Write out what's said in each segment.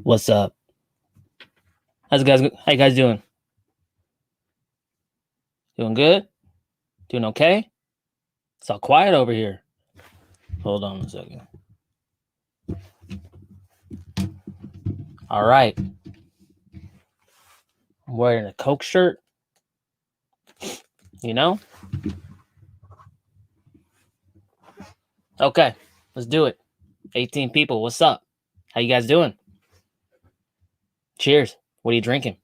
What's up? How you guys doing? Doing good? Doing okay? It's all quiet over here. Hold on a second. All right. I'm wearing a Coke shirt. You know? Okay, let's do it. 18 people. What's up? How you guys doing? Cheers. What are you drinking?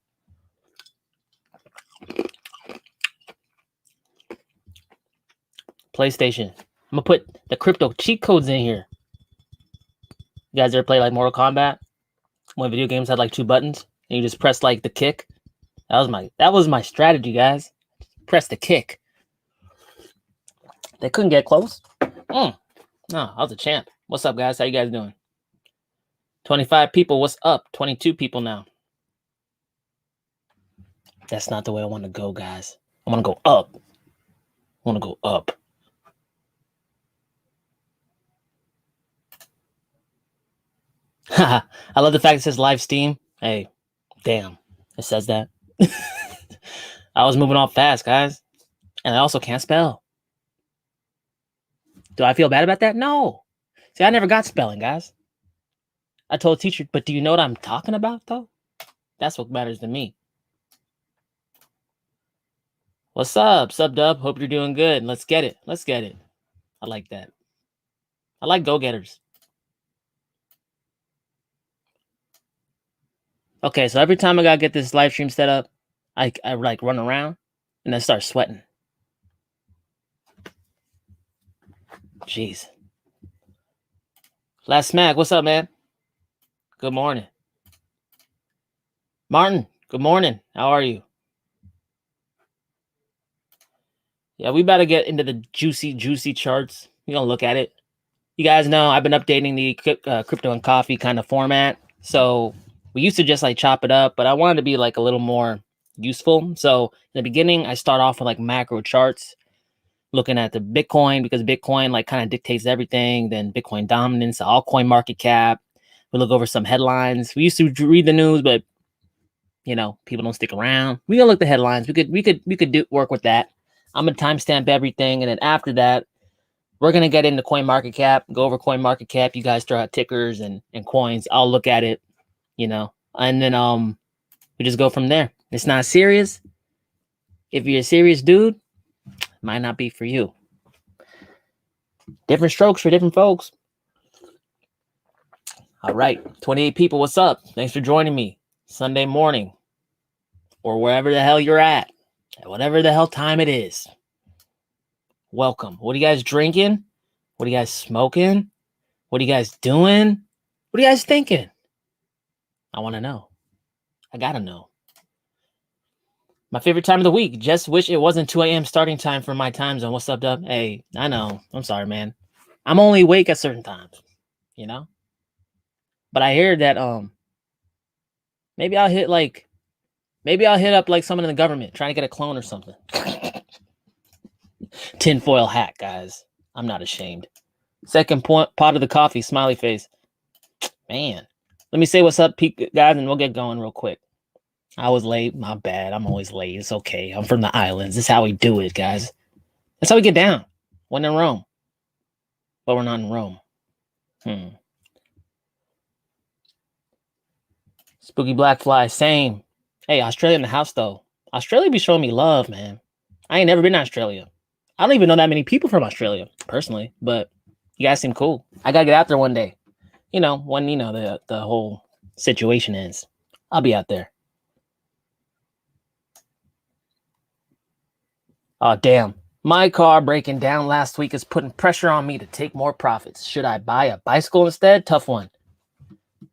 PlayStation. I'm gonna put the crypto cheat codes in here. You guys ever play like Mortal Kombat? When video games had like 2 buttons and you just press like the kick? That was my strategy, guys. Press the kick. They couldn't get close. No, I was a champ. What's up, guys? How you guys doing? 25 people. What's up? 22 people now. That's not the way I want to go, guys. I want to go up. I want to go up. I love the fact it says live Steam. Hey, damn. It says that. I was moving off fast, guys. And I also can't spell. Do I feel bad about that? No. See, I never got spelling, guys. I told teacher, but do you know what I'm talking about, though? That's what matters to me. What's up, Dub? Hope you're doing good. Let's get it. Let's get it. I like that. I like go-getters. Okay, so every time I gotta get this live stream set up, I like run around and I start sweating. Jeez. Last Smack, what's up, man? Good morning. Martin, good morning. How are you? Yeah, we better get into the juicy charts. We're gonna look at it. You guys know I've been updating the crypto and coffee kind of format. So we used to just like chop it up, but I wanted to be like a little more useful. So in the beginning, I start off with like macro charts, looking at the Bitcoin, because Bitcoin like kind of dictates everything. Then Bitcoin dominance, the Altcoin Market Cap. We look over some headlines. We used to read the news, but you know, people don't stick around. We gonna look at the headlines. We could work with that. I'm gonna timestamp everything, and then after that, we're gonna get into Coin Market Cap, go over Coin Market Cap. You guys throw out tickers and coins. I'll look at it, you know, and then we just go from there. It's not serious. If you're a serious dude, it might not be for you. Different strokes for different folks. All right, 28 people. What's up? Thanks for joining me Sunday morning, or wherever the hell you're at, whatever the hell time it is. Welcome. What are you guys drinking? What are you guys smoking? What are you guys doing? What are you guys thinking? I want to know. I gotta know. My favorite time of the week. Just wish it wasn't 2 a.m. starting time for my time zone. What's up, Dub? Hey, I know. I'm sorry, man. I'm only awake at certain times, you know? But I hear that maybe I'll hit up like someone in the government trying to get a clone or something. Tinfoil hat, guys. I'm not ashamed. Second pot of the coffee, smiley face. Man, let me say what's up, guys, and we'll get going real quick. I was late. My bad. I'm always late. It's okay. I'm from the islands. This is how we do it, guys. That's how we get down. When in Rome. But we're not in Rome. Spooky Black Fly, same. Hey, Australia in the house, though. Australia be showing me love, man. I ain't never been to Australia. I don't even know that many people from Australia, personally, but you guys seem cool. I gotta get out there one day. You know, when, you know, the whole situation ends. I'll be out there. Oh, damn. My car breaking down last week is putting pressure on me to take more profits. Should I buy a bicycle instead? Tough one.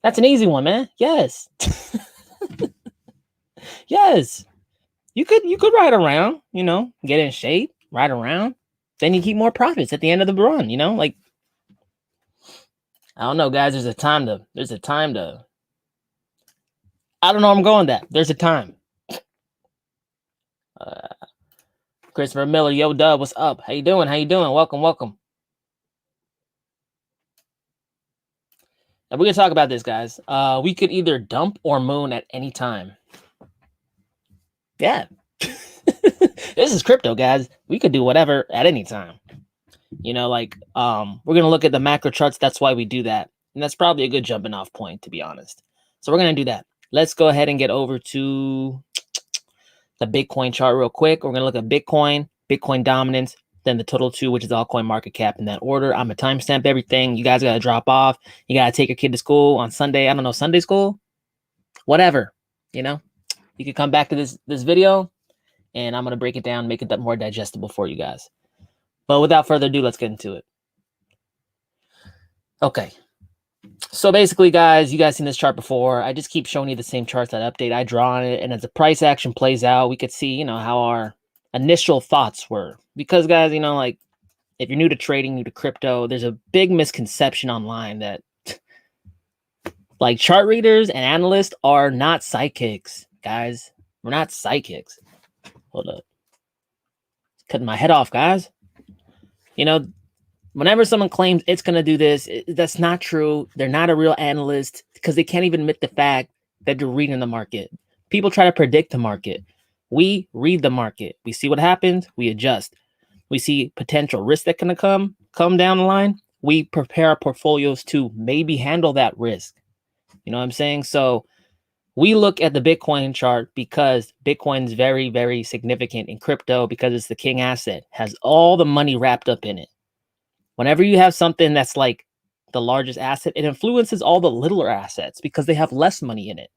That's an easy one, man. Yes. Yes. You could ride around, you know, get in shape, ride around. Then you keep more profits at the end of the run, you know? Like, I don't know, guys. There's a time to I don't know. I'm going that. There's a time. Christopher Miller, yo, Dub, what's up? How you doing? Welcome. And we're gonna talk about this, guys. We could either dump or moon at any time. Yeah. This is crypto, guys. We could do whatever at any time. You know, like we're gonna look at the macro charts. That's why we do that. And that's probably a good jumping off point, to be honest. So we're gonna do that. Let's go ahead and get over to the Bitcoin chart real quick. We're gonna look at Bitcoin, Bitcoin dominance, then the total two, which is Altcoin Market Cap in that order. I'm gonna timestamp everything. You guys gotta drop off. You gotta take your kid to school on Sunday. I don't know, Sunday school, whatever. You know, you can come back to this video, and I'm gonna break it down, make it more digestible for you guys. But without further ado, let's get into it. Okay. So basically, guys, you guys seen this chart before. I just keep showing you the same charts that update. I draw on it, and as the price action plays out, we could see, you know, how our initial thoughts were. Because, guys, you know, like, if you're new to trading, new to crypto, there's a big misconception online that, like, chart readers and analysts are not psychics, guys. We're not psychics. Hold up. Cutting my head off, guys. You know, whenever someone claims it's going to do this, that's not true. They're not a real analyst because they can't even admit the fact that they're reading the market. People try to predict the market. We read the market. We see what happens. We adjust. We see potential risks that can come down the line. We prepare our portfolios to maybe handle that risk. You know what I'm saying? So we look at the Bitcoin chart because Bitcoin's very, very significant in crypto because it's the king asset, has all the money wrapped up in it. Whenever you have something that's like the largest asset, it influences all the littler assets because they have less money in it.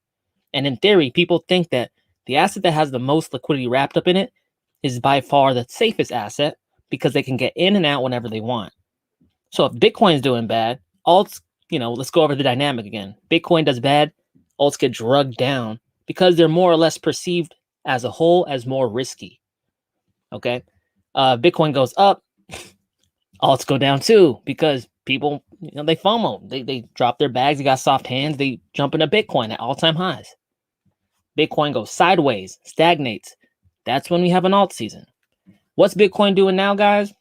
And in theory, people think that the asset that has the most liquidity wrapped up in it is by far the safest asset because they can get in and out whenever they want. So if Bitcoin's doing bad, alts, you know, let's go over the dynamic again. Bitcoin does bad, alts get drugged down because they're more or less perceived as a whole as more risky. Okay. Bitcoin goes up, alts go down too because people, you know, they FOMO. They drop their bags. They got soft hands. They jump into Bitcoin at all-time highs. Bitcoin goes sideways, stagnates. That's when we have an alt season. What's Bitcoin doing now, guys?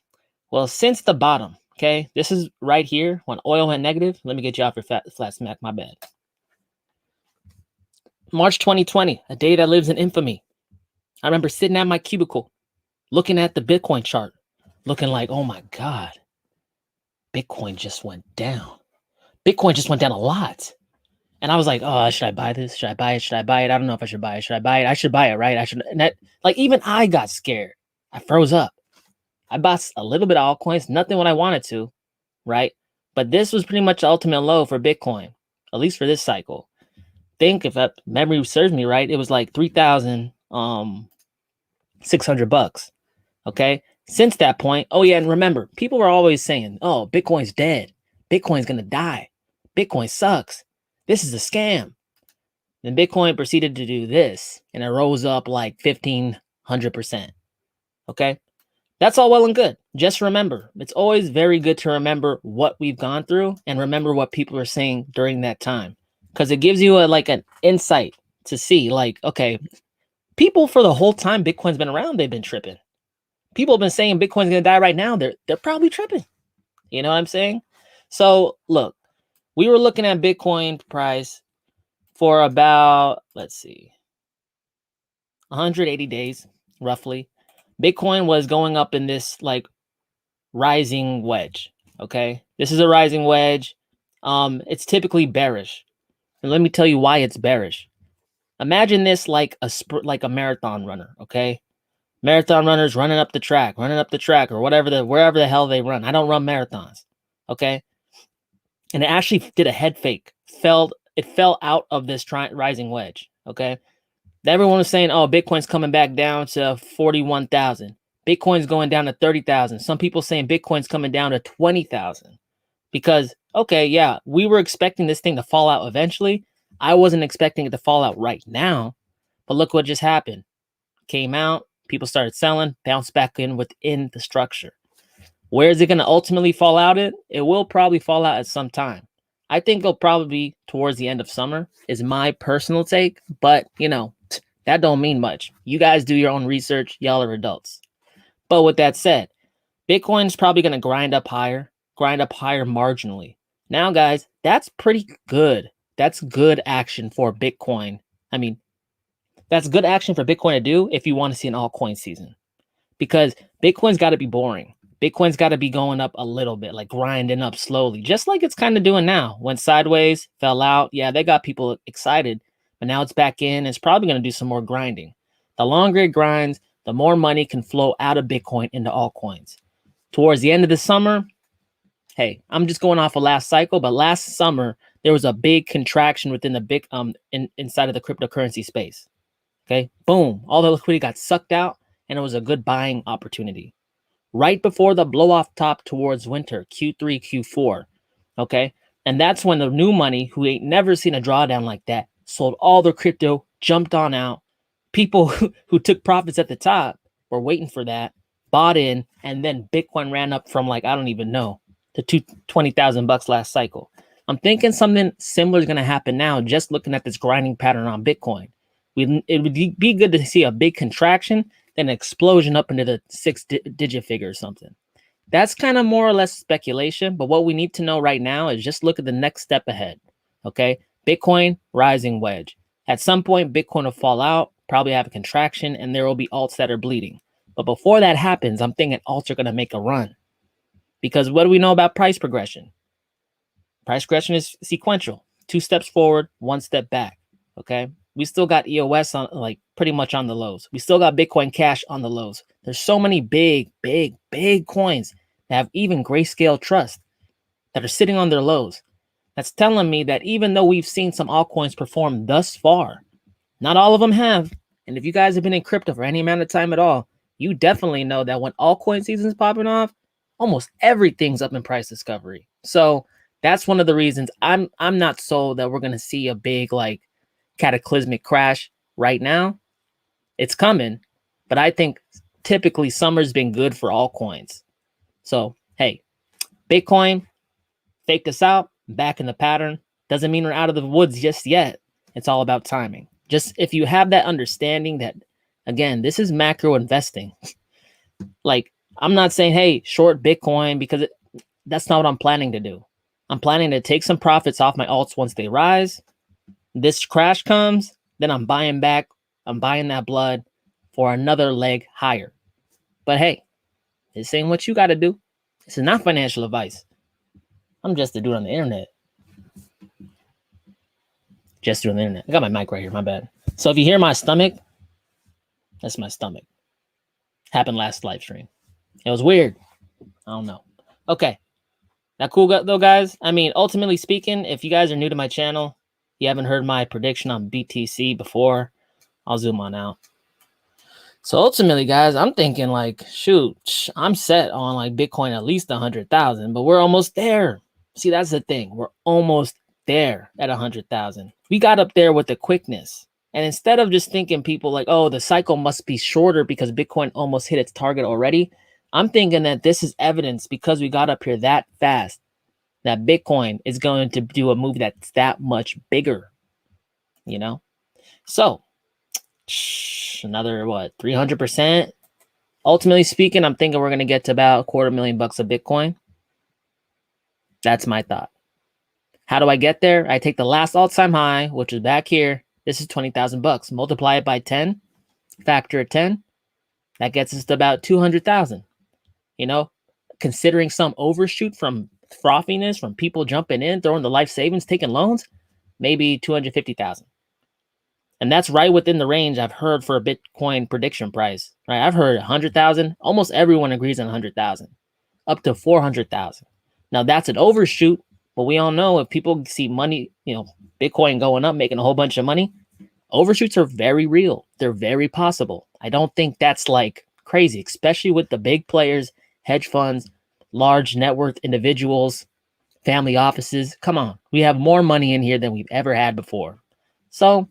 Well, since the bottom, okay, this is right here when oil went negative. Let me get you off your flat smack, my bad. March 2020, a day that lives in infamy. I remember sitting at my cubicle, looking at the Bitcoin chart, looking like, oh my God, Bitcoin just went down. Bitcoin just went down a lot. And I was like, oh, should I buy this? Should I buy it? Should I buy it? I don't know if I should buy it. Should I buy it? I should buy it, right? I should. And that, like, even I got scared. I froze up. I bought a little bit of altcoins, nothing what I wanted to, right? But this was pretty much the ultimate low for Bitcoin, at least for this cycle. Think if that memory serves me right, it was like $3,600. Okay. Since that point, oh yeah, and remember, people were always saying, oh, Bitcoin's dead. Bitcoin's gonna die. Bitcoin sucks. This is a scam. Then Bitcoin proceeded to do this, and it rose up like 1,500%. Okay. That's all well and good. Just remember, it's always very good to remember what we've gone through and remember what people are saying during that time. Because it gives you like an insight to see, like, okay, people for the whole time Bitcoin's been around, they've been tripping. People have been saying Bitcoin's gonna die right now. They're probably tripping. You know what I'm saying? So look, we were looking at Bitcoin price for about, let's see, 180 days, roughly. Bitcoin was going up in this like rising wedge. Okay, this is a rising wedge. It's typically bearish, and let me tell you why it's bearish. Imagine this like a marathon runner. Okay, marathon runners running up the track, or wherever the hell they run. I don't run marathons. Okay, and it actually did a head fake. It fell out of this rising wedge. Okay. Everyone was saying, oh, Bitcoin's coming back down to 41,000. Bitcoin's going down to 30,000. Some people saying Bitcoin's coming down to 20,000 because, okay, yeah, we were expecting this thing to fall out eventually. I wasn't expecting it to fall out right now, but look what just happened. Came out, people started selling, bounced back in within the structure. Where is it going to ultimately fall out at? It will probably fall out at some time. I think it'll probably be towards the end of summer is my personal take, but you know, that don't mean much. You guys do your own research. Y'all are adults. But with that said, Bitcoin's probably going to grind up higher marginally. Now, guys, that's pretty good. That's good action for Bitcoin. I mean, that's good action for Bitcoin to do if you want to see an altcoin season, because Bitcoin's got to be boring. Bitcoin's got to be going up a little bit, like grinding up slowly, just like it's kind of doing now. Went sideways, fell out. Yeah, they got people excited, but now it's back in. It's probably going to do some more grinding. The longer it grinds, the more money can flow out of Bitcoin into altcoins. Towards the end of the summer, hey, I'm just going off of last cycle, but last summer there was a big contraction within the big inside of the cryptocurrency space. Okay, boom, all the liquidity got sucked out, and it was a good buying opportunity right before the blow off top towards winter, Q3, Q4. Okay, and that's when the new money, who ain't never seen a drawdown like that, sold all their crypto, jumped on out. People who took profits at the top were waiting for that, bought in, and then Bitcoin ran up from, like, I don't even know, to $20,000 last cycle. I'm thinking something similar is going to happen now, just looking at this grinding pattern on Bitcoin. It would be good to see a big contraction, then an explosion up into the six-digit figure or something. That's kind of more or less speculation, but what we need to know right now is just look at the next step ahead. Okay, Bitcoin rising wedge. At some point, Bitcoin will fall out, probably have a contraction, and there will be alts that are bleeding. But before that happens, I'm thinking alts are going to make a run. Because what do we know about price progression? Price progression is sequential. 2 steps forward, 1 step back. Okay, we still got EOS on, like, pretty much on the lows. We still got Bitcoin Cash on the lows. There's so many big coins that have even Grayscale Trust that are sitting on their lows. That's telling me that even though we've seen some altcoins perform thus far, not all of them have. And if you guys have been in crypto for any amount of time at all, you definitely know that when altcoin season is popping off, almost everything's up in price discovery. So that's one of the reasons I'm not sold that we're going to see a big, like, cataclysmic crash right now. It's coming, but I think typically summer's been good for altcoins. So, hey, Bitcoin faked us out, back in the pattern. Doesn't mean we're out of the woods just yet. It's all about timing. Just if you have that understanding that, again, this is macro investing. Like, I'm not saying, hey, short Bitcoin, because that's not what I'm planning to do. I'm planning to take some profits off my alts once they rise. This crash comes, then I'm buying back. I'm buying that blood for another leg higher. But hey, this ain't what you got to do. This is not financial advice. I'm just a dude on the internet. Just doing the internet. I got my mic right here. My bad. So if you hear my stomach, that's my stomach. Happened last live stream. It was weird. I don't know. Okay. That cool though, guys? I mean, ultimately speaking, if you guys are new to my channel, you haven't heard my prediction on BTC before, I'll zoom on out. So ultimately, guys, I'm thinking, like, shoot, I'm set on, like, Bitcoin at least 100,000, but we're almost there. See, that's the thing. We're almost there at 100,000. We got up there with the quickness. And instead of just thinking people like, oh, the cycle must be shorter because Bitcoin almost hit its target already, I'm thinking that this is evidence, because we got up here that fast, that Bitcoin is going to do a move that's that much bigger, you know? So, another, what, 300%? Ultimately speaking, I'm thinking we're going to get to about $250,000 of Bitcoin. That's my thought. How do I get there? I take the last all-time high, which is back here. This is $20,000. Multiply it by 10, factor of 10. That gets us to about 200,000. You know, considering some overshoot from frothiness, from people jumping in, throwing the life savings, taking loans, maybe 250,000. And that's right within the range I've heard for a Bitcoin prediction price. Right? I've heard 100,000. Almost everyone agrees on 100,000, up to 400,000. Now that's an overshoot, but we all know if people see money, you know, Bitcoin going up, making a whole bunch of money, overshoots are very real. They're very possible. I don't think that's, like, crazy, especially with the big players, hedge funds, large net worth individuals, family offices. Come on, we have more money in here than we've ever had before. So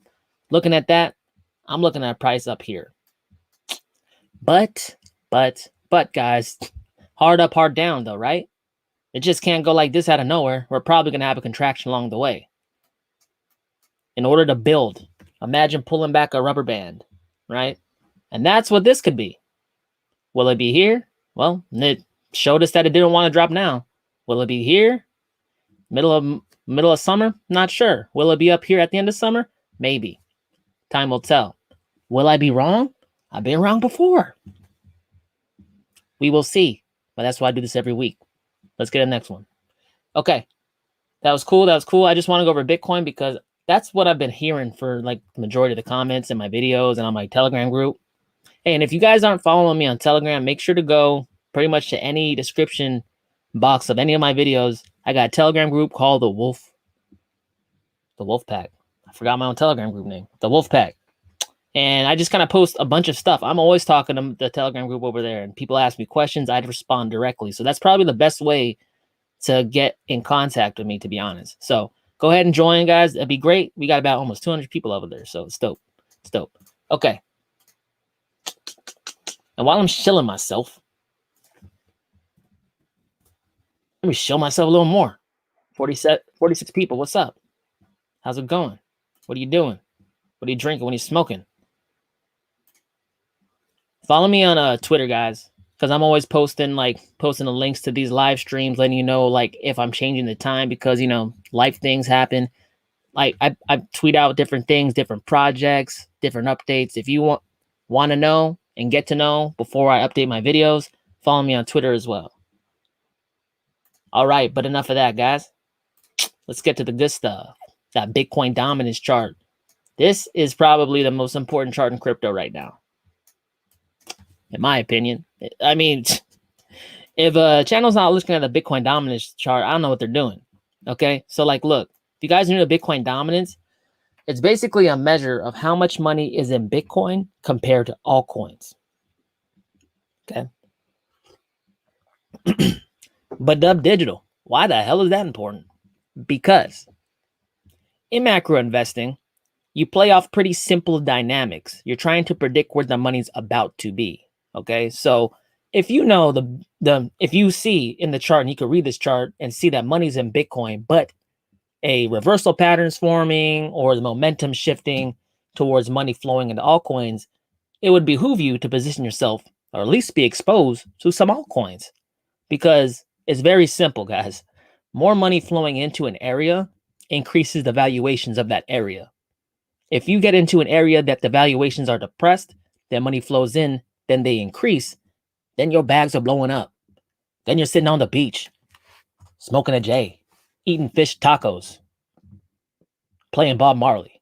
looking at that, I'm looking at a price up here. But guys, hard up, hard down though, right? It just can't go like this out of nowhere. We're probably going to have a contraction along the way. In order to build, imagine pulling back a rubber band, right? And that's what this could be. Will it be here? Well, it showed us that it didn't want to drop now. Will it be here? Middle of summer? Not sure. Will it be up here at the end of summer? Maybe. Time will tell. Will I be wrong? I've been wrong before. We will see. But that's why I do this every week. Let's get to the next one. Okay. That was cool. That was cool. I just want to go over Bitcoin because that's what I've been hearing for like the majority of the comments in my videos and on my Telegram group. Hey, and if you guys aren't following me on Telegram, make sure to go pretty much to any description box of any of my videos. I got a Telegram group called the Wolf Pack. I forgot my own Telegram group name. The Wolf Pack. And I just kind of post a bunch of stuff. I'm always talking to the Telegram group over there, and people ask me questions. I'd respond directly. So that's probably the best way to get in contact with me, to be honest. So go ahead and join, guys. That'd be great. We got about almost 200 people over there, so it's dope. It's dope. Okay. And while I'm shilling myself, let me show myself a little more. 46 people. What's up? How's it going? What are you doing? What are you drinking? What are you smoking? Follow me on Twitter, guys, because I'm always posting the links to these live streams, letting you know like if I'm changing the time because you know life things happen. Like I tweet out different things, different projects, different updates. If you want to know and get to know before I update my videos, follow me on Twitter as well. All right, but enough of that, guys. Let's get to the good stuff. That Bitcoin dominance chart. This is probably the most important chart in crypto right now, in my opinion. I mean, if a channel's not looking at the Bitcoin dominance chart, I don't know what they're doing. Okay, so like, look, if you guys know the Bitcoin dominance, it's basically a measure of how much money is in Bitcoin compared to altcoins. Okay. But DubDigital, why the hell is that important? Because in macro investing, you play off pretty simple dynamics. You're trying to predict where the money's about to be. Okay, so if you know if you see in the chart and you can read this chart and see that money's in Bitcoin, but a reversal pattern is forming or the momentum shifting towards money flowing into altcoins, it would behoove you to position yourself or at least be exposed to some altcoins because it's very simple, guys. More money flowing into an area increases the valuations of that area. If you get into an area that the valuations are depressed, then money flows in, then they increase, then your bags are blowing up. Then you're sitting on the beach, smoking a J, eating fish tacos, playing Bob Marley.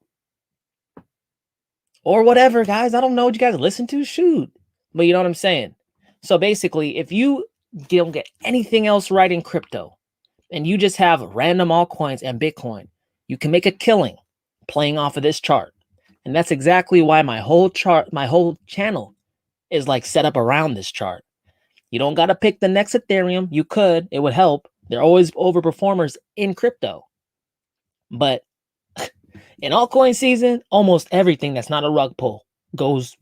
Or whatever, guys. I don't know what you guys listen to. Shoot. But you know what I'm saying? So basically, if you don't get anything else right in crypto, and you just have random altcoins and Bitcoin, you can make a killing playing off of this chart. And that's exactly why my whole channel is like set up around this chart. You don't got to pick the next Ethereum. You could, it would help. They're always overperformers in crypto. But in altcoin season, almost everything that's not a rug pull goes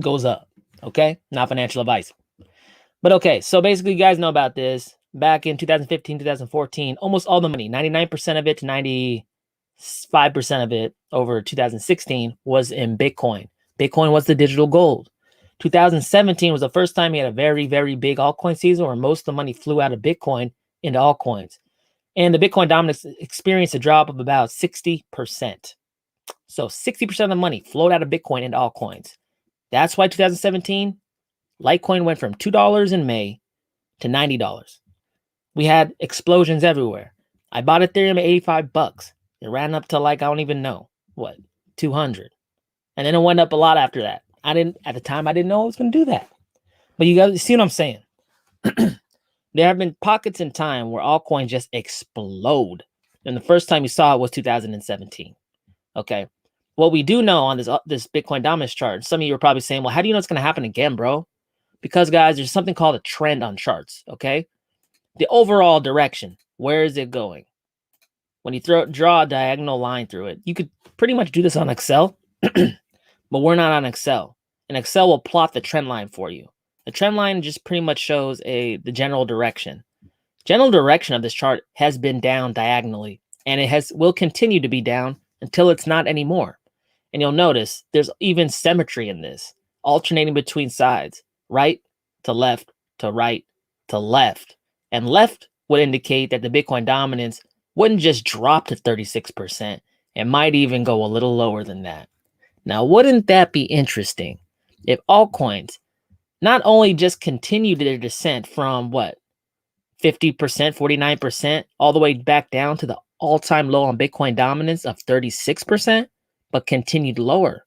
up. Okay? Not financial advice. But okay, so basically you guys know about this. Back in 2015, 2014, almost all the money, 99% of it to 95% of it over 2016 was in Bitcoin. Bitcoin was the digital gold. 2017 was the first time you had a very, very big altcoin season where most of the money flew out of Bitcoin into altcoins. And the Bitcoin dominance experienced a drop of about 60%. So 60% of the money flowed out of Bitcoin into altcoins. That's why 2017, Litecoin went from $2 in May to $90. We had explosions everywhere. I bought Ethereum at $85. It ran up to like, I don't even know, what, 200. And then it went up a lot after that. At the time, I didn't know I was going to do that. But you guys see what I'm saying? There have been pockets in time where altcoins just explode. And the first time you saw it was 2017. Okay. What we do know on this Bitcoin dominance chart, some of you are probably saying, well, how do you know it's going to happen again, bro? Because, guys, there's something called a trend on charts, okay? The overall direction, where is it going? When you draw a diagonal line through it, you could pretty much do this on Excel, but we're not on Excel. And Excel will plot the trend line for you. The trend line just pretty much shows the general direction. General direction of this chart has been down diagonally, and it will continue to be down until it's not anymore. And you'll notice there's even symmetry in this, alternating between sides, right to left to right to left. And left would indicate that the Bitcoin dominance wouldn't just drop to 36%. It might even go a little lower than that. Now, wouldn't that be interesting if altcoins not only just continued their descent from what, 50%, 49%, all the way back down to the all-time low on Bitcoin dominance of 36%, but continued lower.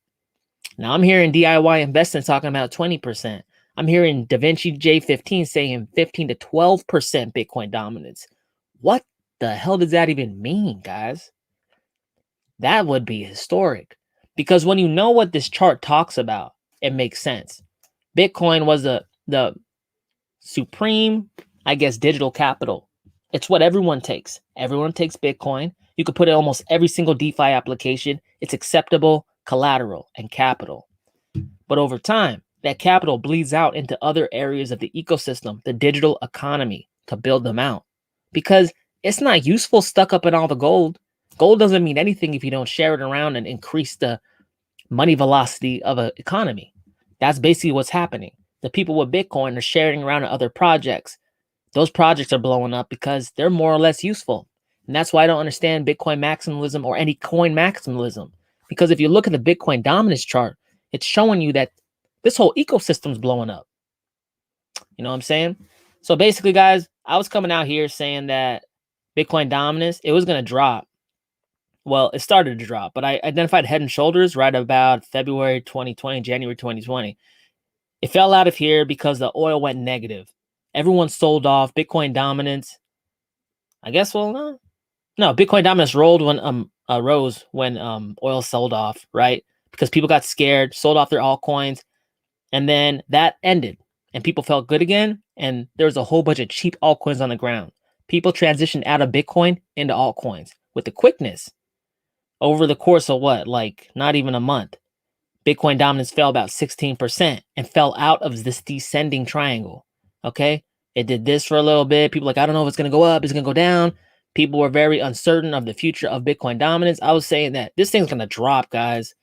Now I'm hearing DIY investing talking about 20%. I'm hearing DaVinci J15 saying 15 to 12% Bitcoin dominance. What the hell does that even mean, guys? That would be historic. Because when you know what this chart talks about, it makes sense. Bitcoin was the supreme, I guess, digital capital. It's what everyone takes. Everyone takes Bitcoin. You could put it in almost every single DeFi application. It's acceptable collateral and capital. But over time, that capital bleeds out into other areas of the ecosystem, the digital economy, to build them out. Because it's not useful stuck up in all the gold. Gold doesn't mean anything if you don't share it around and increase the money velocity of an economy. That's basically what's happening. The people with Bitcoin are sharing around to other projects. Those projects are blowing up because they're more or less useful. And that's why I don't understand Bitcoin maximalism or any coin maximalism. Because if you look at the Bitcoin dominance chart, it's showing you that this whole ecosystem is blowing up. You know what I'm saying? So basically, guys, I was coming out here saying that Bitcoin dominance, it was going to drop. Well, it started to drop, but I identified head and shoulders right about February 2020, January 2020. It fell out of here because the oil went negative. Everyone sold off. Bitcoin dominance, I guess, well, no, Bitcoin dominance rose when oil sold off, right? Because people got scared, sold off their altcoins, and then that ended, and people felt good again, and there was a whole bunch of cheap altcoins on the ground. People transitioned out of Bitcoin into altcoins with the quickness. Over the course of what, like not even a month, Bitcoin dominance fell about 16% and fell out of this descending triangle. Okay. It did this for a little bit. People like, I don't know if it's going to go up. It's going to go down. People were very uncertain of the future of Bitcoin dominance. I was saying that this thing's going to drop, guys.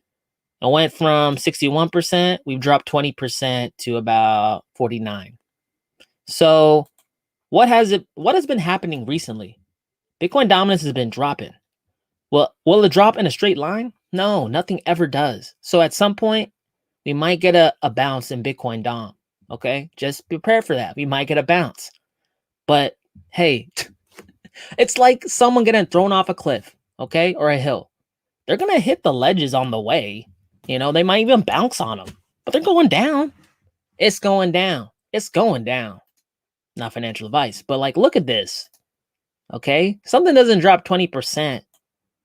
It went from 61%. We've dropped 20% to about 49. So what has been happening recently? Bitcoin dominance has been dropping. Well, will it drop in a straight line? No, nothing ever does. So at some point, we might get a bounce in Bitcoin Dom. Okay, just prepare for that. We might get a bounce. But hey, it's like someone getting thrown off a cliff, okay, or a hill. They're gonna hit the ledges on the way. You know, they might even bounce on them, but they're going down. It's going down. It's going down. Not financial advice, but like, look at this. Okay, something doesn't drop 20%.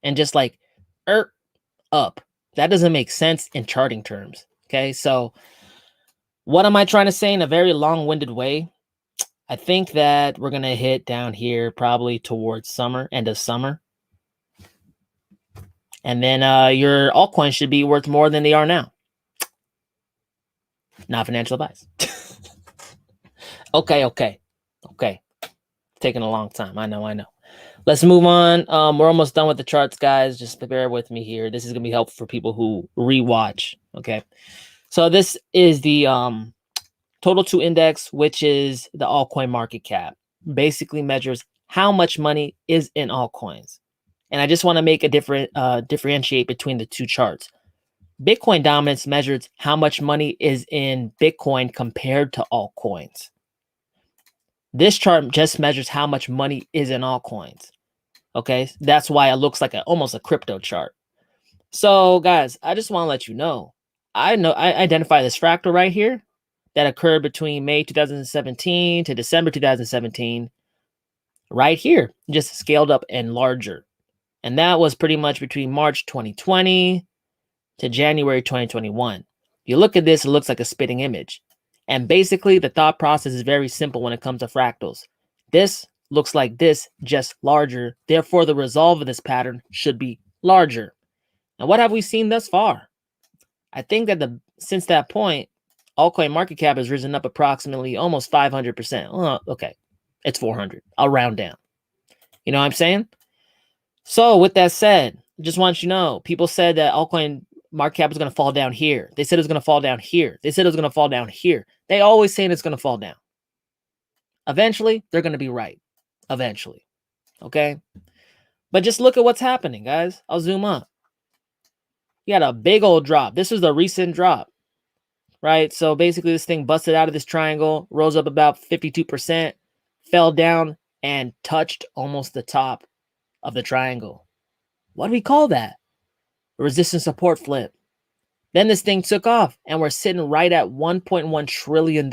And just like up. That doesn't make sense in charting terms. Okay, so what am I trying to say in a very long-winded way? I think that we're going to hit down here probably towards summer, end of summer. And then your altcoins should be worth more than they are now. Not financial advice. Okay. Taking a long time. I know. Let's move on. We're almost done with the charts, guys. Just bear with me here. This is going to be helpful for people who rewatch. Okay. So this is the total to index, which is the altcoin market cap. Basically measures how much money is in altcoins. And I just want to make a differentiate between the two charts. Bitcoin dominance measures how much money is in Bitcoin compared to altcoins. This chart just measures how much money is in altcoins. Okay, that's why it looks like almost a crypto chart. So, guys, I just want to let you know. I identify this fractal right here that occurred between May 2017 to December 2017. Right here, just scaled up and larger. And that was pretty much between March 2020 to January 2021. If you look at this, it looks like a spitting image. And basically, the thought process is very simple when it comes to fractals. This looks like this, just larger. Therefore, the resolve of this pattern should be larger. Now, what have we seen thus far? I think that since that point, altcoin market cap has risen up approximately almost 500%. Okay, it's 400. I'll round down. You know what I'm saying? So with that said, I just want you to know, people said that altcoin market cap is going to fall down here. They said it was going to fall down here. They said it was going to fall down here. They always saying it's going to fall down. Eventually, they're going to be right. Eventually. Okay? But just look at what's happening, guys. I'll zoom up. You got a big old drop. This is the recent drop, right? So basically this thing busted out of this triangle, rose up about 52%, fell down, and touched almost the top of the triangle. What do we call that? A resistance support flip. Then this thing took off, and we're sitting right at $1.1 trillion.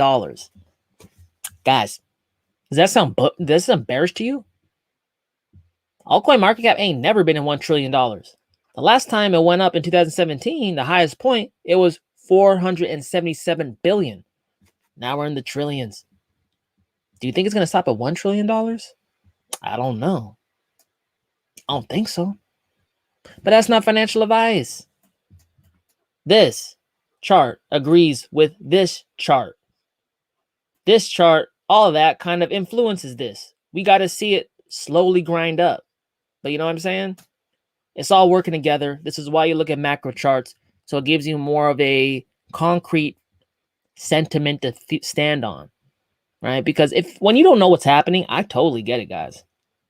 Guys, does that sound bearish to you? Altcoin market cap ain't never been in $1 trillion. The last time it went up in 2017, the highest point, it was 477 billion. Now we're in the trillions. Do you think it's going to stop at $1 trillion? I don't know. I don't think so. But that's not financial advice. This chart agrees with this chart. This chart, all of that kind of influences this. We got to see it slowly grind up. But you know what I'm saying? It's all working together. This is why you look at macro charts. So it gives you more of a concrete sentiment to stand on, right? Because when you don't know what's happening, I totally get it, guys.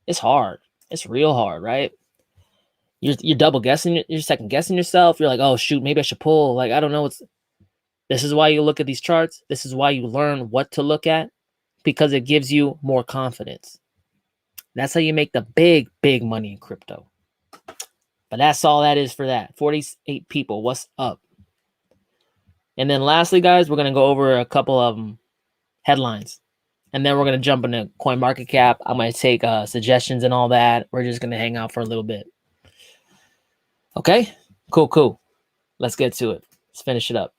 It's hard. It's real hard, right? You're double guessing. You're second guessing yourself. You're like, oh shoot, maybe I should pull. Like, I don't know what's. This is why you look at these charts. This is why you learn what to look at, because it gives you more confidence. That's how you make the big money in crypto. But that's all that is for that. 48 people. What's up? And then lastly, guys, we're going to go over a couple of headlines. And then we're going to jump into Coin Market Cap. I might take suggestions and all that. We're just going to hang out for a little bit. Okay? Cool. Let's get to it. Let's finish it up.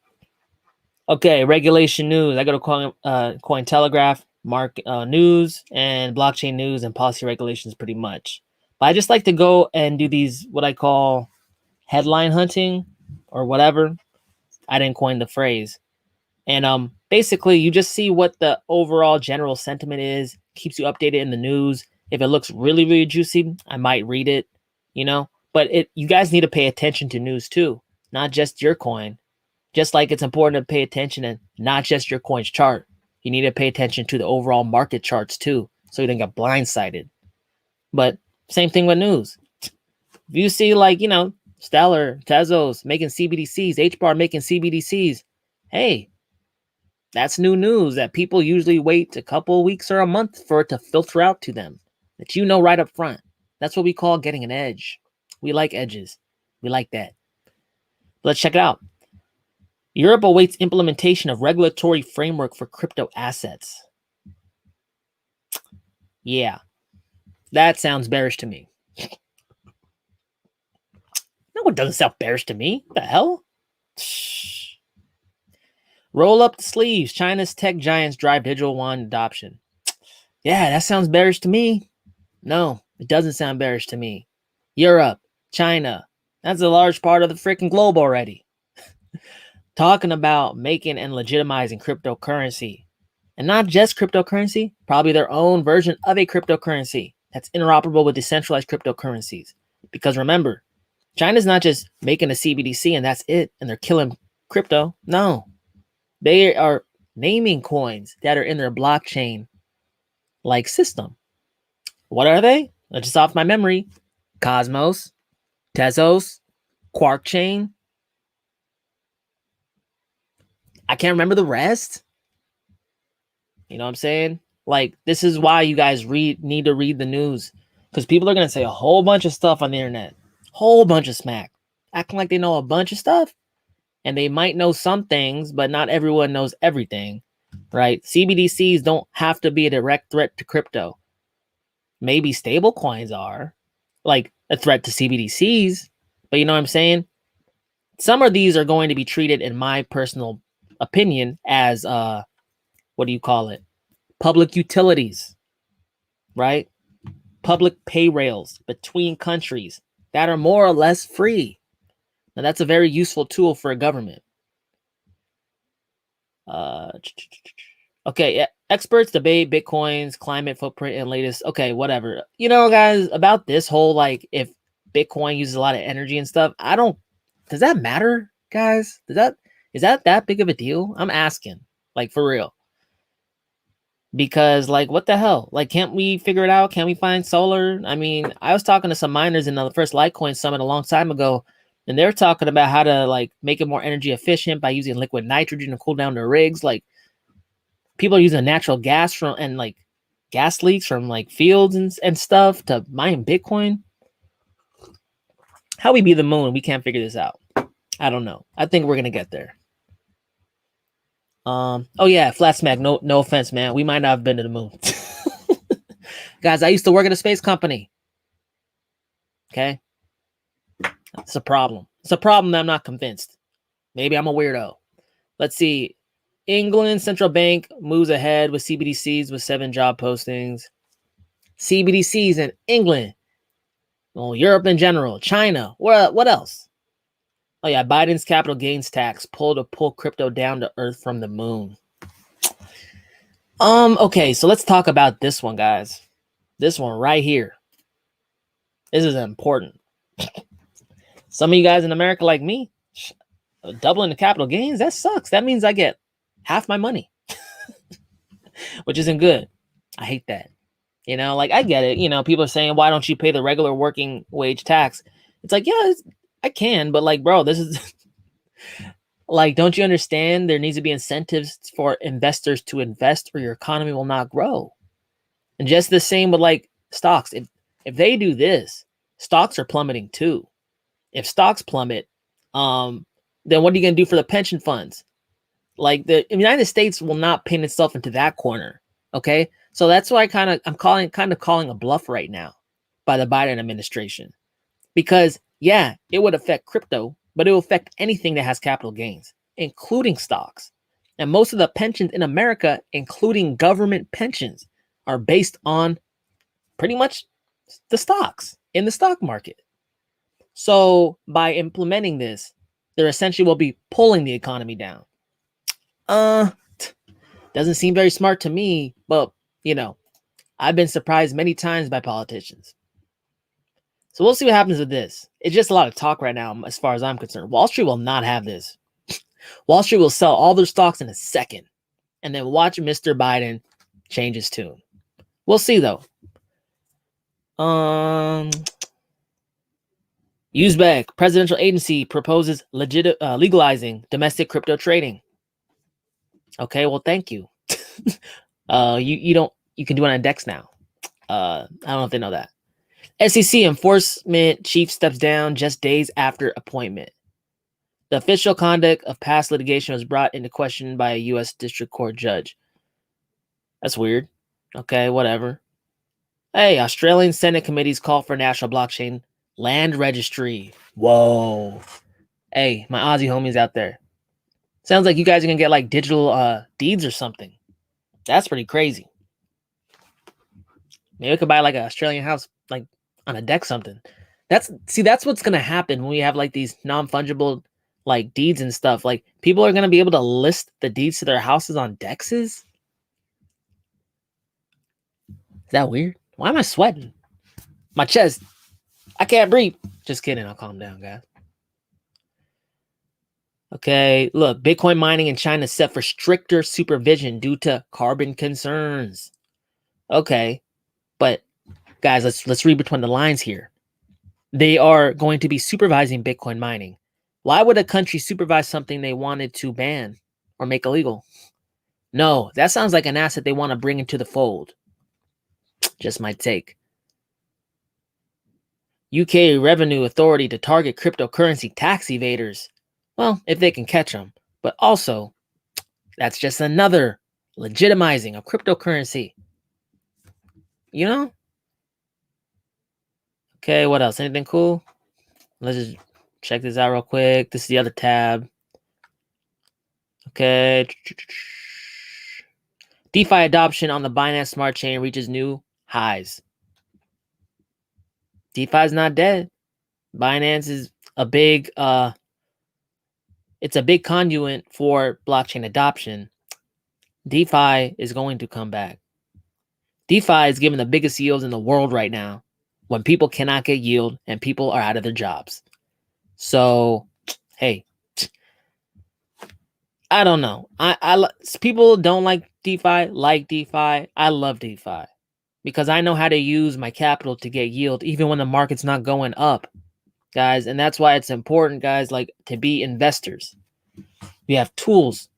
Okay, regulation news. I go to Cointelegraph, news, and blockchain news and policy regulations pretty much. But I just like to go and do these, what I call headline hunting or whatever. I didn't coin the phrase. And basically, you just see what the overall general sentiment is, keeps you updated in the news. If it looks really juicy, I might read it, you know. But you guys need to pay attention to news too, not just your coin. Just like it's important to pay attention and not just your coin's chart. You need to pay attention to the overall market charts too, so you don't get blindsided. But same thing with news. If you see like, you know, Stellar, Tezos making CBDCs, HBAR making CBDCs, hey, that's new news that people usually wait a couple of weeks or a month for it to filter out to them. That you know right up front. That's what we call getting an edge. We like edges. We like that. Let's check it out. Europe awaits implementation of regulatory framework for crypto assets. Yeah, that sounds bearish to me. No, it doesn't sound bearish to me. What the hell? Roll up the sleeves. China's tech giants drive digital yuan adoption. Yeah, that sounds bearish to me. No, it doesn't sound bearish to me. Europe, China, that's a large part of the freaking globe already. Talking about making and legitimizing cryptocurrency. And not just cryptocurrency, probably their own version of a cryptocurrency that's interoperable with decentralized cryptocurrencies. Because remember, China's not just making a CBDC and that's it, and they're killing crypto. No. They are naming coins that are in their blockchain-like system. What are they? Just off my memory. Cosmos, Tezos, Quark Chain. I can't remember the rest. You know what I'm saying? Like, this is why you guys need to read the news. Because people are going to say a whole bunch of stuff on the internet. Whole bunch of smack. Acting like they know a bunch of stuff. And they might know some things, but not everyone knows everything. Right? CBDCs don't have to be a direct threat to crypto. Maybe stable coins are. Like a threat to CBDCs. But you know what I'm saying? Some of these are going to be treated, in my personal opinion, as what do you call it? Public utilities, right? Public pay rails between countries that are more or less free. Now that's a very useful tool for a government. Okay, experts debate Bitcoin's climate footprint and latest. Okay, whatever. You know, guys, about this whole, like, if Bitcoin uses a lot of energy and stuff, does that matter, guys? Is that big of a deal? I'm asking, like, for real. Because like, what the hell? Like, can't we figure it out? Can't we find solar? I mean, I was talking to some miners in the first Litecoin summit a long time ago, and they're talking about how to like make it more energy efficient by using liquid nitrogen to cool down their rigs. Like, people are using natural gas from and like gas leaks from like fields and stuff to mine Bitcoin. How we be the moon? We can't figure this out. I don't know. I think we're gonna get there. Oh yeah, flat smack. No offense, man. We might not have been to the moon. Guys, I used to work at a space company. Okay. It's a problem. It's a problem that I'm not convinced. Maybe I'm a weirdo. Let's see. England Central Bank moves ahead with CBDCs with 7 job postings. CBDCs in England. Well, Europe in general. China. What else? Oh yeah, Biden's capital gains tax pull crypto down to earth from the moon. Okay, so let's talk about this one, guys. This one right here. This is important. Some of you guys in America like me, doubling the capital gains, that sucks. That means I get half my money, which isn't good. I hate that. You know, like I get it. You know, people are saying, why don't you pay the regular working wage tax? It's like, yeah, I can, but like, bro, this is like, don't you understand? There needs to be incentives for investors to invest or your economy will not grow. And just the same with like stocks. If they do this, stocks are plummeting too. If stocks plummet, then what are you going to do for the pension funds? Like the United States will not paint itself into that corner. Okay. So that's why I'm calling a bluff right now by the Biden administration, because yeah, it would affect crypto, but it will affect anything that has capital gains, including stocks. And most of the pensions in America, including government pensions, are based on pretty much the stocks in the stock market. So by implementing this, they're essentially will be pulling the economy down. Doesn't seem very smart to me, but you know, I've been surprised many times by politicians. So we'll see what happens with this. It's just a lot of talk right now, as far as I'm concerned. Wall Street will not have this. Wall Street will sell all their stocks in a second, and then watch Mr. Biden change his tune. We'll see though. Uzbek presidential agency proposes legalizing domestic crypto trading. Okay, well, thank you. You can do it on DEX now. I don't know if they know that. SEC enforcement chief steps down just days after appointment. The official conduct of past litigation was brought into question by a U.S. district court judge. That's weird. Okay, whatever. Hey, Australian Senate committees call for national blockchain land registry. Whoa. Hey, my Aussie homies out there. Sounds like you guys are going to get like digital deeds or something. That's pretty crazy. Maybe we could buy like an Australian house like on a deck something. That's what's going to happen when we have like these non-fungible like deeds and stuff. Like people are going to be able to list the deeds to their houses on dexes. Is that weird? Why am I sweating? My chest. I can't breathe. Just kidding. I'll calm down, guys. Okay, look, Bitcoin mining in China is set for stricter supervision due to carbon concerns. Okay, but guys, let's read between the lines here. They are going to be supervising Bitcoin mining. Why would a country supervise something they wanted to ban or make illegal? No, that sounds like an asset they want to bring into the fold. Just my take. UK Revenue Authority to target cryptocurrency tax evaders. Well, if they can catch them. But also, that's just another legitimizing of cryptocurrency. You know? Okay, what else? Anything cool? Let's just check this out real quick. This is the other tab. Okay. DeFi adoption on the Binance Smart Chain reaches new highs. DeFi is not dead. Binance is a big it's a big conduit for blockchain adoption. DeFi is going to come back. DeFi is giving the biggest yields in the world right now when people cannot get yield and people are out of their jobs. So, hey, I don't know. People don't like DeFi, like DeFi. I love DeFi because I know how to use my capital to get yield even when the market's not going up, guys. And that's why it's important, guys, like to be investors. We have tools.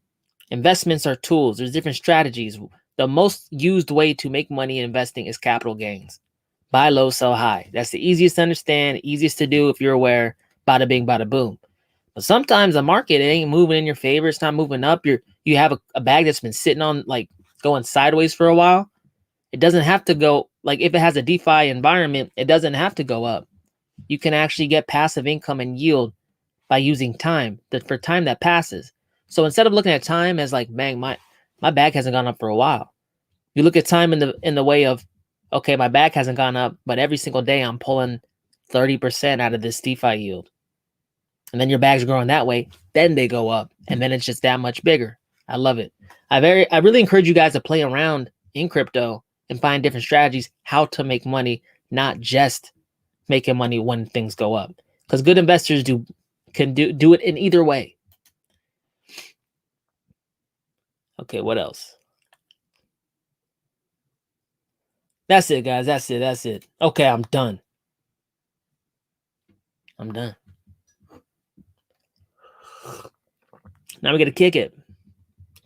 Investments are tools. There's different strategies. The most used way to make money in investing is capital gains. Buy low, sell high. That's the easiest to understand, easiest to do if you're aware. Bada bing, bada boom. But sometimes the market ain't moving in your favor. It's not moving up. You have a bag that's been sitting on, like, going sideways for a while. It doesn't have to go, like, if it has a DeFi environment, it doesn't have to go up. You can actually get passive income and yield by using time, for time that passes. So instead of looking at time as like, man, my bag hasn't gone up for a while, you look at time in the way of, okay, my bag hasn't gone up, but every single day I'm pulling 30% out of this DeFi yield. And then your bag's growing that way, then they go up, and then it's just that much bigger. I love it. I really encourage you guys to play around in crypto and find different strategies how to make money, not just making money when things go up. Because good investors can do it in either way. Okay, what else? That's it, guys. That's it. Okay, I'm done. Now we got to kick it.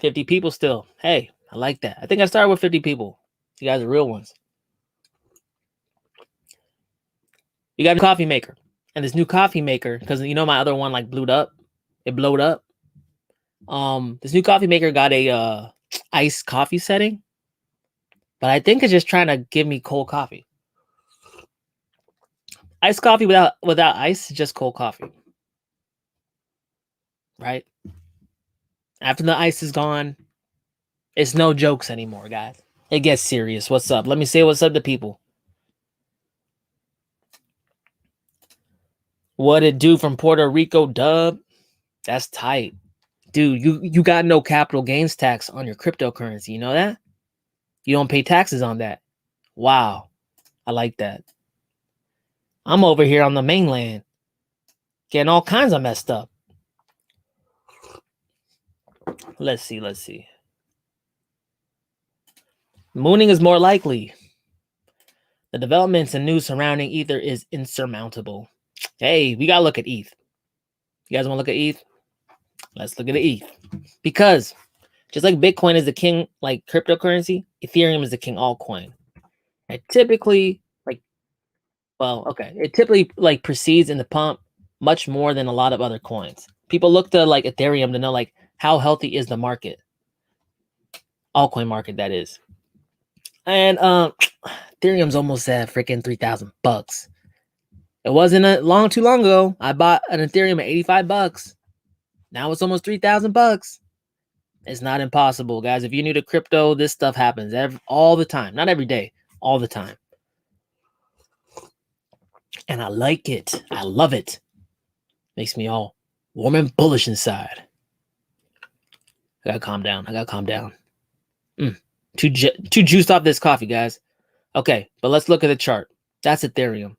50 people still. Hey, I like that. I think I started with 50 people. You guys are real ones. You got a coffee maker. And this new coffee maker, because you know my other one like blew up. It blowed up. This new coffee maker got a iced coffee setting. But I think it's just trying to give me cold coffee. Iced coffee without ice is just cold coffee. Right? After the ice is gone, it's no jokes anymore, guys. It gets serious. What's up? Let me say what's up to people. What it do from Puerto Rico, Dub? That's tight. Dude, you got no capital gains tax on your cryptocurrency. You know that? You don't pay taxes on that. Wow. I like that. I'm over here on the mainland getting all kinds of messed up. Let's see. Mooning is more likely. The developments and news surrounding Ether is insurmountable. Hey, we got to look at ETH. You guys want to look at ETH? Let's look at the ETH. Because just like Bitcoin is the king, like cryptocurrency, Ethereum is the king altcoin. It typically, it typically like precedes in the pump much more than a lot of other coins. People look to like Ethereum to know like how healthy is the market. Altcoin market, that is. And Ethereum's almost at freaking $3,000. It wasn't too long ago. I bought an Ethereum at $85. Now it's almost $3,000. It's not impossible, guys. If you're new to crypto, this stuff happens all the time. Not every day, all the time. And I like it. I love it. Makes me all warm and bullish inside. I gotta calm down. Too juiced off this coffee, guys. Okay, but let's look at the chart. That's Ethereum.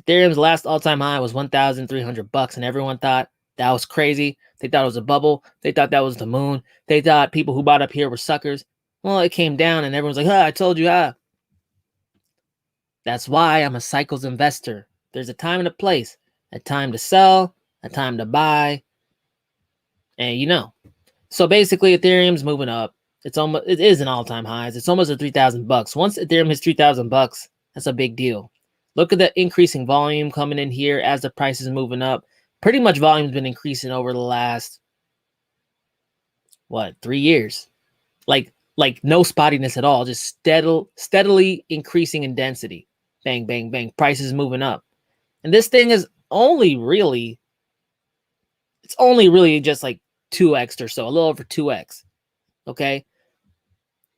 Ethereum's last all-time high was $1,300, and everyone thought that was crazy. They thought it was a bubble. They thought that was the moon. They thought people who bought up here were suckers. Well, it came down, and everyone's like, I told you, That's why I'm a cycles investor. There's a time and a place. A time to sell, a time to buy. And you know. So basically, Ethereum's moving up. It is an all-time highs. It's almost at $3,000. Once Ethereum hits $3,000, that's a big deal. Look at the increasing volume coming in here as the price is moving up. Pretty much volume's been increasing over the last 3 years. Like no spottiness at all, just steadily increasing in density. Bang, bang, bang. Prices moving up. And this thing is only really just like 2x or so, a little over 2x. Okay?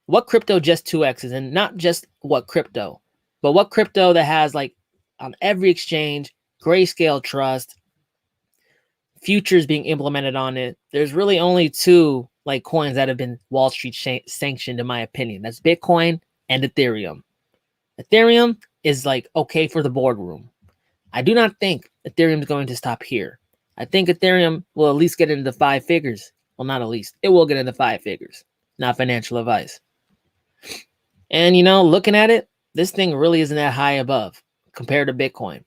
What crypto just 2x's, and not just what crypto, but what crypto that has like on every exchange, Grayscale Trust, futures being implemented on it. There's really only two like coins that have been Wall Street sanctioned, in my opinion. That's Bitcoin and Ethereum. Ethereum is like okay for the boardroom. I do not think Ethereum is going to stop here. I think Ethereum will at least get into the 5 figures. Well, not at least. It will get into 5 figures. not financial advice. And, you know, looking at it, this thing really isn't that high above compared to Bitcoin.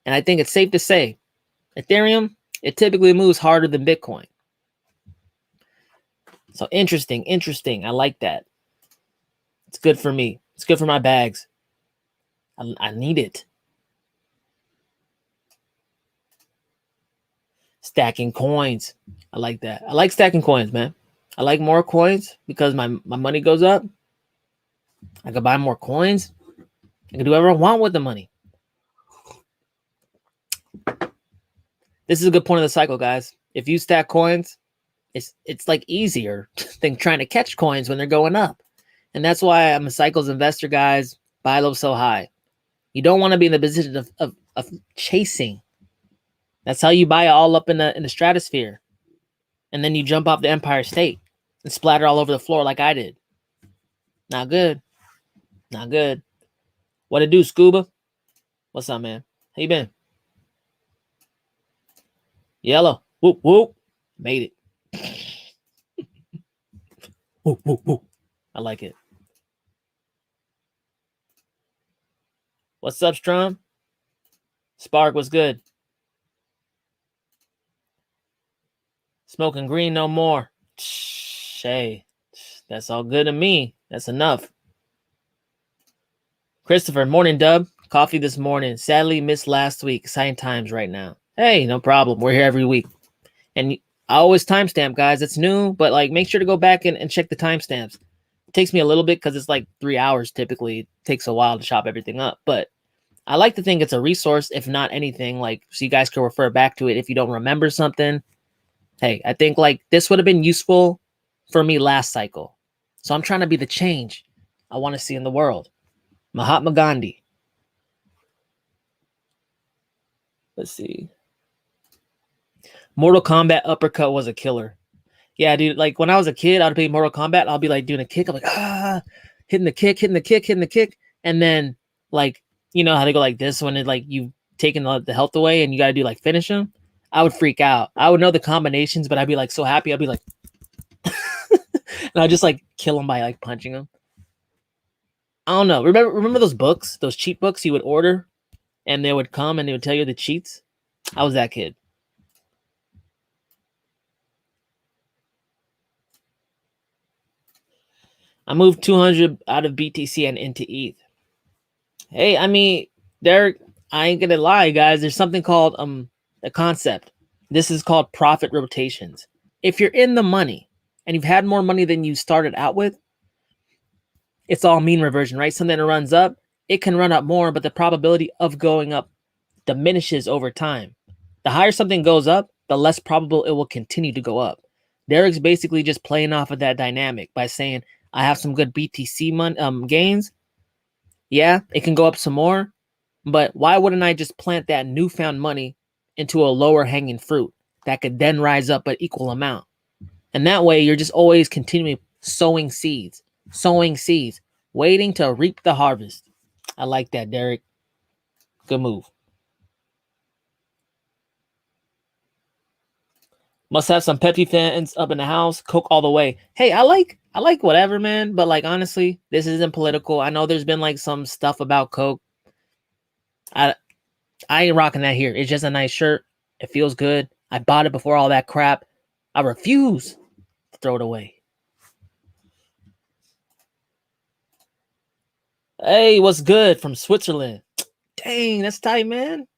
And I think it's safe to say Ethereum, it typically moves harder than Bitcoin. So interesting. I like that. It's good for me. It's good for my bags. I need it. Stacking coins. I like that. I like stacking coins, man. I like more coins because my money goes up. I can buy more coins. I can do whatever I want with the money. This is a good point of the cycle, guys. If you stack coins, it's like easier than trying to catch coins when they're going up. And that's why I'm a cycles investor, guys. Buy low, sell high. You don't want to be in the position of chasing. That's how you buy it all up in the stratosphere. And then you jump off the Empire State and splatter all over the floor like I did. Not good. Not good. What it do, Scuba? What's up, man? How you been? Yellow. Whoop, whoop. Made it. Whoop, whoop, whoop. I like it. What's up, Strum? Spark, what's good? Smoking green no more. Hey, that's all good to me. That's enough. Christopher, morning, Dub. Coffee this morning. Sadly missed last week. Exciting times right now. Hey, no problem. We're here every week. And I always timestamp, guys. It's new, but like make sure to go back and check the timestamps. It takes me a little bit because it's like 3 hours typically. It takes a while to chop everything up. But I like to think it's a resource, if not anything, like so you guys can refer back to it if you don't remember something. Hey, I think like this would have been useful for me last cycle. So I'm trying to be the change I want to see in the world. Mahatma Gandhi. Let's see. Mortal Kombat uppercut was a killer. Yeah, dude. Like when I was a kid, I'd play Mortal Kombat. I'll be like doing a kick. I'm like, hitting the kick. And then like, you know how they go like this when it like you taking the health away and you got to do like finish them. I would freak out. I would know the combinations, but I'd be like so happy. I'd be like, and I'd just like kill them by like punching them. I don't know. Remember those books, those cheat books you would order and they would come and they would tell you the cheats? I was that kid. I moved 200 out of BTC and into ETH. Hey, I mean, I ain't gonna lie, guys. There's something called a concept. This is called profit rotations. If you're in the money and you've had more money than you started out with, it's all mean reversion, right? Something that runs up, it can run up more, but the probability of going up diminishes over time. The higher something goes up, the less probable it will continue to go up. Derek's basically just playing off of that dynamic by saying, I have some good BTC gains. Yeah, it can go up some more, but why wouldn't I just plant that newfound money into a lower hanging fruit that could then rise up an equal amount? And that way you're just always continuing sowing seeds, waiting to reap the harvest. I like that, Derek. Good move. Must have some Pepsi fans up in the house. Coke all the way. Hey, I like whatever, man. But like, honestly, this isn't political. I know there's been like some stuff about Coke. I ain't rocking that here. It's just a nice shirt. It feels good. I bought it before all that crap. I refuse to throw it away. Hey, what's good from Switzerland? Dang, that's tight, man.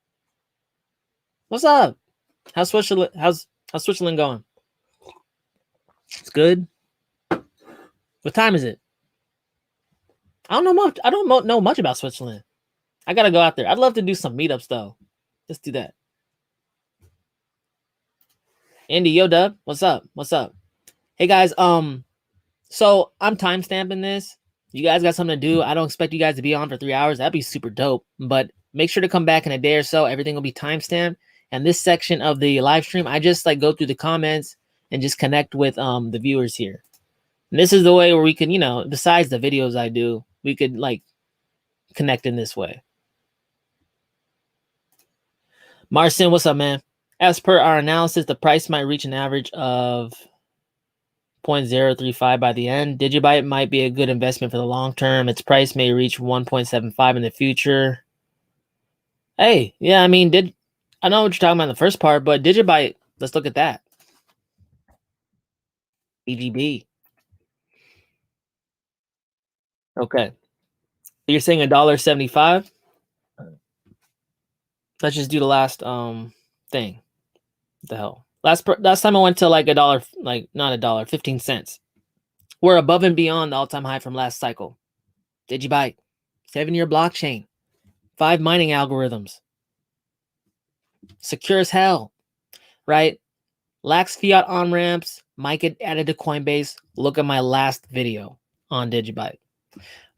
What's up? How's Switzerland going? It's good. What time is it? I don't know much. I don't know much about Switzerland. I gotta go out there. I'd love to do some meetups though. Let's do that. Andy, yo, Dub, what's up? What's up? Hey guys, so I'm timestamping this. You guys got something to do. I don't expect you guys to be on for 3 hours. That'd be super dope. But make sure to come back in a day or so. Everything will be timestamped. And this section of the live stream, I just like go through the comments and just connect with the viewers here. And this is the way where we can, you know, besides the videos I do, we could like connect in this way. Marcin, what's up, man? As per our analysis, the price might reach an average of 0.035 by the end. Digibyte might be a good investment for the long term. Its price may reach 1.75 in the future. Hey, yeah, I mean, I know what you're talking about in the first part, but Digibyte, let's look at that. EGB. Okay. You're saying $1.75? Let's just do the last thing. What the hell? Last time I went to like $1, like not $1, 15 cents. We're above and beyond the all-time high from last cycle. Digibyte, 7-year blockchain, 5 mining algorithms, secure as hell, right? Lacks fiat on-ramps, might get added to Coinbase. Look at my last video on Digibyte.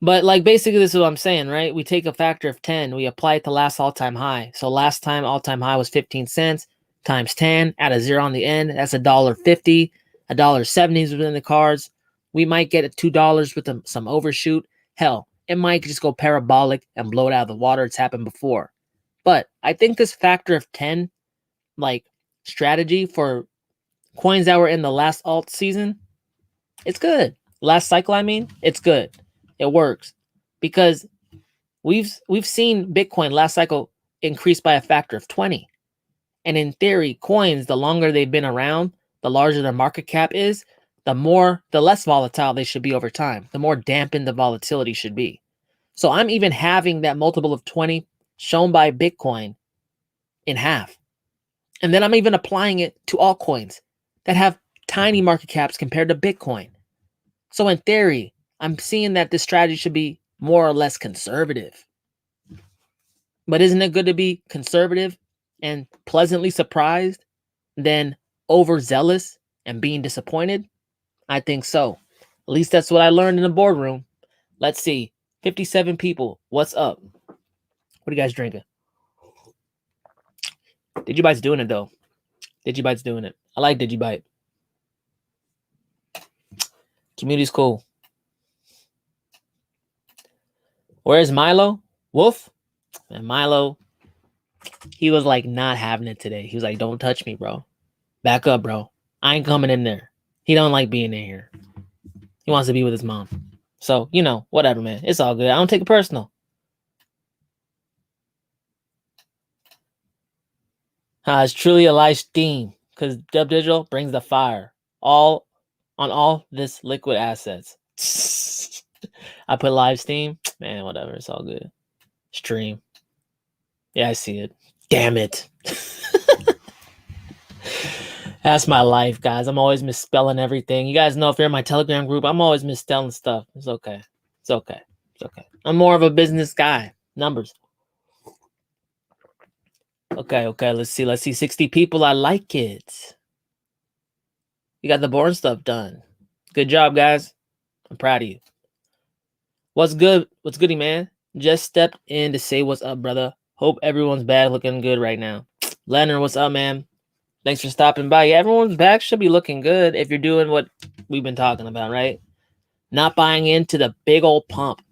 But like basically this is what I'm saying, right? We take a factor of 10, we apply it to last all-time high. So last time all-time high was 15 cents times 10, add a 0 on the end. That's $1.50. $1.70 is within the cards. We might get $2 with some overshoot. Hell, it might just go parabolic and blow it out of the water. It's happened before. But I think this factor of 10, like strategy for coins that were in the last alt season, it's good. Last cycle, I mean, it's good. It works because we've seen Bitcoin last cycle increase by a factor of 20. And in theory, coins, the longer they've been around, the larger their market cap is, the less volatile they should be over time, the more dampened the volatility should be. So I'm even having that multiple of 20 shown by Bitcoin in half. And then I'm even applying it to altcoins that have tiny market caps compared to Bitcoin. So in theory, I'm seeing that this strategy should be more or less conservative. But isn't it good to be conservative and pleasantly surprised than overzealous and being disappointed? I think so. At least that's what I learned in the boardroom. Let's see. 57 people. What's up? What are you guys drinking? Digibyte's doing it, though. Digibyte's doing it. I like Digibyte. Community's cool. Where's Milo? Wolf? And Milo, he was like not having it today. He was like, don't touch me, bro. Back up, bro. I ain't coming in there. He don't like being in here. He wants to be with his mom. So, you know, whatever, man. It's all good. I don't take it personal. It's truly a live stream because DubDigital brings the fire on all this liquid assets. I put live stream. Man, whatever. It's all good. Stream. Yeah, I see it. Damn it. That's my life, guys. I'm always misspelling everything. You guys know if you're in my Telegram group, I'm always misspelling stuff. It's okay. It's okay. It's okay. I'm more of a business guy. Numbers. Okay. Let's see. 60 people. I like it. You got the boring stuff done. Good job, guys. I'm proud of you. What's good? What's goody, man? Just stepped in to say what's up, brother. Hope everyone's back looking good right now. Leonard, what's up, man? Thanks for stopping by. Yeah, everyone's back should be looking good if you're doing what we've been talking about, right? Not buying into the big old pump.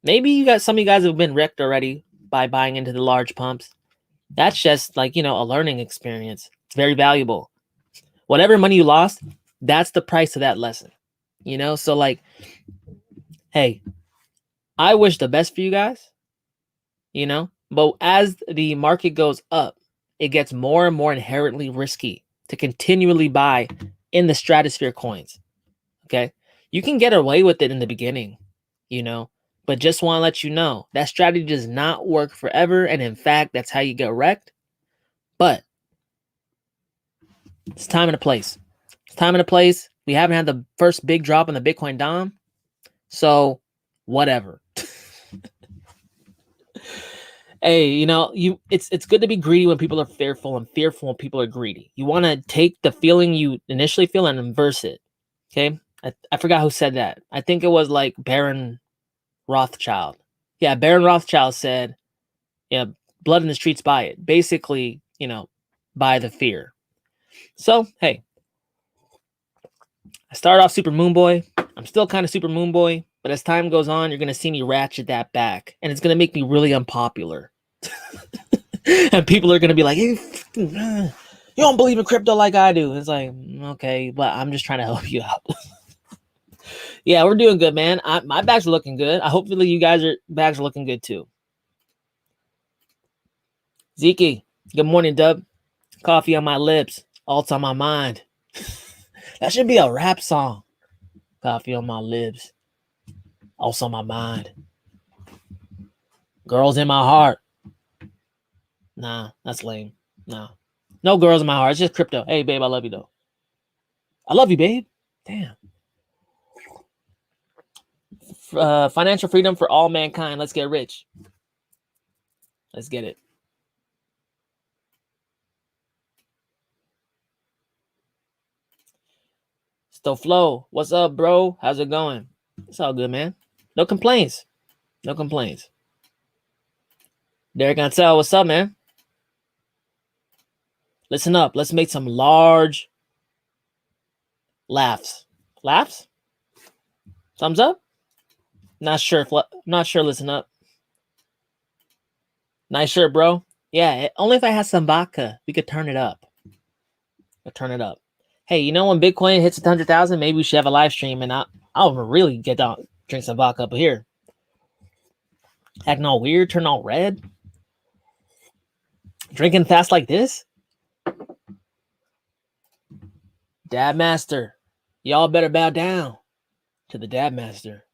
Maybe some of you guys have been wrecked already by buying into the large pumps. That's just like, you know, a learning experience. It's very valuable. Whatever money you lost, that's the price of that lesson. You know, so like, hey, I wish the best for you guys, you know, but as the market goes up, it gets more and more inherently risky to continually buy in the stratosphere coins. Okay. You can get away with it in the beginning, you know, but just want to let you know that strategy does not work forever. And in fact, that's how you get wrecked. But it's time and a place. It's time and a place. We haven't had the first big drop on the Bitcoin Dom. So whatever. Hey, you know, it's good to be greedy when people are fearful and fearful when people are greedy. You want to take the feeling you initially feel and inverse it. Okay. I forgot who said that. I think it was like Baron Rothschild. Yeah, Baron Rothschild said, yeah, blood in the streets, buy it. Basically, you know, buy the fear. So, hey, I started off Super Moon Boy. I'm still kind of Super Moon Boy, but as time goes on, you're going to see me ratchet that back, and it's going to make me really unpopular. And people are going to be like, hey, You don't believe in crypto like I do. It's like, okay, but I'm just trying to help you out. Yeah, we're doing good, man. My bags are looking good. Hopefully you guys bags are looking good too. Zeke, good morning, Dub. Coffee on my lips, alts on my mind. That should be a rap song. Coffee on my lips, alts on my mind. Girls in my heart. Nah, that's lame. Nah. No girls in my heart. It's just crypto. Hey, babe, I love you, though. I love you, babe. Damn. Financial freedom for all mankind. Let's get rich. Let's get it. Still Flow. What's up, bro? How's it going? It's all good, man. No complaints. No complaints. Derek Antel, what's up, man? Listen up. Let's make some large laughs. Laughs? Thumbs up? Not sure. Not sure. Listen up. Nice shirt, bro. Yeah, only if I had some vodka, we could turn it up. Turn it up. Hey, you know when Bitcoin hits 100,000, maybe we should have a live stream, and I'll really get down, drink some vodka up here. Acting all weird, turn all red. Drinking fast like this. Dab Master, y'all better bow down to the Dab Master.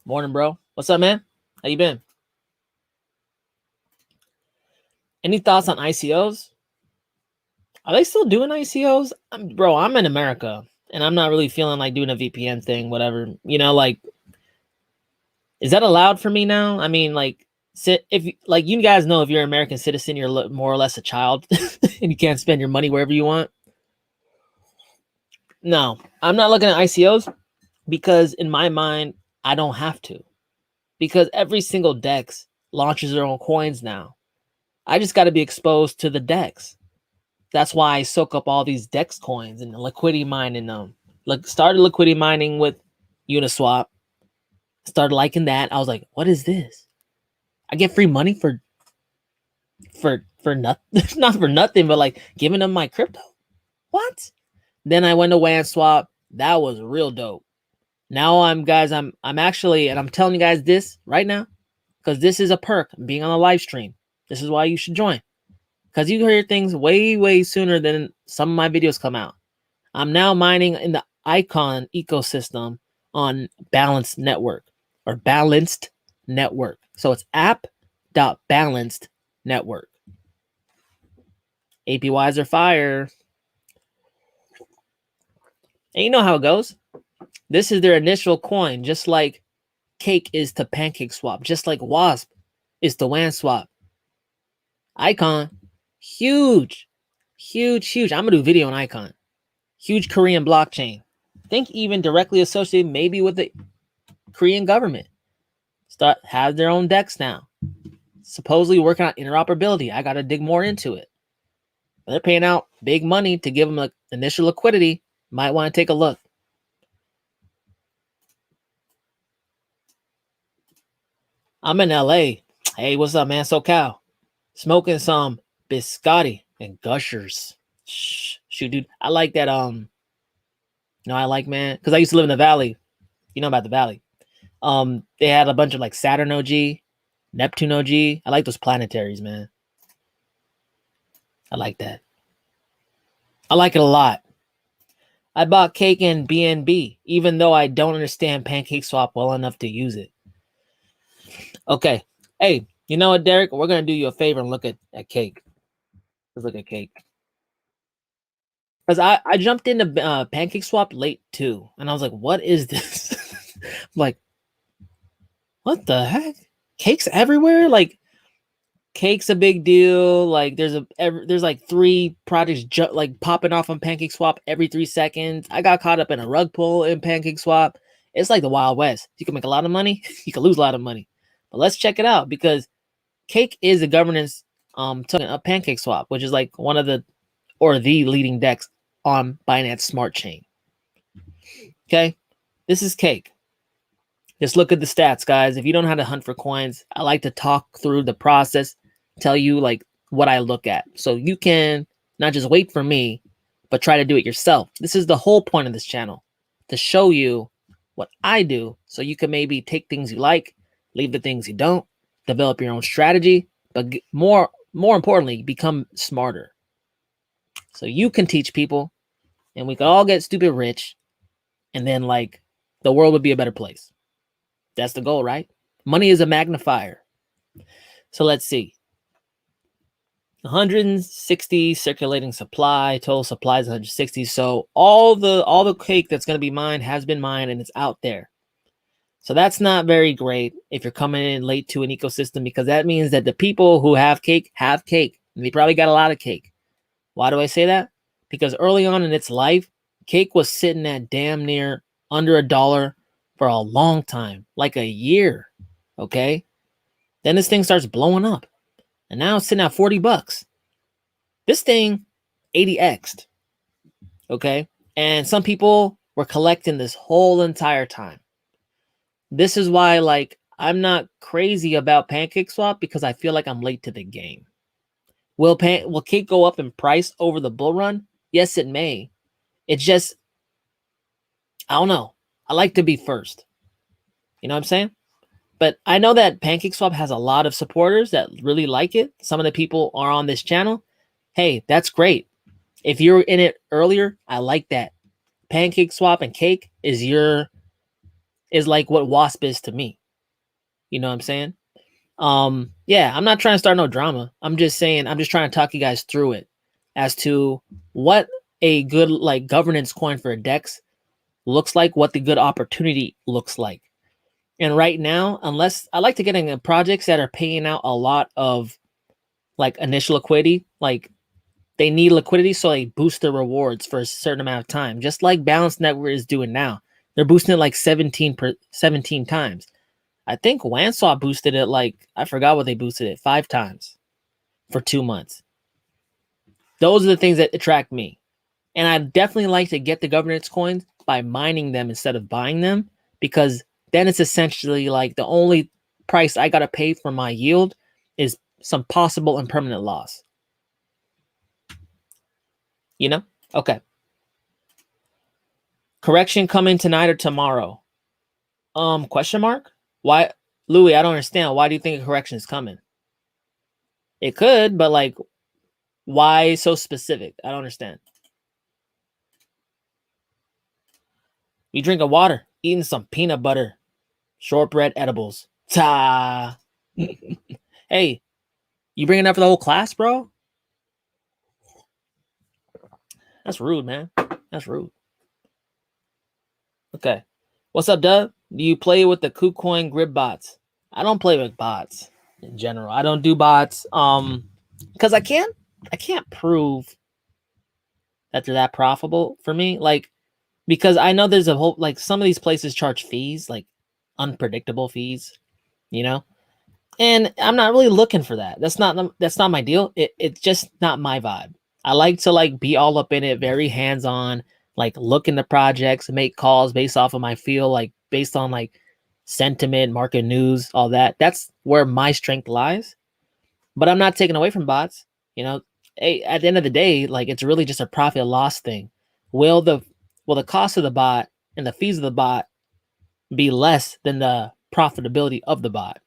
Morning, bro. What's up, man? How you been? Any thoughts on ICOs? Are they still doing ICOs? Bro, I'm in America, and I'm not really feeling like doing a VPN thing, whatever. You know, like, is that allowed for me now? I mean, like, if like you guys know, if you're an American citizen, you're more or less a child, and you can't spend your money wherever you want. No, I'm not looking at ICOs because in my mind, I don't have to. Because every single DEX launches their own coins now. I just got to be exposed to the DEX. That's why I soak up all these DEX coins and liquidity mining them. Started liquidity mining with Uniswap. Started liking that. I was like, what is this? I get free money for nothing. Not for nothing, but like giving them my crypto. What? Then I went to WANSwap. That was real dope. Now I'm actually, and I'm telling you guys this right now, because this is a perk, being on a live stream. This is why you should join. Because you hear things way, way sooner than some of my videos come out. I'm now mining in the Icon ecosystem on Balanced Network or Balanced Network. So it's app.balanced network. APYs are fire. And you know how it goes. This is their initial coin, just like Cake is to PancakeSwap, just like Wasp is to WANSwap. Icon, huge. I'm gonna do a video on Icon. Huge Korean blockchain. Think even directly associated maybe with the Korean government. Have their own DEX now. Supposedly working on interoperability. I gotta dig more into it. But they're paying out big money to give them like initial liquidity. Might want to take a look. I'm in LA. Hey, what's up, man? SoCal. Smoking some biscotti and gushers. Shoot, dude. I like that. I like, man, because I used to live in the Valley. You know about the Valley. They had a bunch of like Saturn OG, Neptune OG. I like those planetaries, man. I like that. I like it a lot. I bought Cake in BNB, even though I don't understand PancakeSwap well enough to use it. Okay. Hey, you know what, Derek? We're going to do you a favor and look at Cake. Let's look at Cake. Because I jumped into PancakeSwap late too. And I was like, what is this? Like, what the heck? Cake's everywhere? Like, Cake's a big deal. Like, there's like 3 projects like popping off on PancakeSwap every 3 seconds. I got caught up in a rug pull in PancakeSwap. It's like the Wild West. You can make a lot of money. You can lose a lot of money. But let's check it out because Cake is the governance token of PancakeSwap, which is like one of the leading DEX on Binance Smart Chain. Okay, this is Cake. Just look at the stats, guys. If you don't know how to hunt for coins, I like to talk through the process, tell you like what I look at. So you can not just wait for me, but try to do it yourself. This is the whole point of this channel, to show you what I do so you can maybe take things you like, leave the things you don't, develop your own strategy, but more importantly, become smarter. So you can teach people and we could all get stupid rich, and then like the world would be a better place. That's the goal, right? Money is a magnifier. So let's see. 160 circulating supply, total supply is 160. So all the cake that's going to be mined has been mined and it's out there. So that's not very great if you're coming in late to an ecosystem, because that means that the people who have cake, and they probably got a lot of cake. Why do I say that? Because early on in its life, cake was sitting at damn near under $1 for a long time, like a year. Okay. Then this thing starts blowing up. And now it's sitting at 40 bucks. This thing 80x'd. Okay. And some people were collecting this whole entire time. This is why, like, I'm not crazy about PancakeSwap, because I feel like I'm late to the game. Will cake go up in price over the bull run? Yes, it may. It's just, I don't know. I like to be first. You know what I'm saying? But I know that PancakeSwap has a lot of supporters that really like it. Some of the people are on this channel. Hey, that's great. If you're in it earlier, I like that. PancakeSwap and cake is like what WASP is to me. You know what I'm saying? Yeah, I'm not trying to start no drama. I'm just saying, I'm just trying to talk you guys through it as to what a good like governance coin for a DEX looks like, what the good opportunity looks like. And right now, unless I like to get into projects that are paying out a lot of like initial liquidity, like they need liquidity, so they boost their rewards for a certain amount of time, just like Balance Network is doing now. They're boosting it like 17 times. I think WANSwap boosted it like, I forgot what they boosted it, 5 times for 2 months. Those are the things that attract me. And I definitely like to get the governance coins by mining them instead of buying them, because then it's essentially like the only price I got to pay for my yield is some possible and permanent loss. You know? Okay. Correction coming tonight or tomorrow? Question mark? Why, Louis, I don't understand. Why do you think a correction is coming? It could, but like, why so specific? I don't understand. You drinking water, eating some peanut butter, shortbread edibles. Ta. Hey, you bringing that for the whole class, bro? That's rude, man. That's rude. Okay. What's up, Dub? Do you play with the KuCoin grid bots? I don't play with bots in general. I don't do bots. Because I can't prove that they're that profitable for me. Like, because I know there's a whole, like, some of these places charge fees, like unpredictable fees, you know? And I'm not really looking for that. That's not my deal. It's just not my vibe. I like to like be all up in it, very hands-on, like look into projects, make calls based off of my feel, like based on like sentiment, market news, all that. That's where my strength lies. But I'm not taking away from bots. You know, hey, at the end of the day, like it's really just a profit loss thing. Will the cost of the bot and the fees of the bot be less than the profitability of the bot?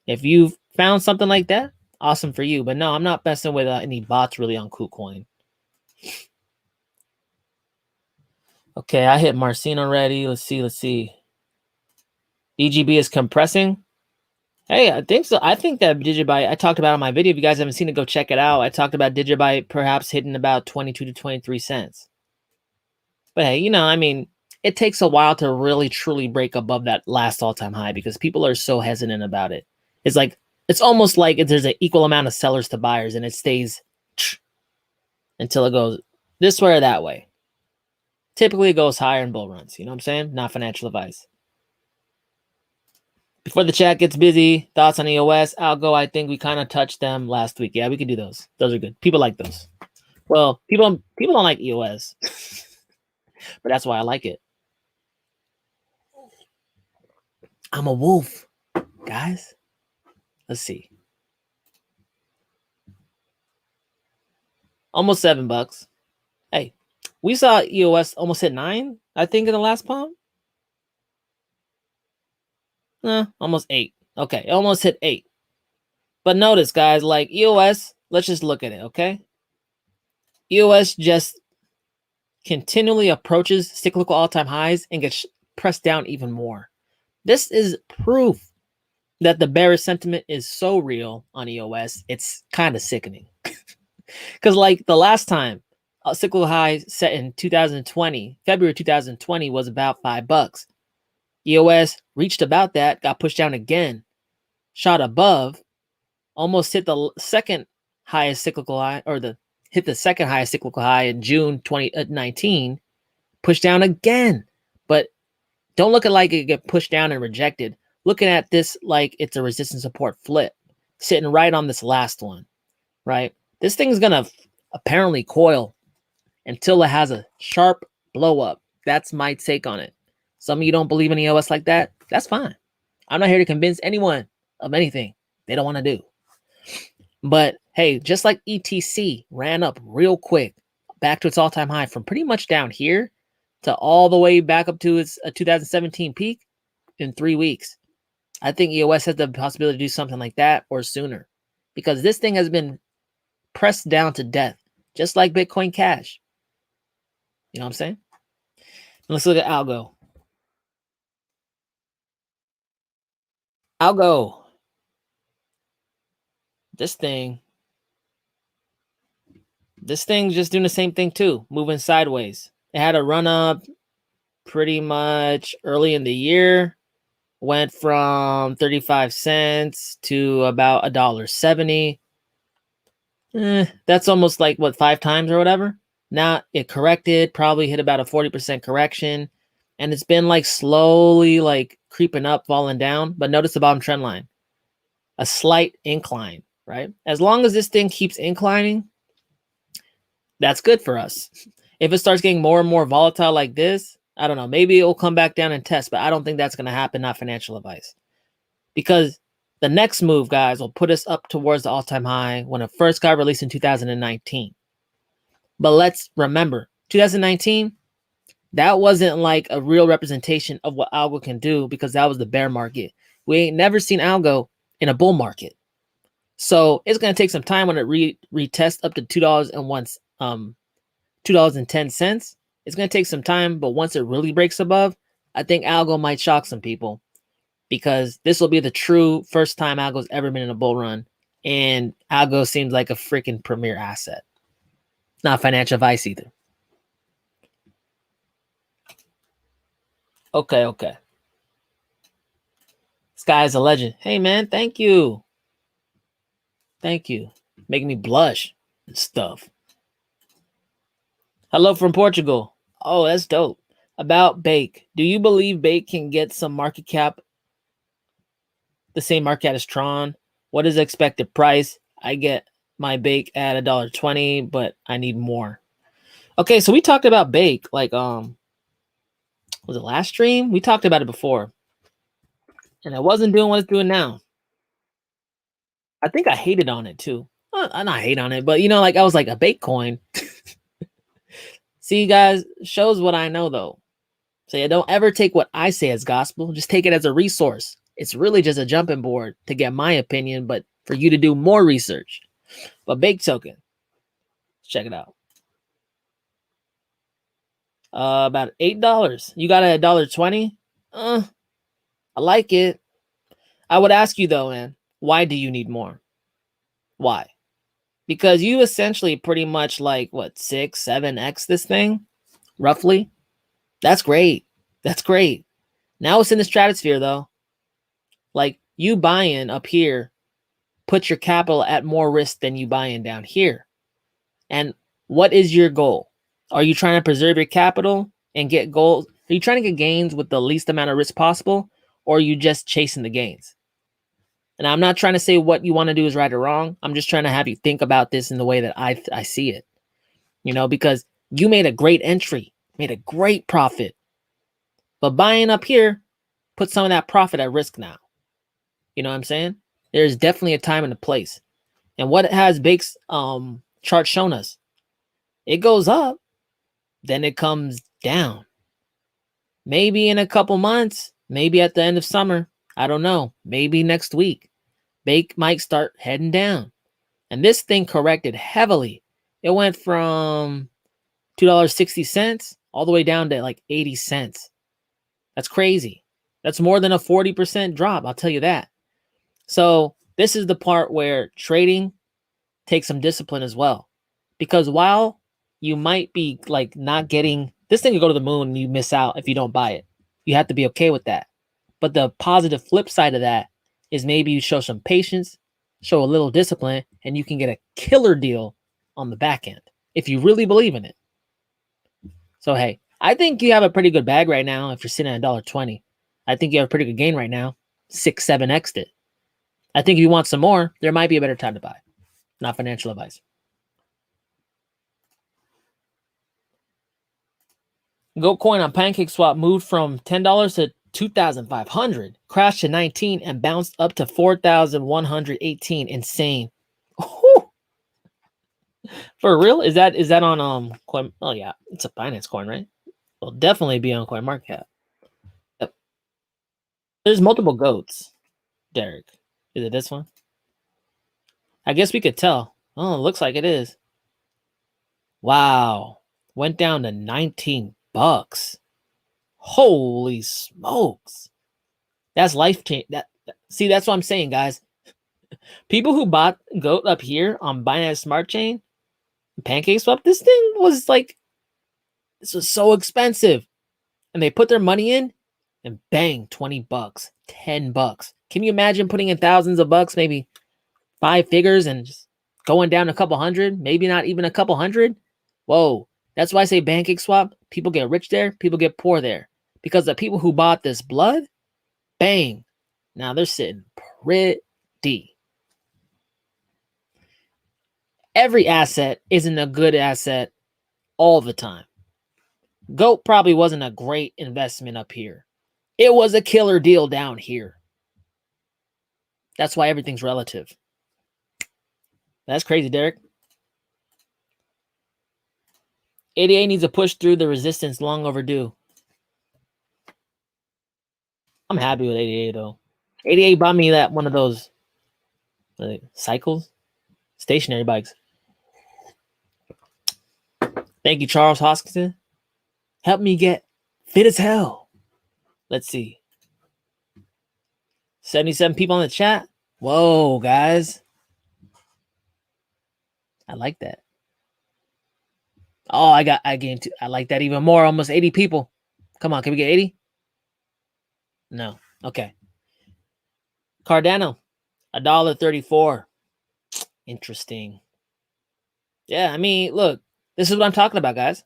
If you've found something like that, awesome for you. But no, I'm not messing with any bots really on KuCoin. Okay, I hit Marcin already. Let's see. DGB is compressing. Hey, I think so. I think that Digibyte, I talked about on my video. If you guys haven't seen it, go check it out. I talked about Digibyte perhaps hitting about 22 to 23 cents. But hey, you know, I mean, it takes a while to really truly break above that last all-time high because people are so hesitant about it. It's like, it's almost like there's an equal amount of sellers to buyers and it stays until it goes this way or that way. Typically it goes higher in bull runs. You know what I'm saying? Not financial advice. Before the chat gets busy, thoughts on EOS, ALGO, I think we kind of touched them last week. Yeah, we could do those. Those are good. People like those. Well, people don't like EOS, but that's why I like it. I'm a wolf, guys. Let's see. almost $7. Hey, we saw EOS almost hit 9, I think, in the last pump. Almost 8. Okay, it almost hit 8. But notice, guys, like EOS, let's just look at it, okay? EOS just continually approaches cyclical all-time highs and gets pressed down even more. This is proof that the bearish sentiment is so real on EOS. It's kind of sickening. Because like the last time a cyclical high set in 2020, February 2020 was about $5. EOS reached about that, got pushed down again, shot above, almost hit the second highest cyclical high, or hit the second highest cyclical high in June 2019, pushed down again. But don't look at like it get pushed down and rejected. Looking at this like it's a resistance support flip, sitting right on this last one, right? This thing's gonna apparently coil until it has a sharp blow up. That's my take on it. Some of you don't believe in EOS like that. That's fine. I'm not here to convince anyone of anything they don't want to do. But hey, just like ETC ran up real quick back to its all-time high from pretty much down here to all the way back up to its 2017 peak in 3 weeks. I think EOS has the possibility to do something like that or sooner, because this thing has been pressed down to death, just like Bitcoin Cash. You know what I'm saying? Let's look at ALGO. ALGO. This thing's just doing the same thing too, moving sideways. It had a run up pretty much early in the year, went from 35 cents to about $1.70. That's almost like what, 5 times or whatever. Now it corrected, probably hit about a 40% correction, and it's been like slowly like creeping up, falling down. But notice the bottom trend line, a slight incline, right? As long as this thing keeps inclining, that's good for us. If it starts getting more and more volatile like this, I don't know, maybe it will come back down and test, but I don't think that's going to happen. Not financial advice, because the next move, guys, will put us up towards the all-time high when it first got released in 2019. But let's remember, 2019, that wasn't like a real representation of what ALGO can do, because that was the bear market. We ain't never seen ALGO in a bull market. So it's going to take some time when it retests up to $2.10. It's going to take some time, but once it really breaks above, I think ALGO might shock some people, because this will be the true first time ALGO's ever been in a bull run, and ALGO seems like a freaking premier asset. Not financial advice either. Okay. This guy is a legend. Hey, man, thank you. Thank you. Making me blush and stuff. Hello from Portugal. Oh, that's dope. About Bake. Do you believe Bake can get some market cap, the same market cap as Tron? What is the expected price? I get my Bake at $1.20, but I need more. Okay, so we talked about Bake, like, was it last stream? We talked about it before, and it wasn't doing what it's doing now. I think I hated on it too. I not hate on it, but you know, like I was like, a Bake coin. See, guys, shows what I know though. So yeah, don't ever take what I say as gospel. Just take it as a resource. It's really just a jumping board to get my opinion, but for you to do more research. But Bake token, check it out. About $8. You got it at $1.20. I like it. I would ask you though, man, why do you need more? Why? Because you essentially pretty much like what, 6, 7x this thing, roughly. That's great. That's great. Now it's in the stratosphere though. Like you buying up here, put your capital at more risk than you buying down here. And what is your goal? Are you trying to preserve your capital and get goals? Are you trying to get gains with the least amount of risk possible? Or are you just chasing the gains? And I'm not trying to say what you want to do is right or wrong. I'm just trying to have you think about this in the way that I see it. You know, because you made a great entry, made a great profit. But buying up here, put some of that profit at risk now. You know what I'm saying? There's definitely a time and a place. And what has Bake's chart shown us? It goes up, then it comes down. Maybe in a couple months, maybe at the end of summer, I don't know, maybe next week, Bake might start heading down. And this thing corrected heavily. It went from $2.60 all the way down to like 80 cents. That's crazy. That's more than a 40% drop, I'll tell you that. So this is the part where trading takes some discipline as well. Because while you might be like not getting, this thing could go to the moon and you miss out if you don't buy it. You have to be okay with that. But the positive flip side of that is maybe you show some patience, show a little discipline, and you can get a killer deal on the back end if you really believe in it. So, hey, I think you have a pretty good bag right now if you're sitting at $1.20. I think you have a pretty good gain right now. 6-7x'd it. I think if you want some more, there might be a better time to buy. Not financial advice. Goat coin on PancakeSwap moved from $10 to 2,500, crashed to 19 and bounced up to 4,118. Insane. For real? Is that on coin? Oh yeah, it's a Binance coin, right? Will definitely be on Coin Market Cap. Yep. There's multiple goats, Derek. Is it this one? I guess we could tell. Oh, it looks like it is. Wow. Went down to 19 bucks. Holy smokes. That's life change. See, that's what I'm saying, guys. People who bought GOAT up here on Binance Smart Chain, PancakeSwap, this thing was like, this was so expensive. And they put their money in and bang, 20 bucks, 10 bucks. Can you imagine putting in thousands of bucks, maybe 5 figures and just going down a couple hundred, maybe not even a couple hundred? Whoa. That's why I say PancakeSwap, people get rich there, people get poor there. Because the people who bought this blood, bang, now they're sitting pretty. Every asset isn't a good asset all the time. GOAT probably wasn't a great investment up here. It was a killer deal down here. That's why everything's relative. That's crazy, Derek. ADA needs to push through the resistance, long overdue. I'm happy with ADA though. ADA bought me that one of those cycles, stationary bikes. Thank you, Charles Hoskinson. Help me get fit as hell. Let's see. 77 people in the chat. Whoa, guys. I like that. Oh, I gained two. I like that even more. Almost 80 people. Come on, can we get 80? No. Okay. Cardano, $1.34. Interesting. Yeah, I mean, look, this is what I'm talking about, guys.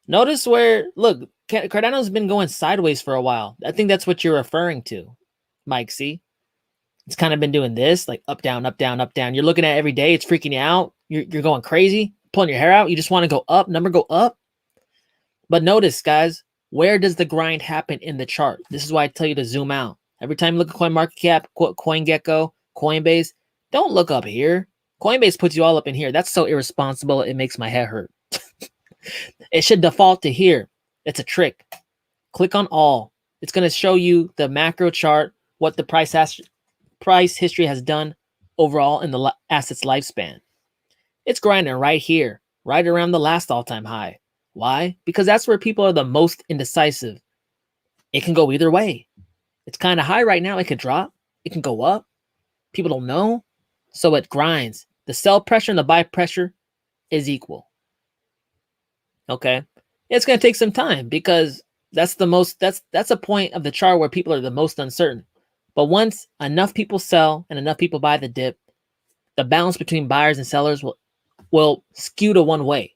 Notice where, look, Cardano's been going sideways for a while. I think that's what you're referring to, Mike. See, it's kind of been doing this, like up, down, up, down, up, down. You're looking at it every day. It's freaking you out. You're going crazy, pulling your hair out. You just want to go up, number go up. But notice, guys, where does the grind happen in the chart? This is why I tell you to zoom out. Every time you look at CoinMarketCap, CoinGecko, Coinbase, don't look up here. Coinbase puts you all up in here. That's so irresponsible. It makes my head hurt. It should default to here. It's a trick. Click on all. It's going to show you the macro chart, what the price history has done overall in the asset's lifespan. It's grinding right here, right around the last all-time high. Why? Because that's where people are the most indecisive. It can go either way. It's kind of high right now. It could drop. It can go up. People don't know. So it grinds. The sell pressure and the buy pressure is equal. Okay. It's going to take some time because that's a point of the chart where people are the most uncertain. But once enough people sell and enough people buy the dip, the balance between buyers and sellers will skew to one way,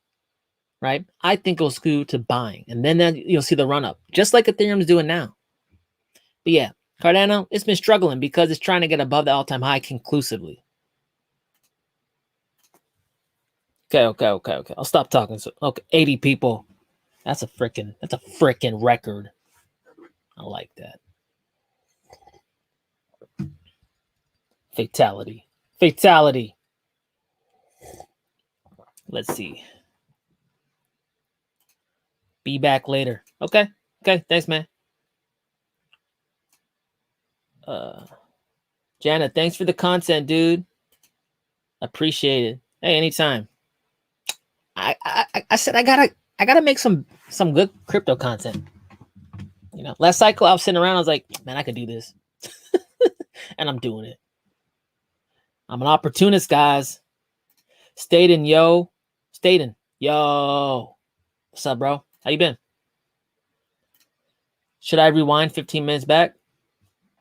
right? I think it'll skew to buying, and then you'll see the run up, just like Ethereum's doing now. But yeah, Cardano, it's been struggling because it's trying to get above the all-time high conclusively. Okay. I'll stop talking. So, okay, 80 people. That's a freaking record. I like that. Fatality. Let's see. Be back later. Okay. Okay. Thanks, man. Janet, thanks for the content, dude. Appreciate it. Hey, anytime. I said I gotta make some good crypto content. You know, last cycle I was sitting around, I was like, man, I could do this. And I'm doing it. I'm an opportunist, guys. Staten, yo. Staten, yo. What's up, bro? How you been? Should I rewind 15 minutes back?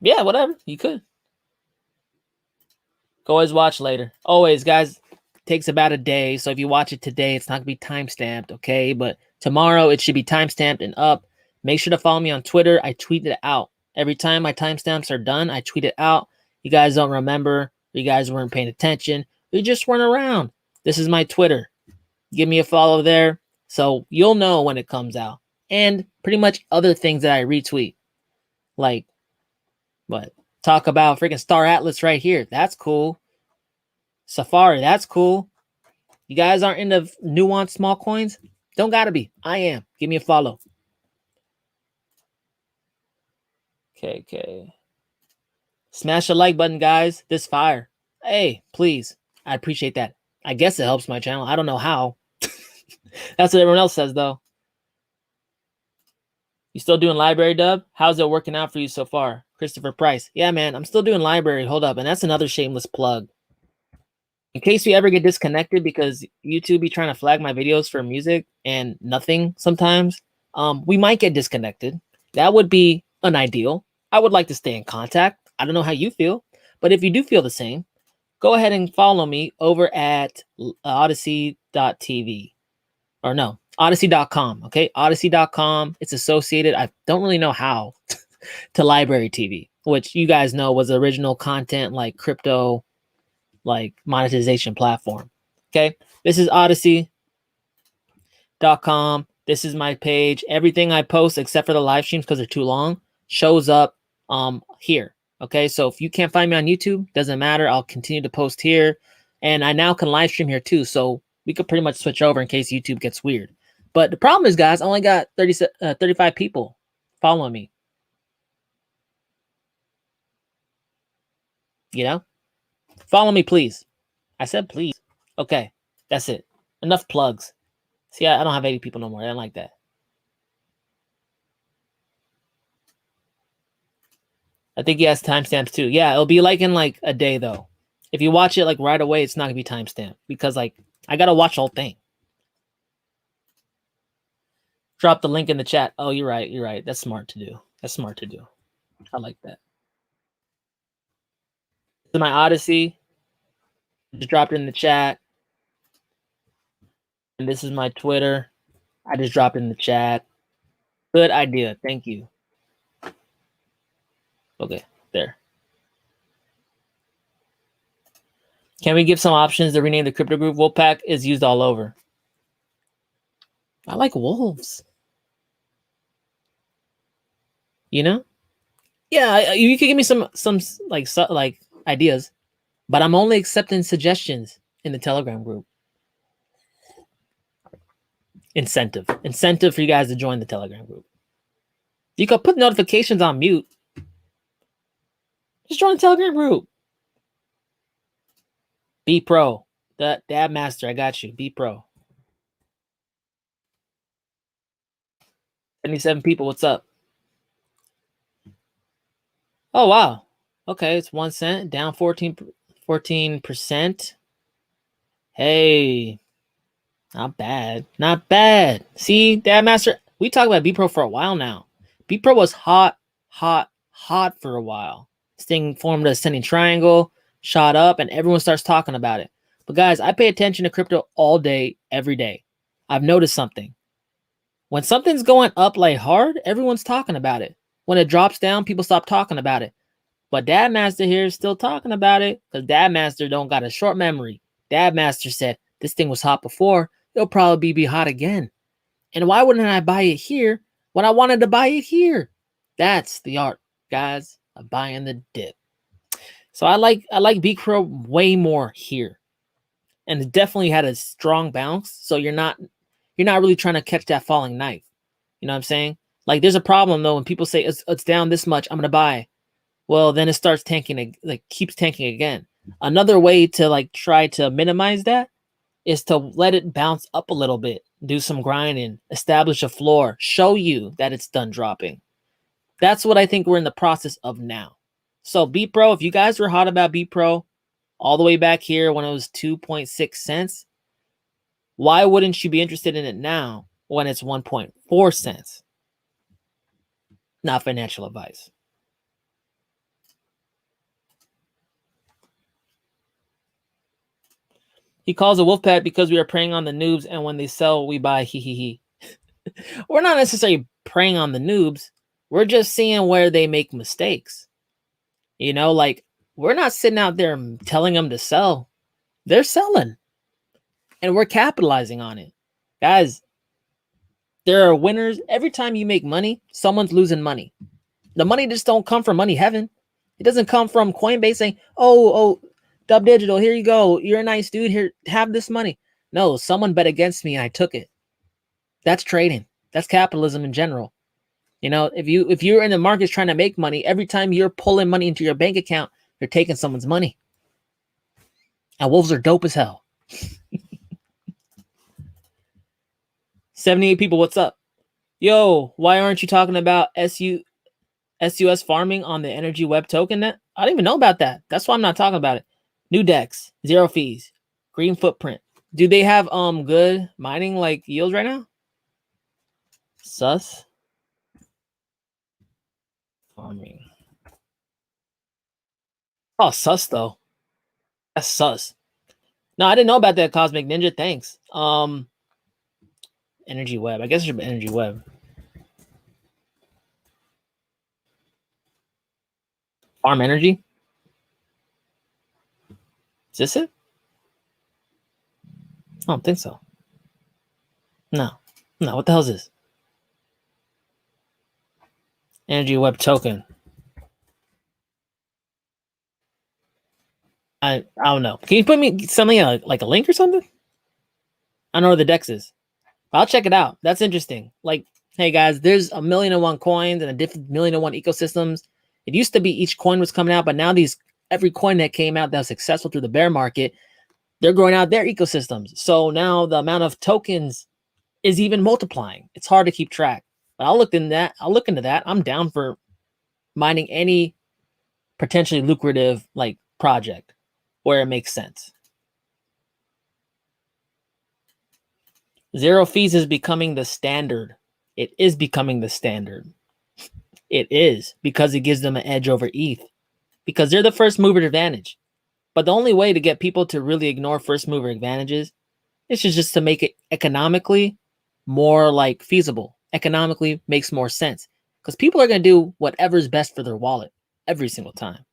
Yeah, whatever. You could. Go always watch later. Always, guys. Takes about a day. So if you watch it today, it's not going to be timestamped, okay? But tomorrow, it should be timestamped and up. Make sure to follow me on Twitter. I tweet it out. Every time my timestamps are done, I tweet it out. You guys don't remember. You guys weren't paying attention. You just weren't around. This is my Twitter. Give me a follow there so you'll know when it comes out. And pretty much other things that I retweet. Like, what? Talk about freaking Star Atlas right here. That's cool. Safari, that's cool. You guys aren't into nuanced small coins? Don't gotta be. I am. Give me a follow. Okay. Smash the like button, guys. This fire. Hey, please. I appreciate that. I guess it helps my channel. I don't know how. That's what everyone else says, though. You still doing library, Dub? How's it working out for you so far? Christopher Price. Yeah, man. I'm still doing library. Hold up. And that's another shameless plug. In case we ever get disconnected because YouTube be trying to flag my videos for music and nothing sometimes, we might get disconnected. That would be an ideal. I would like to stay in contact. I don't know how you feel, but if you do feel the same, go ahead and follow me over at odyssey.tv. Or no, odyssey.com. Okay, odyssey.com. It's associated. I don't really know how to Library TV, which you guys know was original content like crypto, like monetization platform. Okay, this is odyssey.com. This is my page. Everything I post except for the live streams because they're too long shows up here. Okay, so if you can't find me on YouTube, doesn't matter. I'll continue to post here, and I now can live stream here too. So we could pretty much switch over in case YouTube gets weird. But the problem is, guys, I only got 35 people following me. You know, follow me, please. I said please. Okay, that's it. Enough plugs. See, I don't have 80 people no more. I don't like that. I think he has timestamps too. Yeah, it'll be like in like a day though. If you watch it like right away, it's not gonna be timestamped because like I gotta watch the whole thing. Drop the link in the chat. Oh, you're right. You're right. That's smart to do. That's smart to do. I like that. This is my Odyssey. Just dropped it in the chat. And this is my Twitter. I just dropped it in the chat. Good idea. Thank you. Okay, there. Can we give some options to rename the crypto group? Wolfpack is used all over. I like wolves. You know? Yeah, you can give me some like ideas, but I'm only accepting suggestions in the Telegram group. Incentive for you guys to join the Telegram group. You can put notifications on mute. Just join the Telegram group. BEPRO, the Dab Master, I got you. BEPRO. 77 people, what's up? Oh, wow. Okay, it's 1 cent, down 14%. Hey, not bad. Not bad. See, Dab Master, we talked about BEPRO for a while now. BEPRO was hot for a while. This thing formed a ascending triangle, shot up, and everyone starts talking about it. But guys, I pay attention to crypto all day, every day. I've noticed something. When something's going up like hard, everyone's talking about it. When it drops down, people stop talking about it. But Dab Master here is still talking about it because Dab Master don't got a short memory. Dab Master said, this thing was hot before, it'll probably be hot again. And why wouldn't I buy it here when I wanted to buy it here? That's the art, guys, of buying the dip. So I like BEPRO way more here. And it definitely had a strong bounce. So you're not really trying to catch that falling knife. You know what I'm saying? Like there's a problem though when people say it's down this much, I'm gonna buy. Well, then it starts tanking, like keeps tanking again. Another way to like try to minimize that is to let it bounce up a little bit, do some grinding, establish a floor, show you that it's done dropping. That's what I think we're in the process of now. So BEPRO, if you guys were hot about BEPRO all the way back here when it was 2.6 cents, why wouldn't you be interested in it now when it's 1.4 cents? Not financial advice. He calls a wolf pack because we are preying on the noobs, and when they sell, we buy. He he he. We're not necessarily preying on the noobs. We're just seeing where they make mistakes. You know, like we're not sitting out there telling them to sell. They're selling, and we're capitalizing on it. Guys, there are winners. Every time you make money, someone's losing money. The money just don't come from money heaven. It doesn't come from Coinbase saying, oh, DubDigital, here you go. You're a nice dude. Here, have this money. No, someone bet against me and I took it. That's trading. That's capitalism in general. You know, if you're in the markets trying to make money, every time you're pulling money into your bank account, you're taking someone's money. And wolves are dope as hell. 78 people, what's up? Yo, why aren't you talking about SUS farming on the energy web token net? I don't even know about that. That's why I'm not talking about it. New DEX, 0 fees, green footprint. Do they have good mining like yields right now? Sus farming. Oh, sus though. That's sus. No, I didn't know about that, Cosmic Ninja. Thanks. Energy web. I guess it should be energy web. Farm energy. Is this it? I don't think so. No. What the hell is this? Energy web token. I don't know. Can you put me something like a link or something? I don't know where the DEX is. I'll check it out. That's interesting. Like, hey guys, there's 1,000,001 coins and a different 1,000,001 ecosystems. It used to be each coin was coming out, but now every coin that came out that was successful through the bear market, they're growing out their ecosystems. So now the amount of tokens is even multiplying. It's hard to keep track. But I'll look into that. I'm down for mining any potentially lucrative like project where it makes sense. 0 fees is becoming the standard. It is becoming the standard. It is, because it gives them an edge over ETH, because they're the first mover advantage. But the only way to get people to really ignore first mover advantages is just to make it economically more like feasible. Economically makes more sense, because people are going to do whatever's best for their wallet every single time.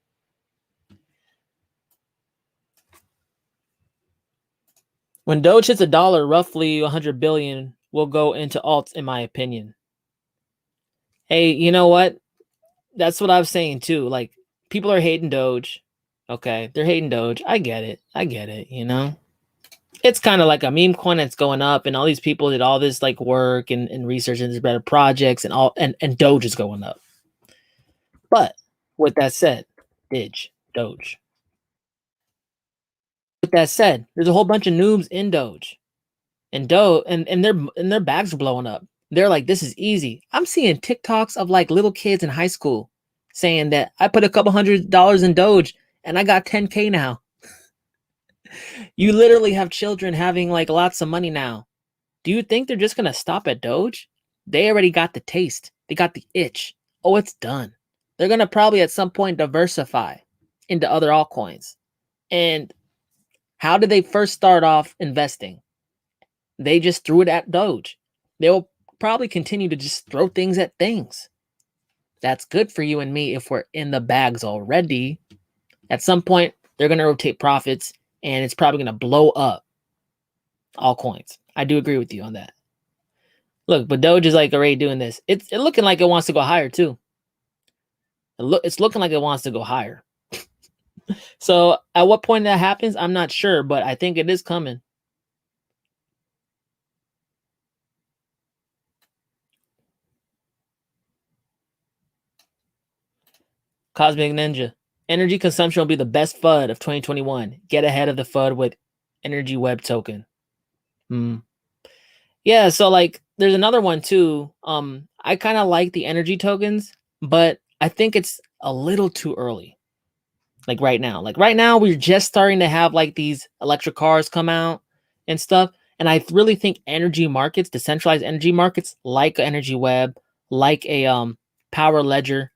When Doge hits $1, roughly 100 billion will go into alts, in my opinion. Hey, you know what? That's what I was saying too. Like, people are hating Doge. Okay, they're hating Doge. I get it, you know? It's kind of like a meme coin that's going up, and all these people did all this like work and research into better projects and all, and Doge is going up. But with that said, Doge. With that said, there's a whole bunch of noobs in Doge. And their bags are blowing up. They're like, this is easy. I'm seeing TikToks of like little kids in high school saying that I put a couple $100 in Doge and I got 10K now. You literally have children having like lots of money now. Do you think they're just gonna stop at Doge? They already got the taste. They got the itch. Oh, it's done. They're gonna probably at some point diversify into other altcoins. And how did they first start off investing? They just threw it at Doge. They'll probably continue to just throw things at things. That's good for you and me if we're in the bags already. At some point, they're going to rotate profits, and it's probably going to blow up all coins. I do agree with you on that. Look, but Doge is like already doing this. It's looking like it wants to go higher too. It's looking like it wants to go higher. So at what point that happens, I'm not sure, but I think it is coming. Cosmic Ninja. Energy consumption will be the best FUD of 2021. Get ahead of the FUD with Energy Web Token. Yeah, so like there's another one too. I kind of like the energy tokens, but I think it's a little too early. Like right now. Like right now, we're just starting to have like these electric cars come out and stuff. And I really think energy markets, decentralized energy markets, like Energy Web, like a Power Ledger,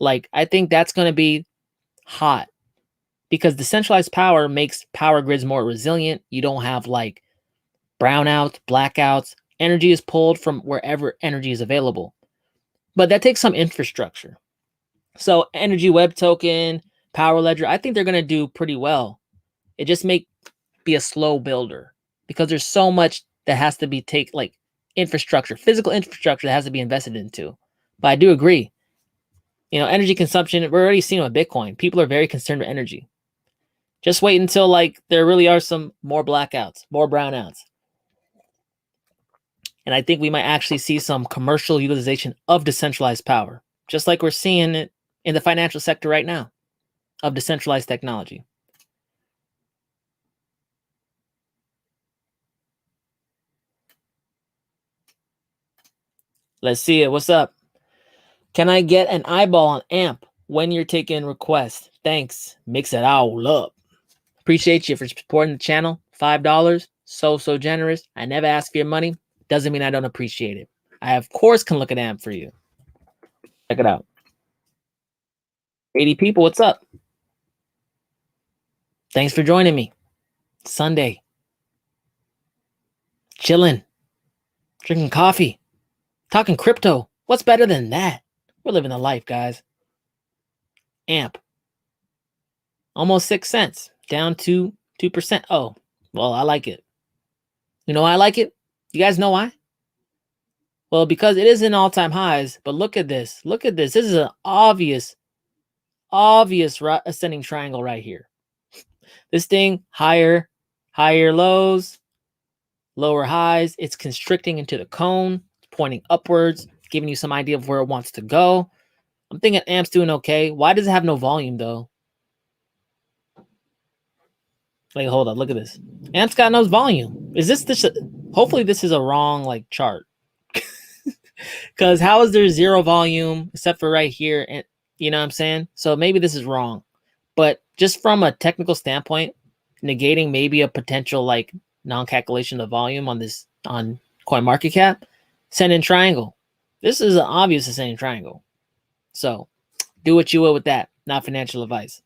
like I think that's going to be hot because decentralized power makes power grids more resilient. You don't have like brownouts, blackouts. Energy is pulled from wherever energy is available. But that takes some infrastructure. So Energy Web Token, Power Ledger, I think they're going to do pretty well. It just may be a slow builder because there's so much that has to be like infrastructure, physical infrastructure that has to be invested into. But I do agree. Energy consumption, we're already seeing with Bitcoin. People are very concerned with energy. Just wait until like there really are some more blackouts, more brownouts. And I think we might actually see some commercial utilization of decentralized power, just like we're seeing it in the financial sector right now of decentralized technology. Let's see it. What's up? Can I get an eyeball on AMP when you're taking requests? Thanks. Mix it all up. Appreciate you for supporting the channel. $5. So generous. I never ask for your money. Doesn't mean I don't appreciate it. I, of course, can look at AMP for you. Check it out. 80 people. What's up? Thanks for joining me. Sunday. Chilling. Drinking coffee. Talking crypto. What's better than that? We're living the life, guys. AMP. Almost 6 cents. Down to 2%. Oh, well, I like it. You know why I like it? You guys know why? Well, because it is in all-time highs, but look at this. Look at this. This is an obvious ascending triangle right here. This thing, higher lows, lower highs. It's constricting into the cone, pointing upwards, giving you some idea of where it wants to go. I'm thinking AMP's doing okay. Why does it have no volume, though? Like, hold up, look at this. AMP's got no volume. Is this? Hopefully, this is a wrong like chart. Because how is there zero volume except for right here? And you know what I'm saying? So maybe this is wrong. But just from a technical standpoint, negating maybe a potential like non-calculation of volume on Coin Market Cap, ascending triangle. This is an obvious ascending triangle. So do what you will with that. Not financial advice.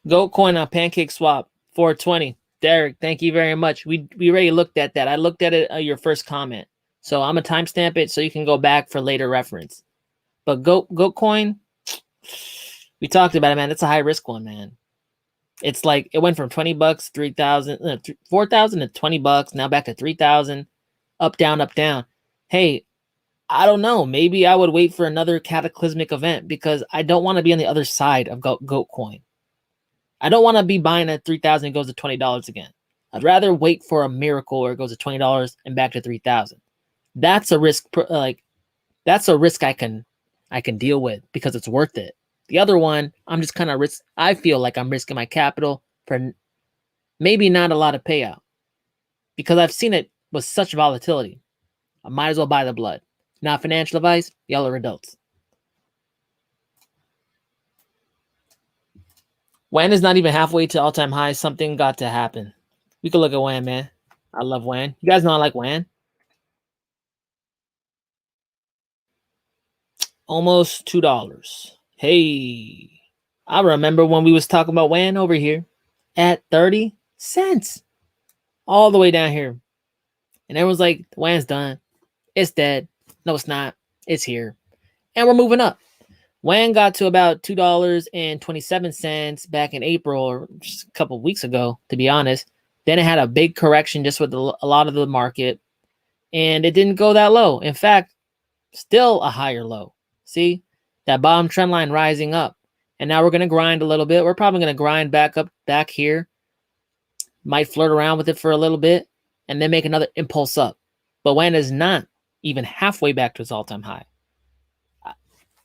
Goat coin on Pancake Swap 420. Derek, thank you very much. We already looked at that. I looked at it your first comment. So I'm going to timestamp it so you can go back for later reference. But Goat coin, we talked about it, man. It's a high risk one, man. It's like it went from 20 bucks, 3,000, 4,000 to 20 bucks, now back to 3,000, up, down, up, down. Hey, I don't know. Maybe I would wait for another cataclysmic event because I don't want to be on the other side of Goat coin. I don't want to be buying at 3,000 and goes to $20 again. I'd rather wait for a miracle where it goes to $20 and back to 3,000. That's a risk. That's a risk I can deal with because it's worth it. The other one, I'm just kind of risk. I feel like I'm risking my capital for maybe not a lot of payout because I've seen it with such volatility. I might as well buy the blood. Not financial advice. Y'all are adults. WAN is not even halfway to all-time highs. Something got to happen. We could look at WAN, man. I love WAN. You guys know I like WAN. Almost $2. Hey, I remember when we was talking about WAN over here at 30 cents. All the way down here. And everyone's like, WAN's done. It's dead. No, it's not. It's here. And we're moving up. WAN got to about $2.27 back in April, or just a couple of weeks ago, to be honest. Then it had a big correction just with a lot of the market. And it didn't go that low. In fact, still a higher low. See? That bottom trend line rising up. And now we're going to grind a little bit. We're probably going to grind back up, back here. Might flirt around with it for a little bit. And then make another impulse up. But WAN is not even halfway back to its all-time high.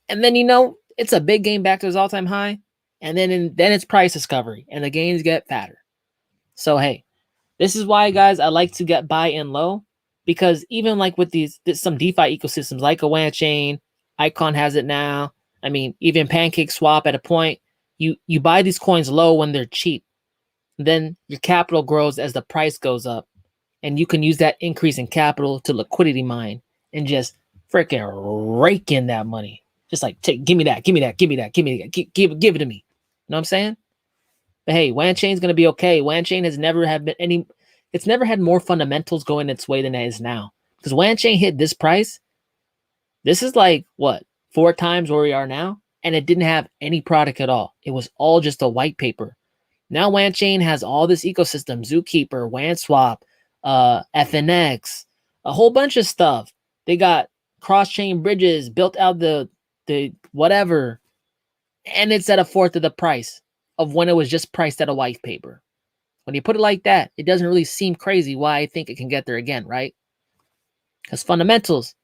And then, you know, it's a big gain back to its all-time high. And then it's price discovery and the gains get fatter. So, hey, this is why, guys, I like to get buy in low, because even like with some DeFi ecosystems like a WAN chain, Icon has it now. I mean, even Pancake Swap at a point, you buy these coins low when they're cheap. Then your capital grows as the price goes up. And you can use that increase in capital to liquidity mine and just freaking rake in that money. Just like, give me that, give me that, give me that, give me that, give it to me. You know what I'm saying? But hey, WAN chain's gonna be okay. WAN chain has never it's never had more fundamentals going its way than it is now. Because WAN chain hit this price, this is like what, 4 times where we are now, and it didn't have any product at all. It was all just a white paper. Now WAN chain has all this ecosystem: Zookeeper, WAN Swap, FNX, a whole bunch of stuff. They got cross-chain bridges, built out the whatever, and it's at a fourth of the price of when it was just priced at a white paper. When you put it like that, it doesn't really seem crazy why I think it can get there again, right? Because fundamentals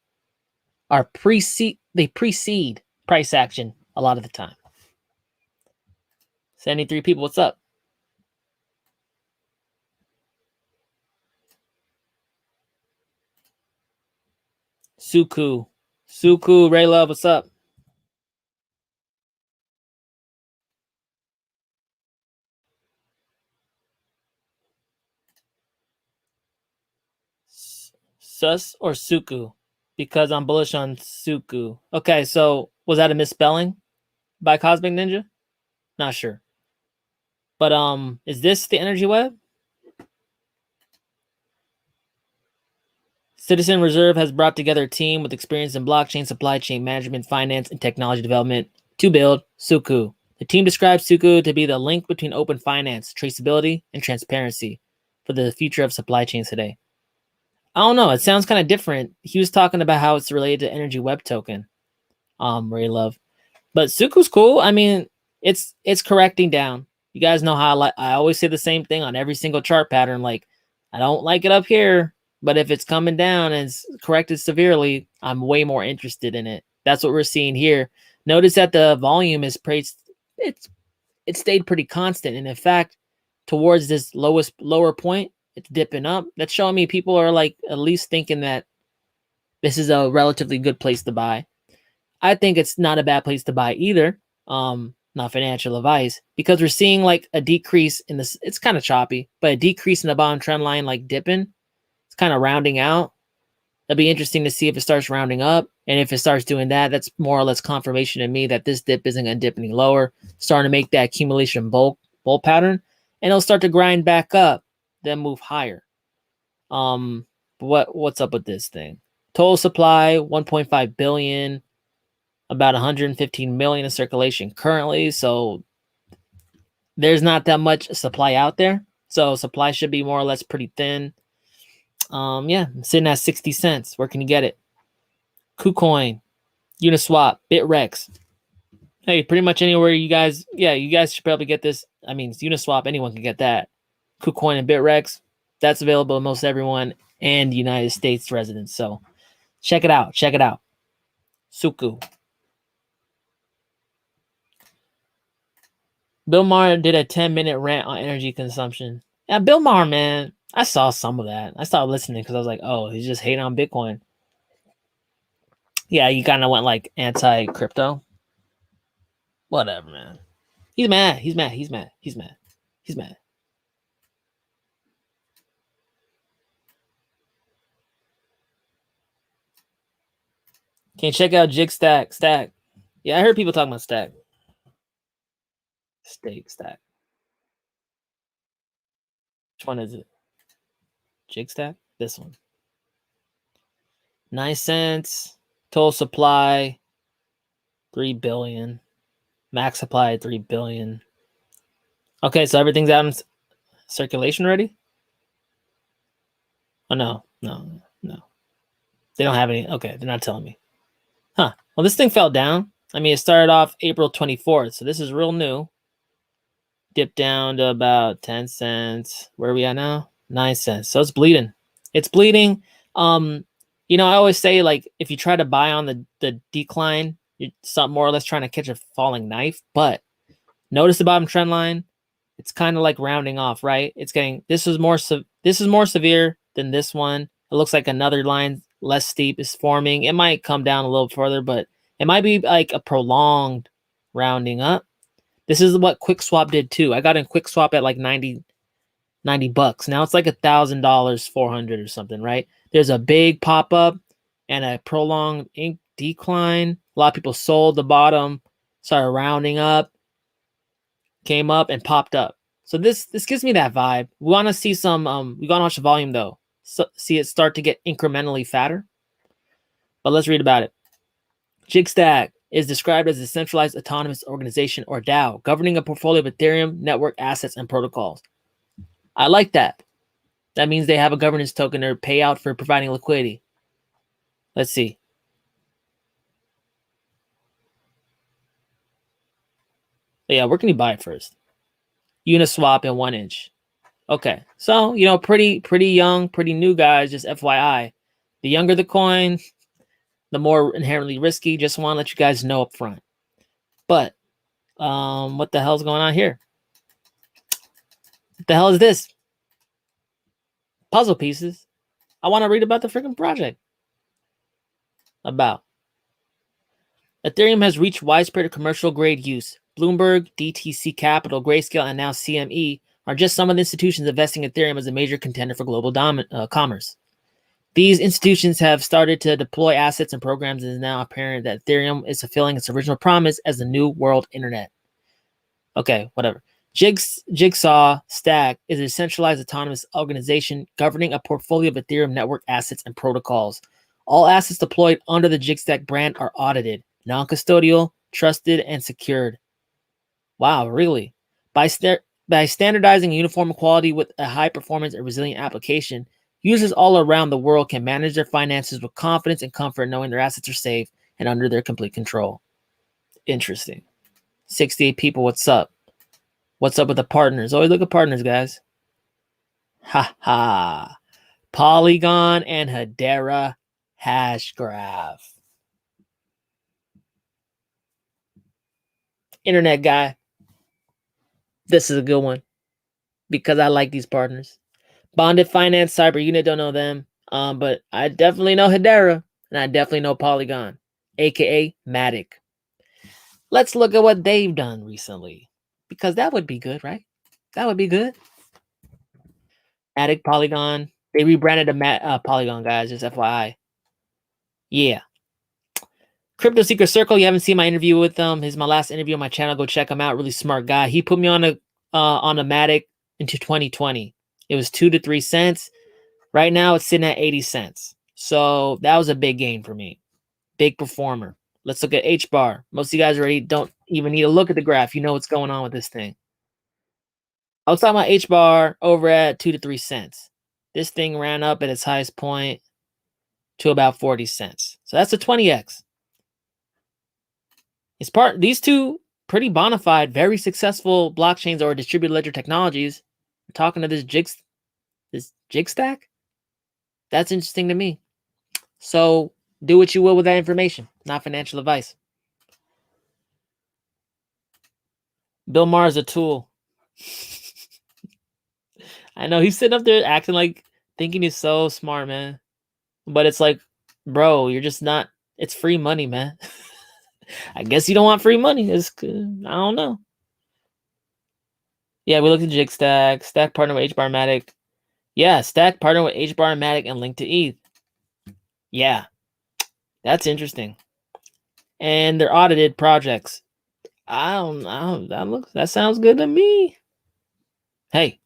are precede price action a lot of the time. 73 people, what's up? Suku, Ray Love, what's up? Sus or Suku? Because I'm bullish on Suku. Okay, so was that a misspelling by Cosmic Ninja? Not sure. But is this the energy web? Citizen Reserve has brought together a team with experience in blockchain, supply chain management, finance, and technology development to build Suku. The team describes Suku to be the link between open finance, traceability, and transparency for the future of supply chains today. I don't know. It sounds kind of different. He was talking about how it's related to Energy Web Token, Ray Love. But Suku's cool. I mean, it's correcting down. You guys know how I always say the same thing on every single chart pattern. Like, I don't like it up here, but if it's coming down and it's corrected severely, I'm way more interested in it. That's what we're seeing here. Notice that the volume is it stayed pretty constant. And in fact, towards this lower point, it's dipping up. That's showing me people are like at least thinking that this is a relatively good place to buy. I think it's not a bad place to buy either. Not financial advice, because we're seeing like a decrease in this. It's kind of choppy, but a decrease in the bottom trend line, like dipping. It's kind of rounding out. It'll be interesting to see if it starts rounding up. And if it starts doing that, that's more or less confirmation to me that this dip isn't going to dip any lower, starting to make that accumulation bull pattern, and it'll start to grind back up, then move higher. What's up with this thing? Total supply 1.5 billion, about 115 million in circulation currently. So there's not that much supply out there. So supply should be more or less pretty thin. Yeah, sitting at 60 cents. Where can you get it? KuCoin, Uniswap, BitREX. Hey, pretty much anywhere you guys should probably get this. I mean, Uniswap, anyone can get that. KuCoin and BitREX, that's available to most everyone and United States residents. So check it out. Suku. Bill Maher did a 10-minute rant on energy consumption. Yeah, Bill Maher, man, I saw some of that. I stopped listening because I was like, oh, he's just hating on Bitcoin. Yeah, you kind of went like anti-crypto. Whatever, man. He's mad. Can you check out Jig Stack? Yeah, I heard people talking about Stack. Stack. Which one is it? Jig Stack? This one. 9 cents. Total supply 3 billion. Max supply 3 billion. Okay, so everything's out in circulation already? Oh, no. They don't have any. Okay, they're not telling me. Huh. Well, this thing fell down. I mean, it started off April 24th, so this is real new. Dipped down to about 10 cents. Where are we at now? 9 cents. So it's bleeding. You know, I always say, like, if you try to buy on the decline, you're more or less trying to catch a falling knife. But notice the bottom trend line. It's kind of like rounding off, right? It's getting, this is more severe than this one. It looks like another line less steep is forming. It might come down a little further, but it might be like a prolonged rounding up. This is what QuickSwap did too. I got in QuickSwap at like 90 bucks. Now it's like $1,000, 400 or something, right? There's a big pop up and a prolonged decline. A lot of people sold the bottom, started rounding up, came up and popped up. So this gives me that vibe. We want to see some we want to watch the volume though. So, see it start to get incrementally fatter. But let's read about it. JigStack is described as a centralized autonomous organization, or DAO, governing a portfolio of Ethereum network assets and protocols. I like that. That means they have a governance token or payout for providing liquidity. Let's see. But yeah, where can you buy it first? Uniswap and 1inch. Okay, so, you know, pretty young, pretty new guys, just FYI. The younger the coin, the more inherently risky. Just want to let you guys know up front. But what the hell's going on here? What the hell is this? Puzzle pieces. I want to read about the freaking project. About Ethereum has reached widespread commercial grade use. Bloomberg, DTC Capital, Grayscale, and now CME are just some of the institutions investing in Ethereum as a major contender for global commerce. These institutions have started to deploy assets and programs, and it is now apparent that Ethereum is fulfilling its original promise as the new world internet. Okay, whatever. Jigsaw STAK is a centralized autonomous organization governing a portfolio of Ethereum network assets and protocols. All assets deployed under the JigStack brand are audited, non-custodial, trusted, and secured. Wow, really? By standardizing uniform quality with a high performance and resilient application, users all around the world can manage their finances with confidence and comfort, knowing their assets are safe and under their complete control. Interesting. 68 people, what's up? What's up with the partners? Always look at partners, guys. Ha ha. Polygon and Hedera Hashgraph. Internet guy. This is a good one because I like these partners. Bonded Finance, Cyber Unit, don't know them. But I definitely know Hedera and I definitely know Polygon, aka Matic. Let's look at what they've done recently because that would be good, right? That would be good. Matic, Polygon. They rebranded a Polygon, guys, just FYI. Yeah. Crypto Secret Circle, you haven't seen my interview with him. This is my last interview on my channel. Go check him out. Really smart guy. He put me on a Matic into 2020. It was 2 to 3 cents. Right now, it's sitting at 80 cents. So that was a big gain for me. Big performer. Let's look at HBAR. Most of you guys already don't even need to look at the graph. You know what's going on with this thing. I was talking about HBAR over at 2 to 3 cents. This thing ran up at its highest point to about 40 cents. So that's a 20x. These two pretty bona fide, very successful blockchains or distributed ledger technologies. I'm talking to this JigStack. That's interesting to me. So do what you will with that information. Not financial advice. Bill Maher is a tool. I know he's sitting up there acting like thinking he's so smart, man. But it's like, bro, you're just not. It's free money, man. I guess you don't want free money. I don't know. Yeah, we looked at JigStack. Stack partner with HBAR Matic. Yeah, Stack partner with HBAR Matic and link to ETH. Yeah, that's interesting. And they're audited projects. That sounds good to me. Hey.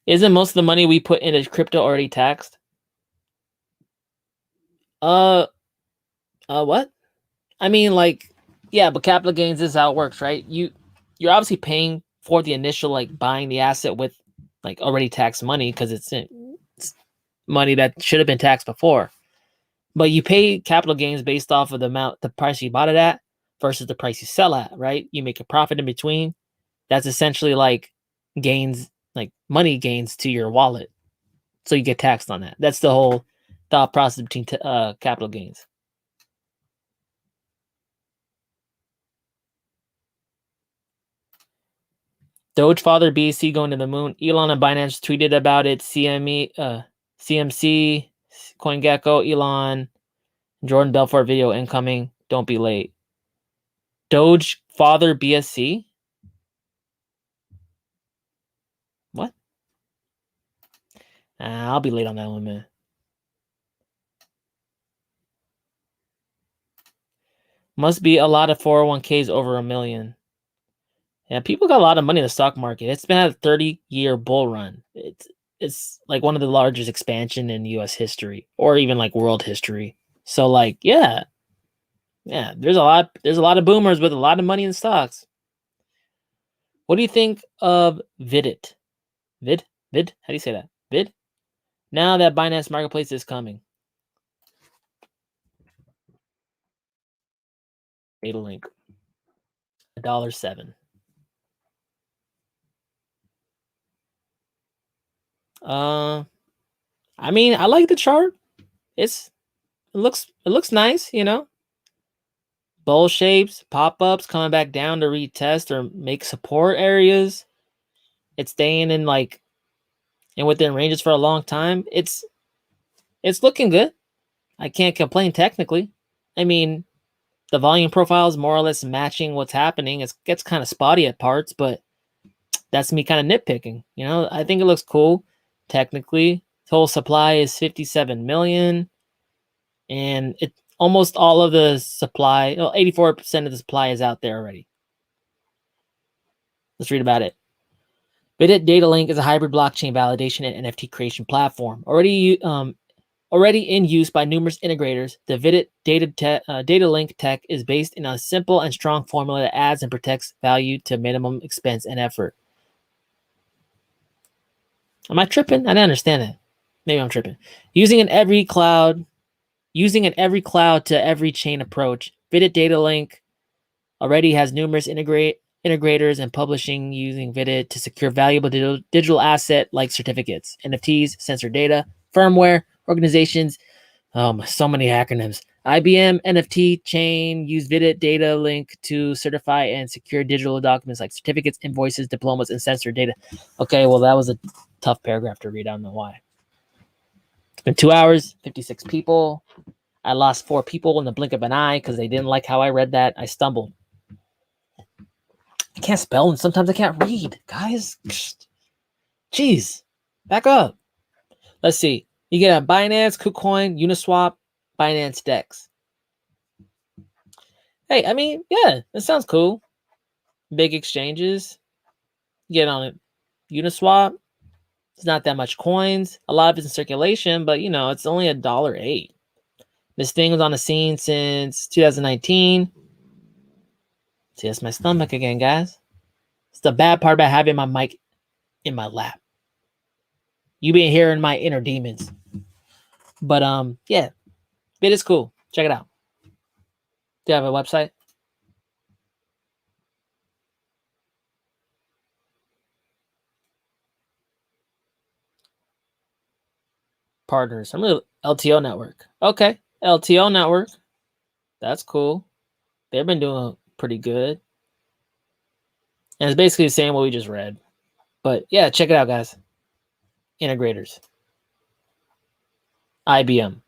Isn't most of the money we put into crypto already taxed? What? I mean, like, yeah, but capital gains is how it works, right? You're obviously paying for the initial, like, buying the asset with, like, already taxed money because it's money that should have been taxed before. But you pay capital gains based off of the price you bought it at versus the price you sell at, right? You make a profit in between. That's essentially like gains, like money gains to your wallet. So you get taxed on that. That's the whole thought process between capital gains. Doge father BAC going to the moon. Elon and Binance tweeted about it. CMC, CoinGecko, Elon, Jordan Belfort video incoming. Don't be late. Doge father BSC? What? I'll be late on that one, man. Must be a lot of 401ks over $1 million. Yeah, people got a lot of money in the stock market. It's been a 30-year bull run. It's like one of the largest expansion in US history, or even like world history. So like, yeah, there's a lot of boomers with a lot of money in stocks. What do you think of VIDT? Vid? How do you say that? Vid? Now that Binance Marketplace is coming. Data link. $1.07. I mean, I like the chart. It looks nice, you know. Bull shapes, pop-ups coming back down to retest or make support areas. It's staying in like and within ranges for a long time. It's looking good. I can't complain technically. I mean, the volume profile is more or less matching what's happening. It gets kind of spotty at parts, but that's me kind of nitpicking. You know, I think it looks cool technically. Total supply is 57 million, and it almost all of the supply, 84% of the supply is out there already. Let's read about it. VIDT Data Link is a hybrid blockchain validation and NFT creation platform. Already in use by numerous integrators, the VIDT data link tech is based in a simple and strong formula that adds and protects value to minimum expense and effort. Am I tripping? I didn't understand that. Maybe I'm tripping. Using an every cloud to every chain approach, VIDT data link already has numerous integrators and publishing using VIDT to secure valuable digital asset like certificates, NFTs, sensor data, firmware, organizations. So many acronyms. IBM NFT chain use VIDT data link to certify and secure digital documents like certificates, invoices, diplomas, and sensor data. Okay, well, that was a tough paragraph to read. I don't know why. It's been 2 hours, 56 people. I lost 4 people in the blink of an eye because they didn't like how I read that. I stumbled. I can't spell and sometimes I can't read. Guys, jeez, back up. Let's see. You get a Binance, KuCoin, Uniswap, Binance Dex. Hey, I mean, yeah, it sounds cool. Big exchanges. Get on it. Uniswap. It's not that much coins. A lot of it's in circulation, but you know, it's only $1.08. This thing was on the scene since 2019. See, that's my stomach again, guys. It's the bad part about having my mic in my lap. You been hearing my inner demons. But yeah, it is cool. Check it out. Do you have a website? Partners. I'm really LTO network. Okay, LTO network. That's cool. They've been doing pretty good. And it's basically the same what we just read. But yeah, check it out, guys. Integrators. IBM.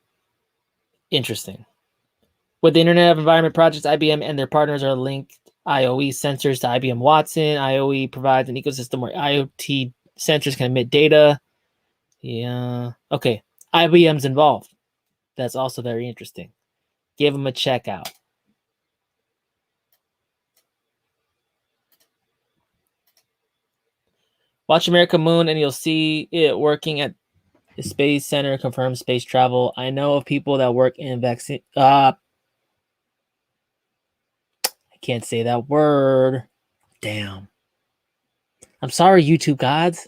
Interesting. With the Internet of Environment projects, IBM and their partners are linked IoE sensors to IBM Watson. IoE provides an ecosystem where IoT sensors can emit data. Yeah. Okay. IBM's involved. That's also very interesting. Give them a check out. Watch America Moon and you'll see it working at the Space Center, confirms space travel. I know of people that work in vaccine. I can't say that word. Damn. I'm sorry, YouTube gods.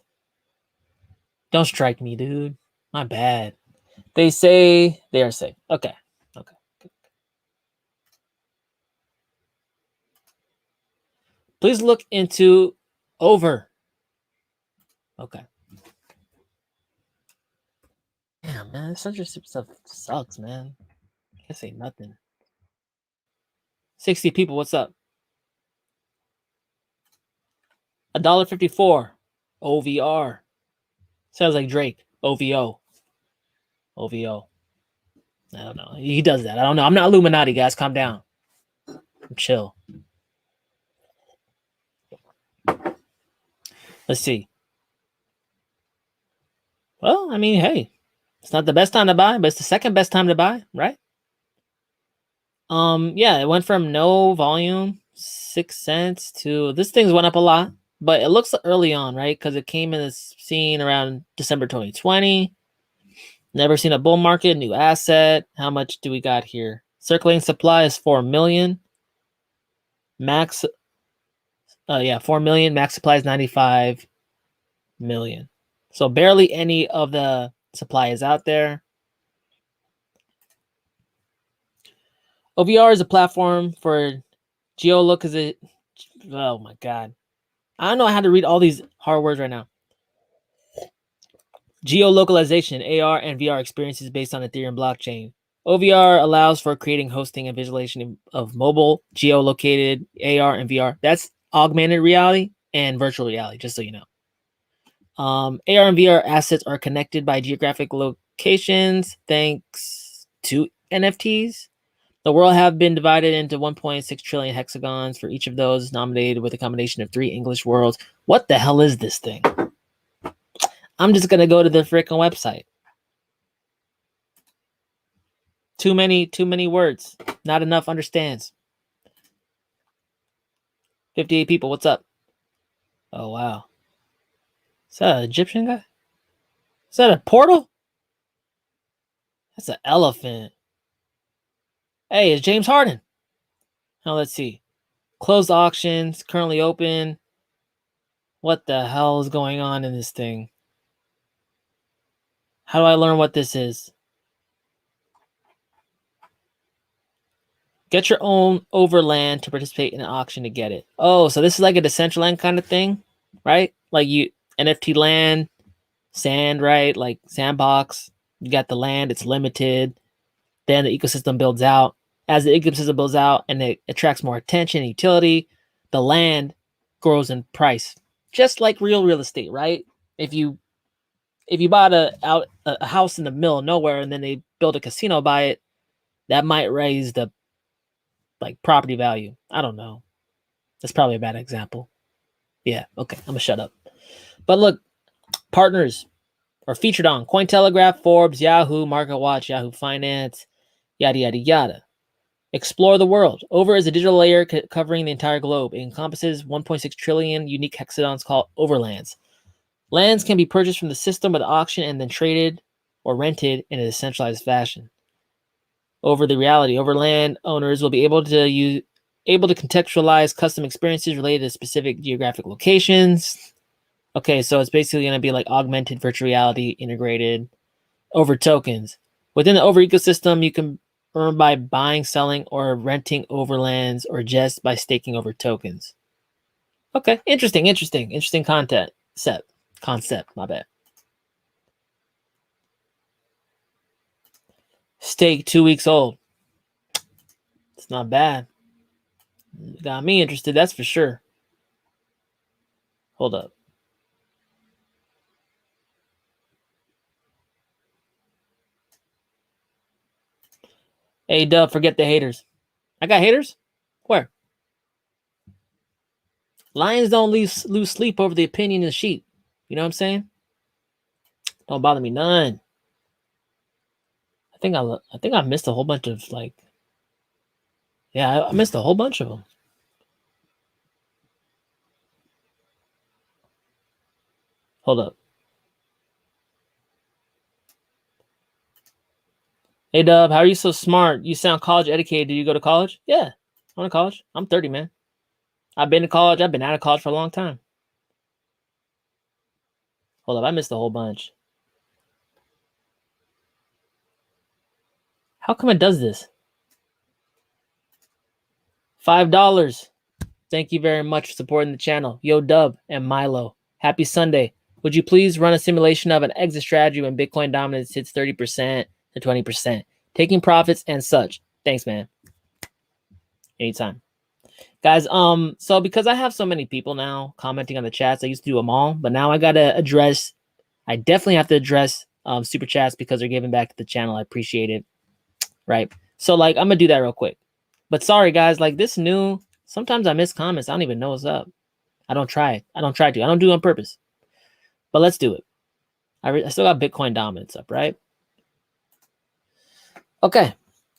Don't strike me, dude. My bad. They say they are safe. Okay. Okay. Please look into over. Okay. Man, censorship stuff sucks, man. Can't say nothing. 60 people, what's up? $1.54. OVR. Sounds like Drake. OVO. OVO. I don't know. He does that. I don't know. I'm not Illuminati, guys. Calm down. Chill. Let's see. Well, I mean, hey, it's not the best time to buy, but it's the second best time to buy, right? Yeah, it went from no volume, 6 cents to this thing's went up a lot, but it looks early on, right? Because it came in this scene around December 2020. Never seen a bull market, new asset. How much do we got here? Circulating supply is 4 million. Max, 4 million. Max supply is 95 million. So barely any of the supply is out there. OVR is a platform for geolocalization. Oh my God. I don't know how to read all these hard words right now. Geolocalization, AR and VR experiences based on Ethereum blockchain. OVR allows for creating, hosting, and visualization of mobile, geolocated AR and VR. That's augmented reality and virtual reality, just so you know. AR and VR assets are connected by geographic locations thanks to NFTs. The world have been divided into 1.6 trillion hexagons for each of those, nominated with a combination of 3 English worlds. What the hell is this thing? I'm just gonna go to the freaking website. Too many words. Not enough understands. 58 people. What's up? Oh wow. Is that an Egyptian guy? Is that a portal? That's an elephant. Hey, it's James Harden. Now let's see. Closed auctions, currently open. What the hell is going on in this thing? How do I learn what this is? Get your own overland to participate in an auction to get it. Oh, so this is like a Decentraland kind of thing, right? Like you NFT land, sand, right? Like sandbox. You got the land, it's limited. Then the ecosystem builds out. As the ecosystem builds out and it attracts more attention and utility, the land grows in price. Just like real estate, right? If you bought a house in the middle of nowhere and then they build a casino by it, that might raise the property value. I don't know. That's probably a bad example. Yeah, okay, I'm gonna shut up. But look, partners are featured on Cointelegraph, Forbes, Yahoo, MarketWatch, Yahoo Finance, yada, yada, yada. Explore the world. Over is a digital layer covering the entire globe. It encompasses 1.6 trillion unique hexagons called overlands. Lands can be purchased from the system at auction and then traded or rented in a decentralized fashion. Over the reality, overland owners will be able to contextualize custom experiences related to specific geographic locations. Okay, so it's basically going to be like augmented virtual reality integrated over tokens. Within the over ecosystem, you can earn by buying, selling, or renting overlands, or just by staking over tokens. Okay, interesting concept, my bad. Stake 2 weeks old. It's not bad. Got me interested, that's for sure. Hold up. Hey, Dub, forget the haters. I got haters? Where? Lions don't lose sleep over the opinion of sheep. You know what I'm saying? Don't bother me none. I think I missed a whole bunch of I missed a whole bunch of them. Hold up. Hey, Dub, how are you so smart? You sound college educated. Did you go to college? Yeah, I went to college. I'm 30, man. I've been to college. I've been out of college for a long time. Hold up, I missed a whole bunch. How come it does this? $5. Thank you very much for supporting the channel. Yo, Dub and Milo. Happy Sunday. Would you please run a simulation of an exit strategy when Bitcoin dominance hits 30% to 20%, taking profits and such? Thanks, man. Anytime. Guys, so because I have so many people now commenting on the chats, I used to do them all, but now I definitely have to address super chats because they're giving back to the channel. I appreciate it. Right. So like, I'm gonna do that real quick. But sorry guys, like this new, sometimes I miss comments. I don't even know what's up. I don't try to. I don't do it on purpose. But let's do it. I still got Bitcoin dominance up, right? Okay.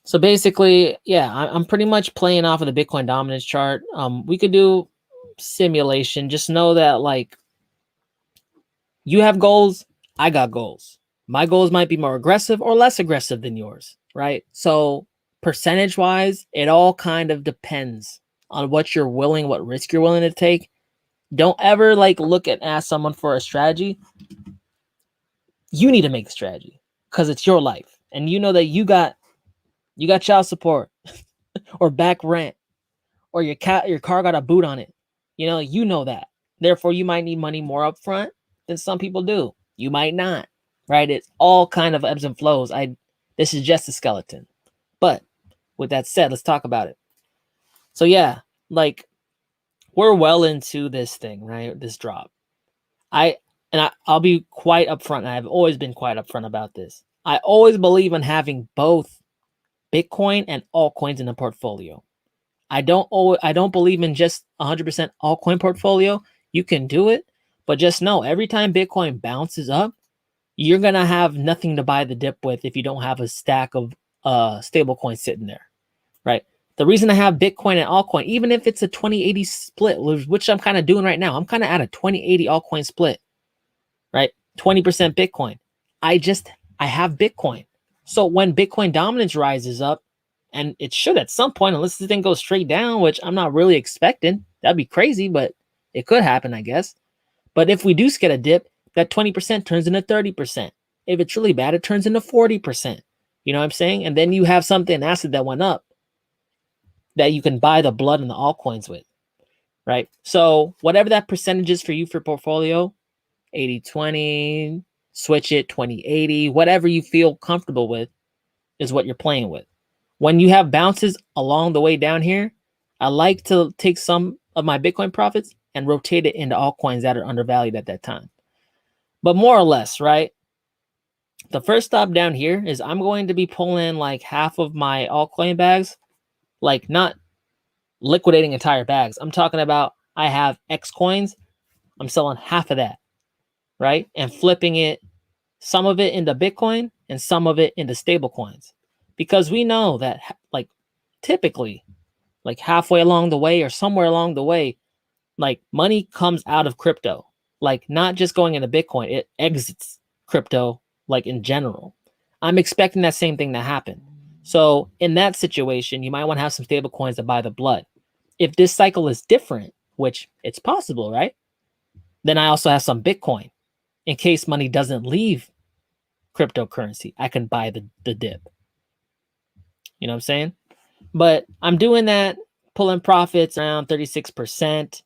So basically, yeah, I'm pretty much playing off of the Bitcoin dominance chart. We could do simulation. Just know that like you have goals, I got goals. My goals might be more aggressive or less aggressive than yours, right? So percentage wise, it all kind of depends on what you're willing, what risk you're willing to take. Don't ever like look and ask someone for a strategy. You need to make a strategy because it's your life. And you know that you got child support or back rent or your car got a boot on it. You know that. Therefore, you might need money more upfront than some people do. You might not, right? It's all kind of ebbs and flows. This is just a skeleton. But with that said, let's talk about it. So yeah, like we're well into this thing, right? This drop. I'll be quite upfront. I've always been quite upfront about this. I always believe in having both Bitcoin and altcoins in the portfolio. I don't believe in just 100% altcoin portfolio. You can do it, but just know every time Bitcoin bounces up, you're going to have nothing to buy the dip with if you don't have a stack of stable coins sitting there, right? The reason I have Bitcoin and altcoin, even if it's a 20-80 split, which I'm kind of doing right now, I'm kind of at a 20-80 altcoin split, right? 20% Bitcoin. I have Bitcoin. So when Bitcoin dominance rises up, and it should at some point, unless the thing goes straight down, which I'm not really expecting, that'd be crazy, but it could happen, I guess. But if we do get a dip, that 20% turns into 30%. If it's really bad, it turns into 40%. You know what I'm saying? And then you have something asset that went up that you can buy the blood and the altcoins with, right? So whatever that percentage is for you for portfolio, 80-20, switch it, 20-80, whatever you feel comfortable with is what you're playing with. When you have bounces along the way down here, I like to take some of my Bitcoin profits and rotate it into altcoins that are undervalued at that time. But more or less, right? The first stop down here is I'm going to be pulling like half of my altcoin bags, like not liquidating entire bags. I'm talking about I have X coins. I'm selling half of that, right? And flipping it, some of it into Bitcoin and some of it into stable coins. Because we know that like typically like halfway along the way or somewhere along the way, like money comes out of crypto, like not just going into Bitcoin, it exits crypto like in general. I'm expecting that same thing to happen. So in that situation, you might want to have some stable coins to buy the blood. If this cycle is different, which it's possible, right? Then I also have some Bitcoin in case money doesn't leave cryptocurrency. I can buy the dip. You know what I'm saying? But I'm doing that, pulling profits around 36%.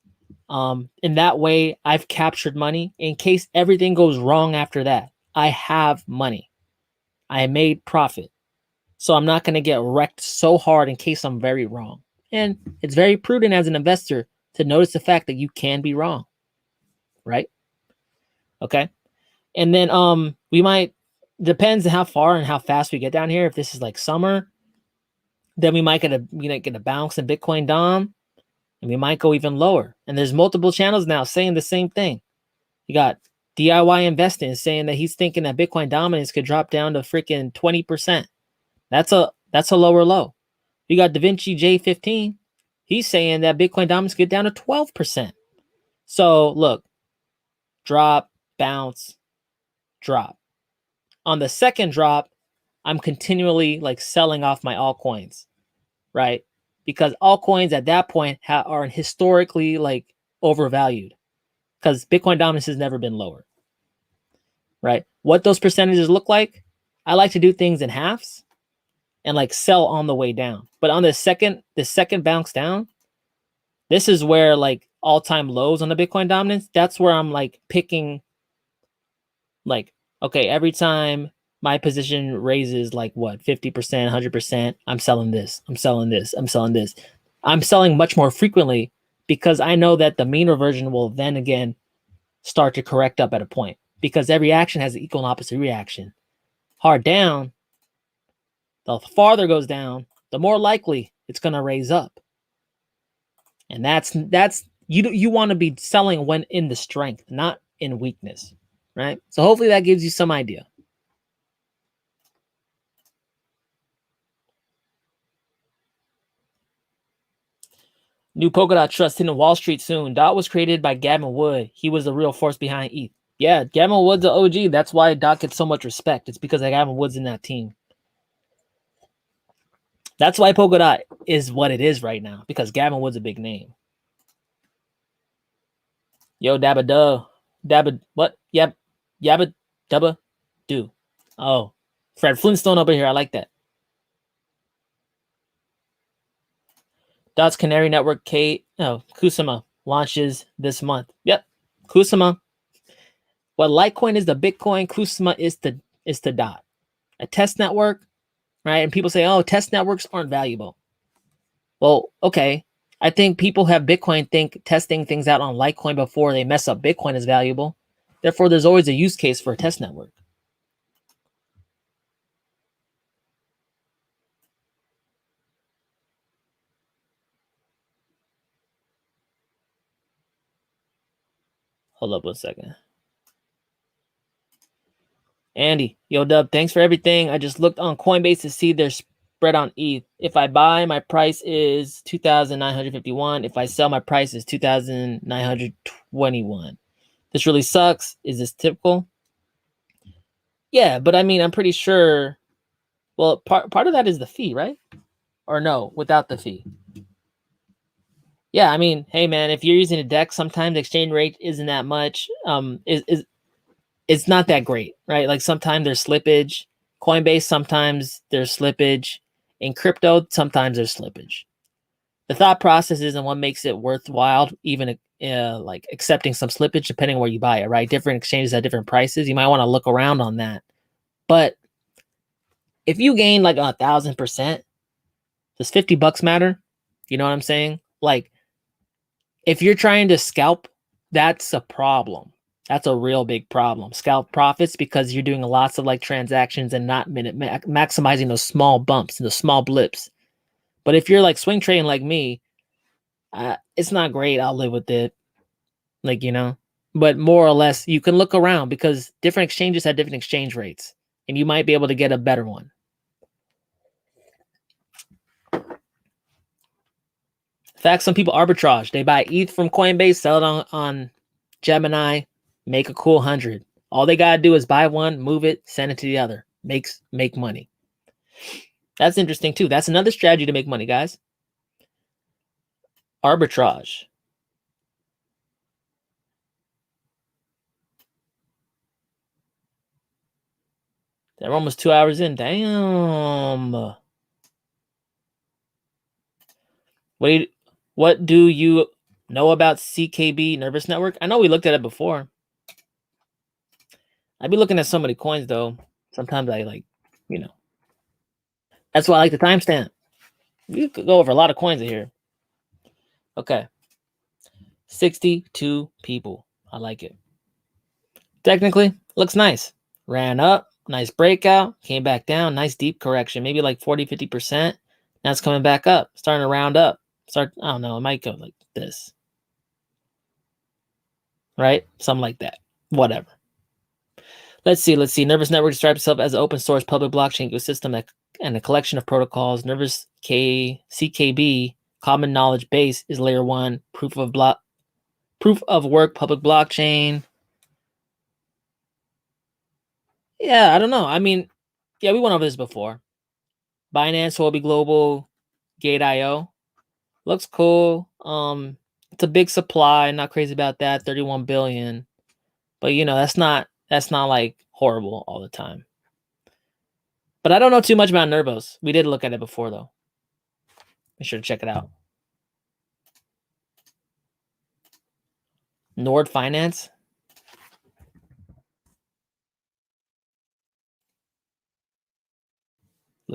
In that way, I've captured money in case everything goes wrong after that. I have money. I made profit. So I'm not going to get wrecked so hard in case I'm very wrong. And it's very prudent as an investor to notice the fact that you can be wrong. Right? Okay. And then we might, depends on how far and how fast we get down here. If this is like summer, then we might get a bounce in Bitcoin Dom, and we might go even lower. And there's multiple channels now saying the same thing. You got DIY Investing saying that he's thinking that Bitcoin dominance could drop down to freaking 20%. That's a lower low. You got DaVinci J15. He's saying that Bitcoin dominance could get down to 12%. So look, drop, bounce, drop. On the second drop, I'm continually like selling off my altcoins, right? Because altcoins at that point are historically like overvalued because Bitcoin dominance has never been lower, right? What those percentages look like, I like to do things in halves and like sell on the way down. But on the second bounce down, this is where like all-time lows on the Bitcoin dominance, that's where I'm like picking Like, okay, every time my position raises like what, 50%, 100%, I'm selling this, I'm selling this, I'm selling this. I'm selling much more frequently because I know that the mean reversion will then again start to correct up at a point because every action has an equal and opposite reaction. Hard down, the farther it goes down, the more likely it's going to raise up. And that's you want to be selling when in the strength, not in weakness, right? So hopefully that gives you some idea. New Polkadot Trust hitting Wall Street soon. DOT was created by Gavin Wood. He was the real force behind ETH. Yeah, Gavin Wood's an OG. That's why DOT gets so much respect. It's because Gavin Wood's in that team. That's why Polkadot is what it is right now, because Gavin Wood's a big name. Yo, Dabba Duh. Dabba, what? Yep. Yabba Dubba Do. Oh, Fred Flintstone over here. I like that. DOT's Canary Network Kusama launches this month. Yep. Kusama. What Litecoin is the Bitcoin, Kusama is the DOT. A test network, right? And people say, oh, test networks aren't valuable. Well, okay. I think people have Bitcoin think testing things out on Litecoin before they mess up Bitcoin is valuable. Therefore, there's always a use case for a test network. Hold up 1 second. Andy, yo, Dub, thanks for everything. I just looked on Coinbase to see their spread on ETH. If I buy, my price is 2,951. If I sell, my price is 2,921. This really sucks. Is this typical? Yeah, but I mean, I'm pretty sure. Well, part of that is the fee, right? Or no, without the fee. Yeah, I mean, hey man, if you're using a DEX, sometimes the exchange rate isn't that much. It's not that great, right? Like sometimes there's slippage. Coinbase, sometimes there's slippage. In crypto, sometimes there's slippage. The thought process is and what makes it worthwhile, even like accepting some slippage, depending on where you buy it, right? Different exchanges at different prices. You might want to look around on that. But if you gain like 1,000%, does $50 matter? You know what I'm saying? Like, if you're trying to scalp, that's a problem. That's a real big problem. Scalp profits because you're doing lots of like transactions and not maximizing those small bumps and those small blips. But if you're like swing trading like me, it's not great. I'll live with it. Like, you know, but more or less you can look around because different exchanges have different exchange rates and you might be able to get a better one. In fact, some people arbitrage. They buy ETH from Coinbase, sell it on Gemini, make a cool 100. All they gotta do is buy one, move it, send it to the other. Make money. That's interesting too. That's another strategy to make money, guys. Arbitrage. They're almost 2 hours in. Damn. Wait, what do you know about CKB Nervous Network? I know we looked at it before. I'd be looking at so many coins though. Sometimes I like, you know. That's why I like the timestamp. We could go over a lot of coins in here. Okay. 62 people. I like it. Technically, looks nice. Ran up, nice breakout, came back down, nice deep correction, maybe like 40, 50%. Now it's coming back up, starting to round up. I don't know, it might go like this. Right? Something like that. Whatever. Let's see. Nervous Network describes itself as an open source public blockchain ecosystem and a collection of protocols. Nervous CKB, common knowledge base, is layer 1, proof of work, public blockchain. Yeah, I don't know. I mean, yeah, we went over this before. Binance, Huobi Global, Gate.io. Looks cool. It's a big supply. Not crazy about that. 31 billion. But you know, that's not like horrible all the time. But I don't know too much about Nervos. We did look at it before though. Make sure to check it out. Nord Finance.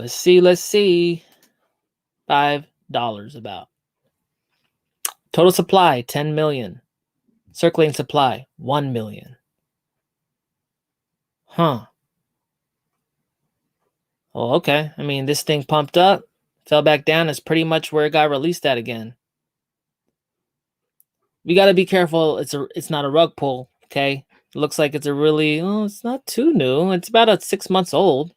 Let's see. $5 about. Total supply, 10 million. Circulating supply, 1 million. Huh. Well, okay. I mean, this thing pumped up, fell back down. It's pretty much where it got released at again. We got to be careful. It's not a rug pull, okay? It looks like it's it's not too new. It's about 6 months old.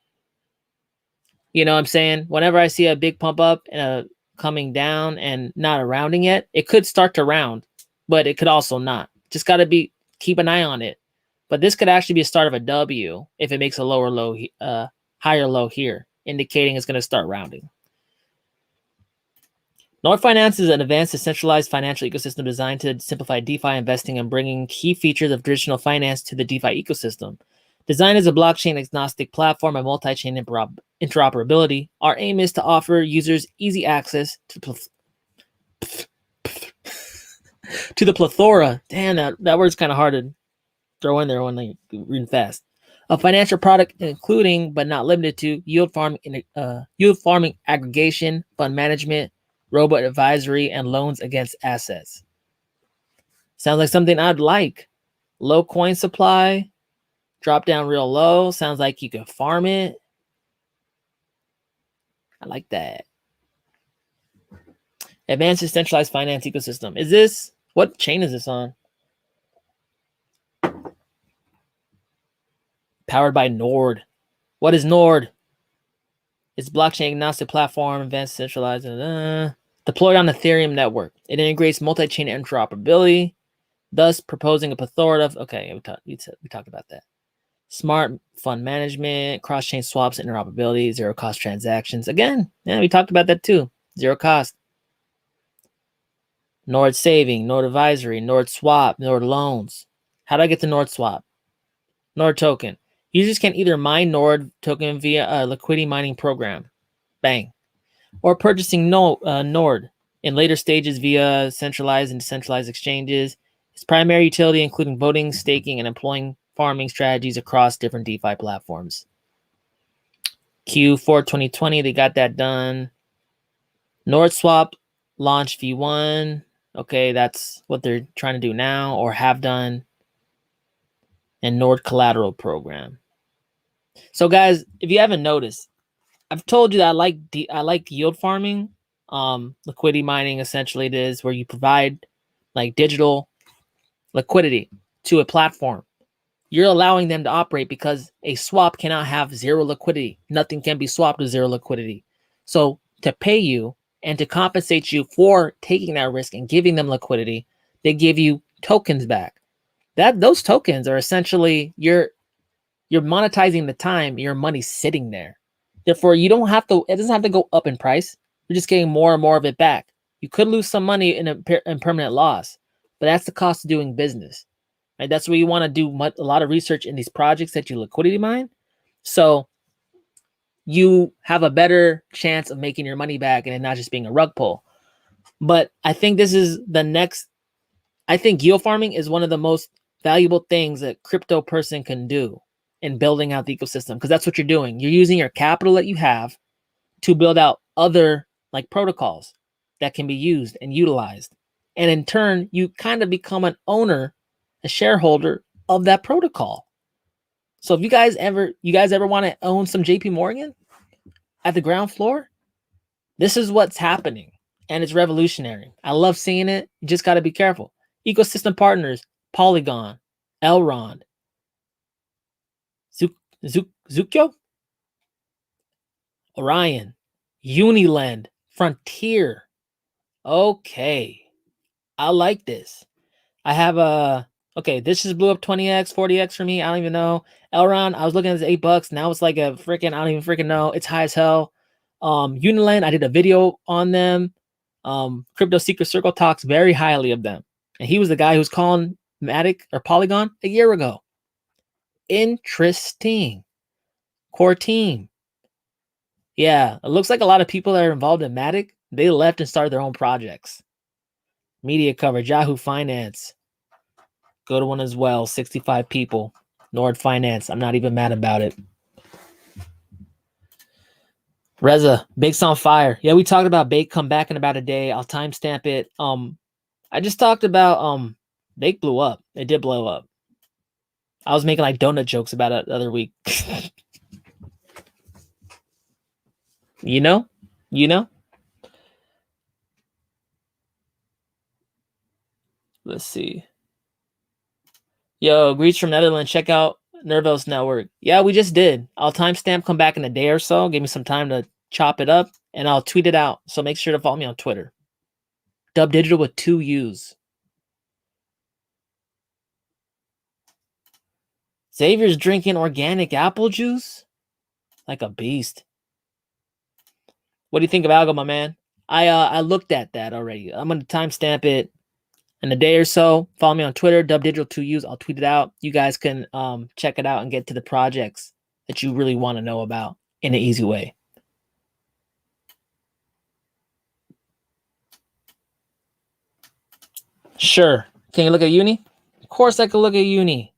You know what I'm saying? Whenever I see a big pump up and coming down and not a rounding yet, it could start to round, but it could also not. Just got to keep an eye on it. But this could actually be a start of a W if it makes a higher low here, indicating it's going to start rounding. Nord Finance is an advanced decentralized financial ecosystem designed to simplify DeFi investing and bringing key features of traditional finance to the DeFi ecosystem. Designed as a blockchain agnostic platform and multi-chain interoperability, our aim is to offer users easy access to the plethora. Damn, that word's kind of hard to throw in there when they read fast. A financial product including but not limited to yield farming aggregation, fund management, robot advisory, and loans against assets. Sounds like something I'd like. Low coin supply, drop down real low. Sounds like you can farm it. I like that. Advanced decentralized finance ecosystem. What chain is this on? Powered by Nord. What is Nord? It's blockchain agnostic platform, advanced centralized, deployed on Ethereum network. It integrates multi-chain interoperability, thus proposing a plethora of, okay, we talked about that. Smart fund management, cross-chain swaps, interoperability, zero-cost transactions. Again, yeah, we talked about that too. Zero cost. Nord saving, Nord advisory, Nord swap, Nord loans. How do I get to Nord swap? Nord token. Users can either mine Nord token via a liquidity mining program, bang, or purchasing Nord in later stages via centralized and decentralized exchanges. Its primary utility including voting, staking, and employing farming strategies across different DeFi platforms. Q4 2020, they got that done. Nord swap launched V1. Okay, that's what they're trying to do now or have done. And Nord collateral program. So guys, if you haven't noticed, I've told you that I like yield farming. Liquidity mining essentially it is where you provide like digital liquidity to a platform. You're allowing them to operate because a swap cannot have zero liquidity. Nothing can be swapped with zero liquidity. So to pay you and to compensate you for taking that risk and giving them liquidity, they give you tokens back. Those tokens are essentially you're monetizing the time your money's sitting there. Therefore, it doesn't have to go up in price. You're just getting more and more of it back. You could lose some money in permanent loss, but that's the cost of doing business. Right? That's where you want to do a lot of research in these projects that you liquidity mine. So you have a better chance of making your money back and it not just being a rug pull. But I think this is the next. I think yield farming is one of the most valuable things that crypto person can do in building out the ecosystem, because that's what you're doing. You're using your capital that you have to build out other like protocols that can be used and utilized. And in turn, you kind of become an owner, a shareholder of that protocol. So if you guys ever want to own some JP Morgan at the ground floor, this is what's happening. And it's revolutionary. I love seeing it. You just got to be careful. Ecosystem partners, Polygon, ELROND, Zukyo, Orion, Uniland, Frontier. Okay. I like this. I have okay, this just blew up 20x, 40x for me. I don't even know. ELROND, I was looking at this $8. Now it's like a freaking, I don't even freaking know. It's high as hell. Uniland, I did a video on them. Crypto Secret Circle talks very highly of them. And he was the guy who's calling Matic or Polygon a year ago. Interesting. Core team. Yeah, it looks like a lot of people that are involved in Matic, they left and started their own projects. Media coverage, Yahoo Finance. Good one as well, 65 people. Nord Finance, I'm not even mad about it. Reza, Bake's on fire. Yeah, we talked about Bake come back in about a day. I'll timestamp it. I just talked about Bake blew up. It did blow up. I was making like donut jokes about it the other week. You know? You know? Let's see. Yo, greets from Netherlands. Check out Nervos Network. Yeah, we just did. I'll timestamp come back in a day or so. Give me some time to chop it up, and I'll tweet it out. So make sure to follow me on Twitter. DubDigital with 2 U's. Xavier's drinking organic apple juice? Like a beast. What do you think of ALGO, my man? I looked at that already. I'm going to timestamp it in a day or so. Follow me on Twitter, DubDigital 2 U's. I'll tweet it out. You guys can check it out and get to the projects that you really want to know about in an easy way. Sure. Can you look at Uni? Of course I can look at Uni.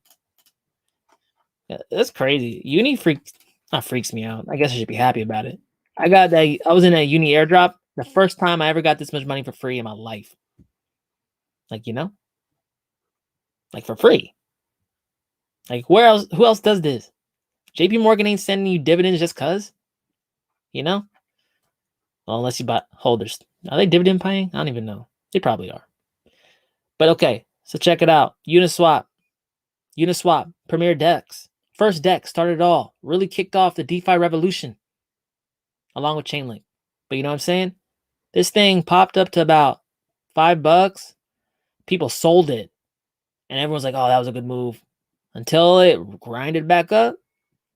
Yeah, that's crazy. Uni freaks me out. I guess I should be happy about it. I was in a Uni airdrop. The first time I ever got this much money for free in my life. Like, you know? Like for free. Like who else does this? JP Morgan ain't sending you dividends just cuz. You know? Well, unless you bought holders. Are they dividend paying? I don't even know. They probably are. But okay, so check it out. Uniswap, Premier Dex. First deck started it all. Really kicked off the DeFi revolution. Along with Chainlink. But you know what I'm saying? This thing popped up to about $5. People sold it. And everyone's like, oh, that was a good move. Until it grinded back up,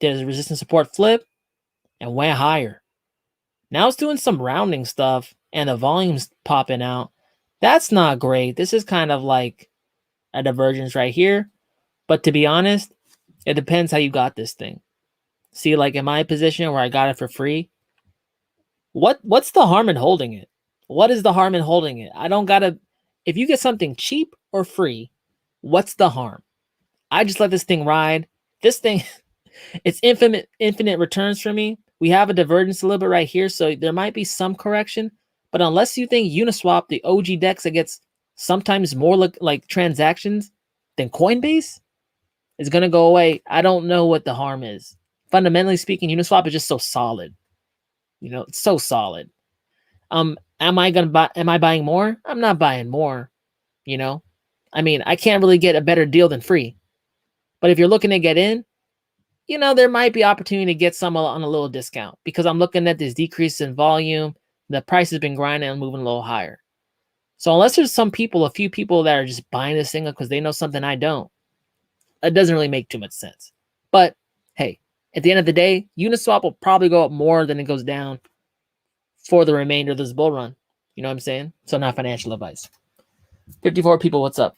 did a resistance support flip, and went higher. Now it's doing some rounding stuff, and the volume's popping out. That's not great. This is kind of like a divergence right here. But to be honest, it depends how you got this thing. See, like in my position where I got it for free, what's the harm in holding it? What is the harm in holding it? I don't gotta. If you get something cheap or free, what's the harm? I just let this thing ride. This thing, it's infinite returns for me. We have a divergence a little bit right here, so there might be some correction. But unless you think Uniswap, the OG DEX that gets sometimes more like transactions than Coinbase, is going to go away, I don't know what the harm is. Fundamentally speaking, Uniswap is just so solid. You know, it's so solid. Am I buying more? I'm not buying more. You know, I mean, I can't really get a better deal than free. But if you're looking to get in, you know, there might be opportunity to get some on a little discount because I'm looking at this decrease in volume. The price has been grinding and moving a little higher. So unless there's a few people that are just buying this thing up because they know something I don't, it doesn't really make too much sense. But hey, at the end of the day, Uniswap will probably go up more than it goes down for the remainder of this bull run. You know what I'm saying? So not financial advice. 54 people, what's up?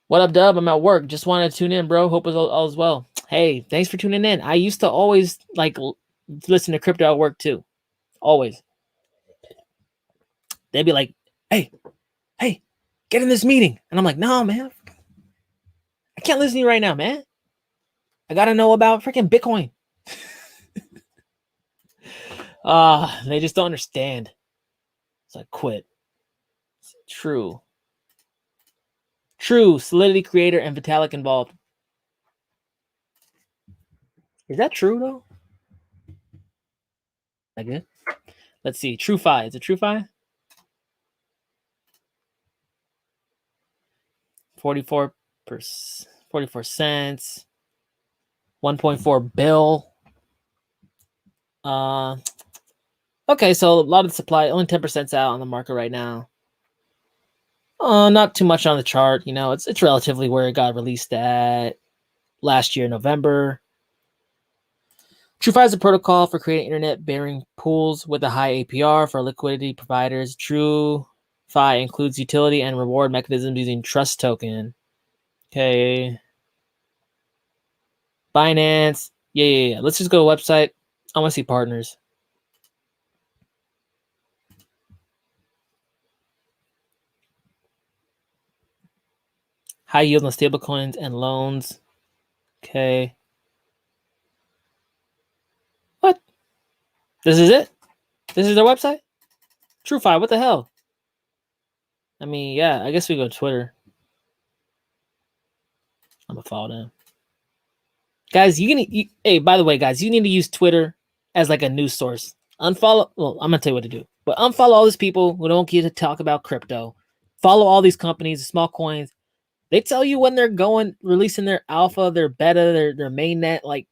What up, Dub? I'm at work. Just wanted to tune in, bro. Hope all is well. Hey, thanks for tuning in. I used to always like listen to crypto at work too. Always. They'd be like, hey, get in this meeting. And I'm like, no, man. I can't listen to you right now, man. I got to know about freaking Bitcoin. They just don't understand. So I quit. True. Solidity creator and Vitalik involved. Is that true though? That good? Let's see. TrueFi. Is it TrueFi? 44 cents. 1.4 bill. Okay, so a lot of the supply, only 10% out on the market right now. Not too much on the chart. You know, it's relatively where it got released at last year, November. TrueFi is a protocol for creating internet-bearing pools with a high APR for liquidity providers. TrueFi includes utility and reward mechanisms using Trust Token. Okay. Binance. Yeah. Let's just go to the website. I want to see partners. High yield on stablecoins and loans. Okay. This is it? This is their website? TrueFi, what the hell? I mean, yeah, I guess we go to Twitter. I'm gonna follow them. Guys, hey, by the way, guys, you need to use Twitter as like a news source. Unfollow, well, I'm gonna tell you what to do, but unfollow all these people who don't get to talk about crypto. Follow all these companies, the small coins. They tell you when they're releasing their alpha, their beta, their mainnet. Like,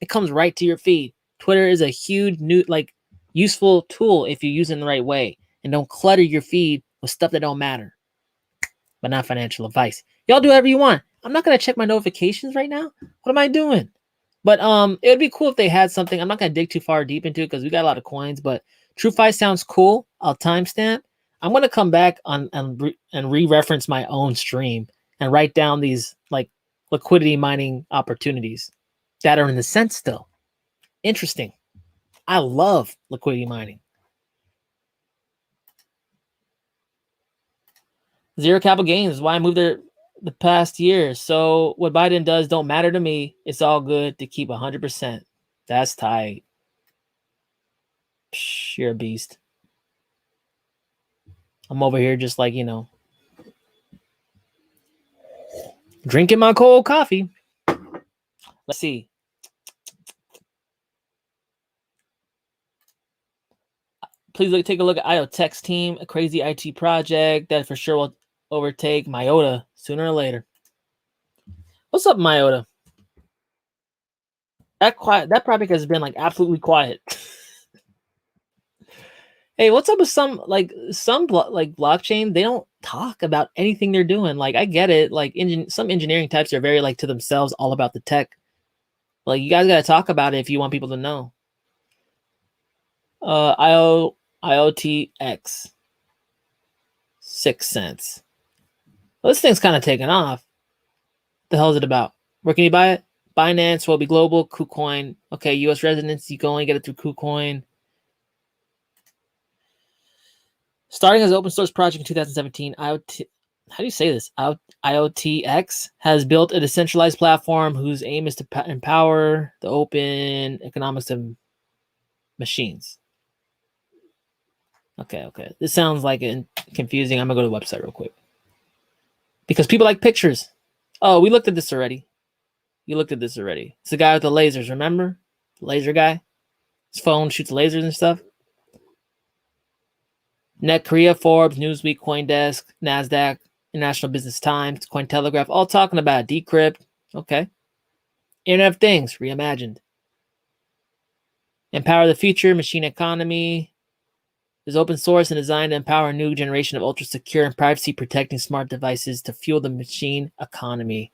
it comes right to your feed. Twitter is a huge useful tool if you use it in the right way, and don't clutter your feed with stuff that don't matter. But not financial advice. Y'all do whatever you want. I'm not gonna check my notifications right now. What am I doing? But it would be cool if they had something. I'm not gonna dig too far deep into it because we got a lot of coins. But TrueFi sounds cool. I'll timestamp. I'm gonna come back on and re-reference my own stream and write down these like liquidity mining opportunities that are in the sense still. Interesting. I love liquidity mining. Zero capital gains is why I moved there the past year. So what Biden does don't matter to me. It's all good to keep 100%. That's tight. Psh, you're a beast. I'm over here just like, drinking my cold coffee. Let's see. Please take a look at IOTEX team, a crazy IT project that for sure will overtake IOTA sooner or later. What's up, IOTA? That project has been like absolutely quiet. Hey, what's up with some blockchain? They don't talk about anything they're doing. Like, I get it. Like some engineering types are very like to themselves, all about the tech. Like, you guys got to talk about it if you want people to know. IOTX 6 cents. Well, this thing's kind of taken off. The hell is it about? Where can you buy it? Binance, will be global, KuCoin. Okay, US residents, you can only get it through KuCoin. Starting as an open source project in 2017, how do you say this? IOTX has built a decentralized platform whose aim is to empower the open economics of machines. Okay. This sounds like confusing. I'm going to go to the website real quick. Because people like pictures. Oh, we looked at this already. You looked at this already. It's the guy with the lasers, remember? The laser guy. His phone shoots lasers and stuff. Net Korea, Forbes, Newsweek, CoinDesk, NASDAQ, International Business Times, Cointelegraph, all talking about Decrypt. Okay. Internet of Things, reimagined. Empower the future, machine economy. Is open source and designed to empower a new generation of ultra-secure and privacy-protecting smart devices to fuel the machine economy.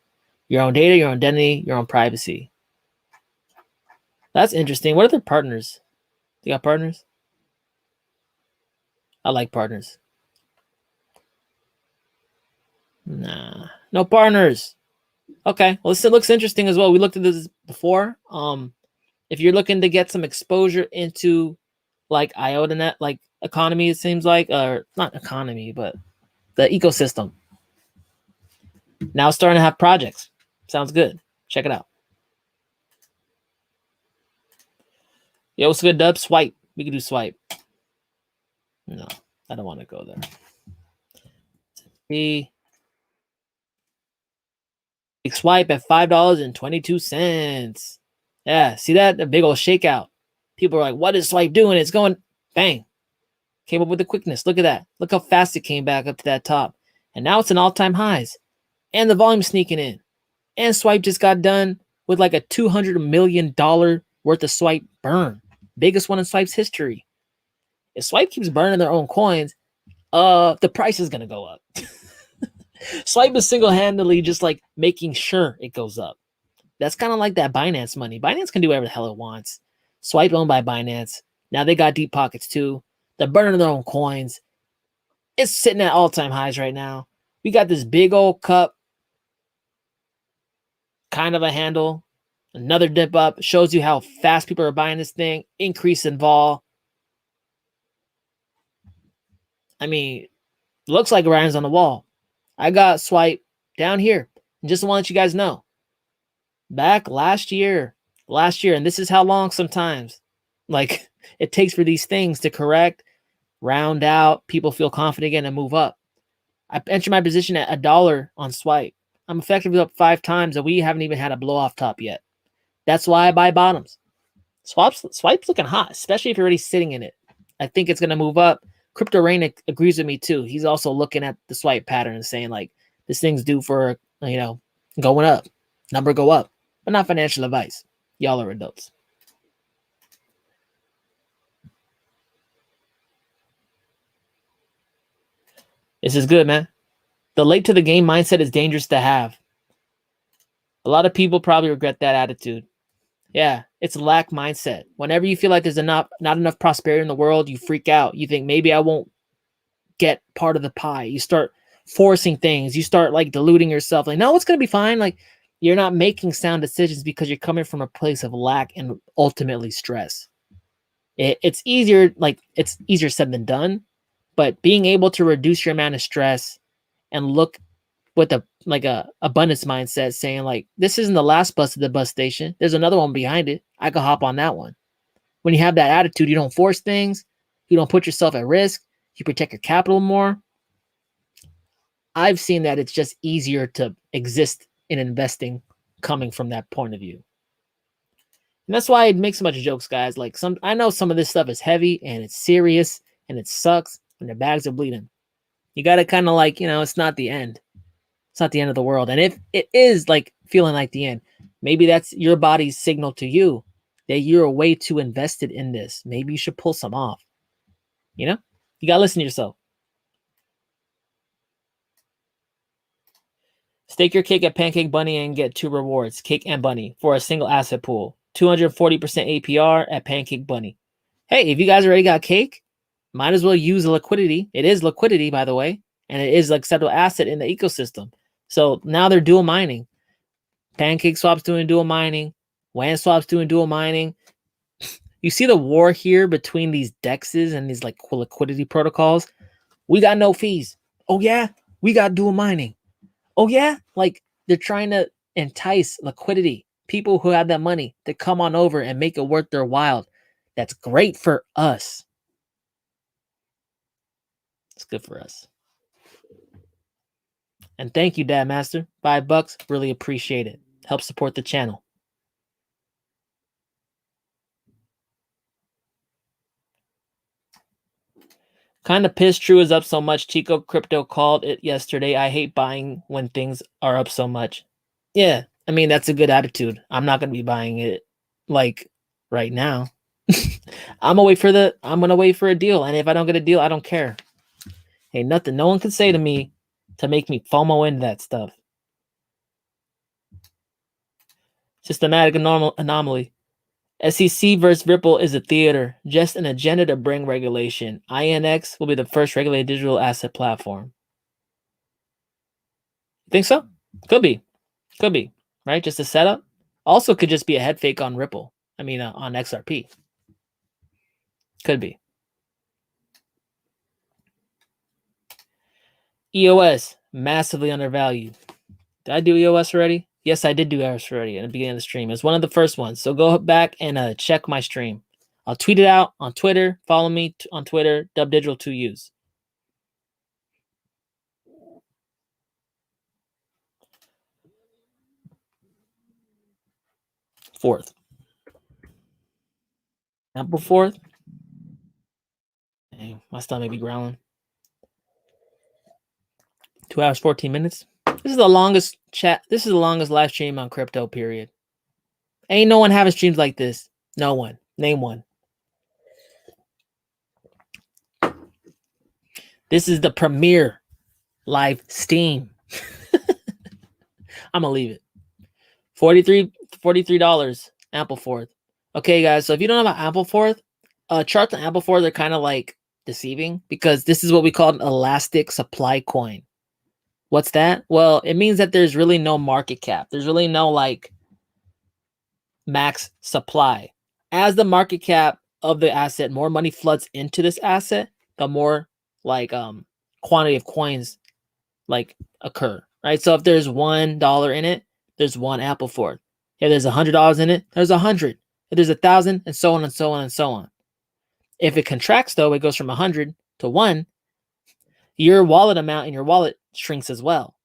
Your own data, your own identity, your own privacy. That's interesting. What are their partners? They got partners? I like partners. Nah, no partners. Okay, well, this looks interesting as well. We looked at this before. If you're looking to get some exposure into like IOTA like economy, it seems like, or not economy, but the ecosystem. Now it's starting to have projects. Sounds good. Check it out. Yo, what's good, Dub? Swipe. We can do swipe. No, I don't want to go there. See, swipe at $5.22. Yeah, see that? A big old shakeout. People are like, what is swipe doing? It's going bang. Came up with the quickness. Look at that. Look how fast it came back up to that top. And now it's an all-time highs. And the volume sneaking in. And swipe just got done with like a $200 million worth of swipe burn. Biggest one in swipe's history. If swipe keeps burning their own coins, the price is going to go up. Swipe is single-handedly just like making sure it goes up. That's kind of like that Binance money. Binance can do whatever the hell it wants. Swipe owned by Binance. Now they got deep pockets too. They're burning their own coins. It's sitting at all-time highs right now. We got this big old cup. Kind of a handle. Another dip up. Shows you how fast people are buying this thing. Increase in vol. I mean, looks like Ryan's on the wall. I got swipe down here. And just want to let you guys know. Back last year, and this is how long sometimes. Like, It takes for these things to correct, round out, people feel confident again and move up. I entered my position at $1 on swipe. I'm effectively up 5 times and we haven't even had a blow off top yet. That's why I buy bottoms. Swipe's looking hot, especially if you're already sitting in it. I think it's going to move up. Crypto Rain agrees with me too. He's also looking at the swipe pattern and saying like, this thing's due for, going up. Number go up. But not financial advice. Y'all are adults. This is good, man. The late to the game mindset is dangerous to have. A lot of people probably regret that attitude. Yeah, it's a lack mindset. Whenever you feel like there's not enough prosperity in the world, you freak out. You think maybe I won't get part of the pie. You start forcing things. You start like deluding yourself. Like, no, it's going to be fine. Like, you're not making sound decisions because you're coming from a place of lack and ultimately stress. It's easier said than done, but being able to reduce your amount of stress and look with a abundance mindset, saying like, this isn't the last bus at the bus station. There's another one behind it. I could hop on that one. When you have that attitude, you don't force things. You don't put yourself at risk. You protect your capital more. I've seen that it's just easier to exist in investing coming from that point of view. And that's why I make so much jokes, guys. Like, I know some of this stuff is heavy and it's serious and it sucks and their bags are bleeding. You got to kind of like, it's not the end. It's not the end of the world. And if it is like feeling like the end, maybe that's your body's signal to you that you're way too invested in this. Maybe you should pull some off. You got to listen to yourself. Stake your cake at Pancake Bunny and get 2 rewards, cake and bunny, for a single asset pool. 240% APR at Pancake Bunny. Hey, if you guys already got cake, might as well use the liquidity. It is liquidity, by the way, and it is an acceptable asset in the ecosystem. So now they're dual mining. Pancake Swap's doing dual mining. WAN Swap's doing dual mining. You see the war here between these DEXs and these like liquidity protocols. We got no fees. Oh yeah, we got dual mining. Oh yeah, like they're trying to entice liquidity, people who have that money to come on over and make it worth their while. That's great for us. It's good for us. And thank you, Dad Master. $5, really appreciate it. Help support the channel. Kind of pissed True is up so much. Chico Crypto called it yesterday. I hate buying when things are up so much. Yeah, I mean, that's a good attitude. I'm not going to be buying it like right now. I'm going to wait for a deal. And if I don't get a deal, I don't care. Hey, nothing. No one can say to me to make me FOMO into that stuff. Systematic anomaly. SEC versus Ripple is a theater, just an agenda to bring regulation. INX will be the first regulated digital asset platform. Think so? Could be, right? Just a setup. Also, could just be a head fake on Ripple. I mean, on XRP. Could be. EOS, massively undervalued. Did I do EOS already? Yes, I did do EOS already at the beginning of the stream. It's one of the first ones. So go back and check my stream. I'll tweet it out on Twitter. Follow me on Twitter, DubDigital2Us. Fourth. Apple fourth. Dang, my stomach be growling. 2 hours, 14 minutes. This is the longest chat. This is the longest live stream on crypto, period. Ain't no one having streams like this. No one. Name one. This is the premier live stream. I'm going to leave it. $43 Ampleforth. Okay, guys. So if you don't know about Ampleforth, charts on Ampleforth are kind of like deceiving because this is what we call an elastic supply coin. What's that? Well, it means that there's really no market cap. There's really no like max supply. As the market cap of the asset, more money floods into this asset, the more like quantity of coins like occur, right? So if there's $1 in it, there's one Ampleforth. If there's $100 in it, there's 100. If there's 1,000, and so on and so on and so on. If it contracts, though, it goes from 100 to 1, your wallet amount in your wallet shrinks as well.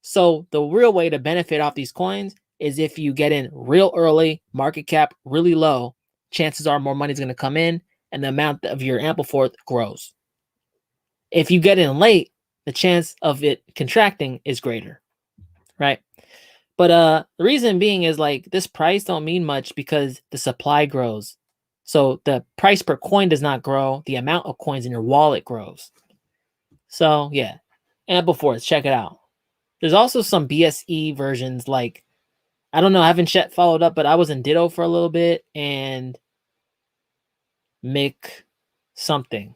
So the real way to benefit off these coins is if you get in real early, market cap really low, chances are more money is going to come in and the amount of your Ampleforth grows. If you get in late, the chance of it contracting is greater, right? But the reason being is like this price don't mean much because the supply grows. So the price per coin does not grow. The amount of coins in your wallet grows. So yeah, Ampleforth, check it out. There's also some BSE versions like, I don't know, I haven't yet followed up, but I was in Ditto for a little bit and Mick something.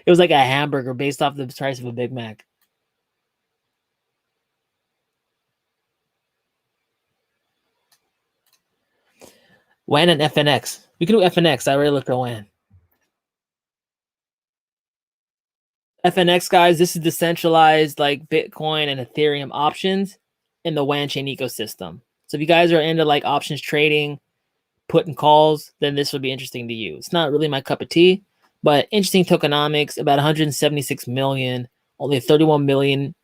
It was like a hamburger based off the price of a Big Mac. WAN and FNX. We can do FNX. I already looked at WAN. FNX, guys, this is decentralized like Bitcoin and Ethereum options in the WAN chain ecosystem. So if you guys are into like options trading, put and calls, then this would be interesting to you. It's not really my cup of tea, but interesting tokenomics, about 176 million, only 31 million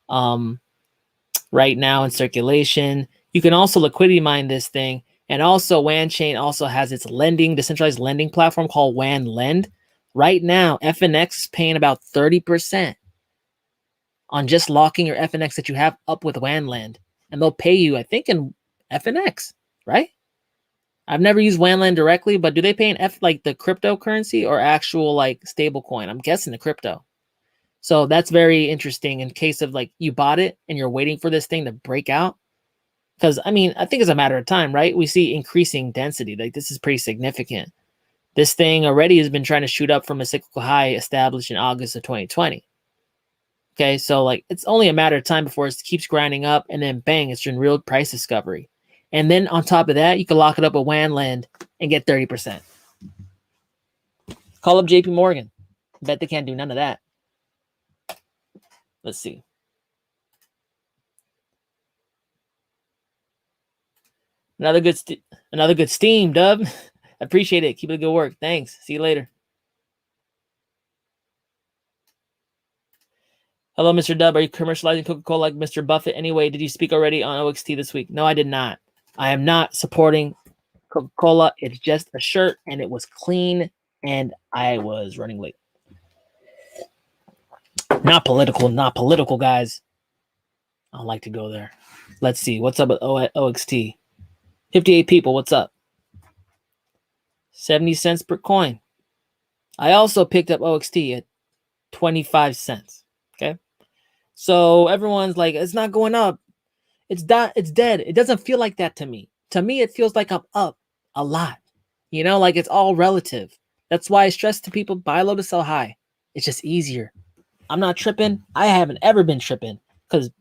right now in circulation. You can also liquidity mine this thing. And also WAN chain also has its lending, decentralized lending platform called WAN Lend. Right now, FNX is paying about 30% on just locking your FNX that you have up with WAN Lend. And they'll pay you, I think, in FNX, right? I've never used WAN Lend directly, but do they pay in like the cryptocurrency or actual like stable coin? I'm guessing the crypto. So that's very interesting in case of like you bought it and you're waiting for this thing to break out. Because I mean, I think it's a matter of time, right? We see increasing density. Like this is pretty significant. This thing already has been trying to shoot up from a cyclical high established in August of 2020. Okay, so like it's only a matter of time before it keeps grinding up and then bang, it's in real price discovery. And then on top of that, you can lock it up with WAN Lend and get 30%. Call up JP Morgan. Bet they can't do none of that. Let's see. Another good steam, Dub. Appreciate it. Keep it good work. Thanks. See you later. Hello, Mr. Dub. Are you commercializing Coca-Cola like Mr. Buffett? Anyway, did you speak already on OXT this week? No, I did not. I am not supporting Coca-Cola. It's just a shirt, and it was clean, and I was running late. Not political, guys. I don't like to go there. Let's see. What's up with OXT? 58 people. What's up? 70 cents per coin. I also picked up OXT at 25 cents. Okay. So everyone's like, it's not going up. It's dead. It doesn't feel like that to me. To me, it feels like I'm up a lot. You know, like it's all relative. That's why I stress to people, buy low to sell high. It's just easier. I'm not tripping. I haven't ever been tripping because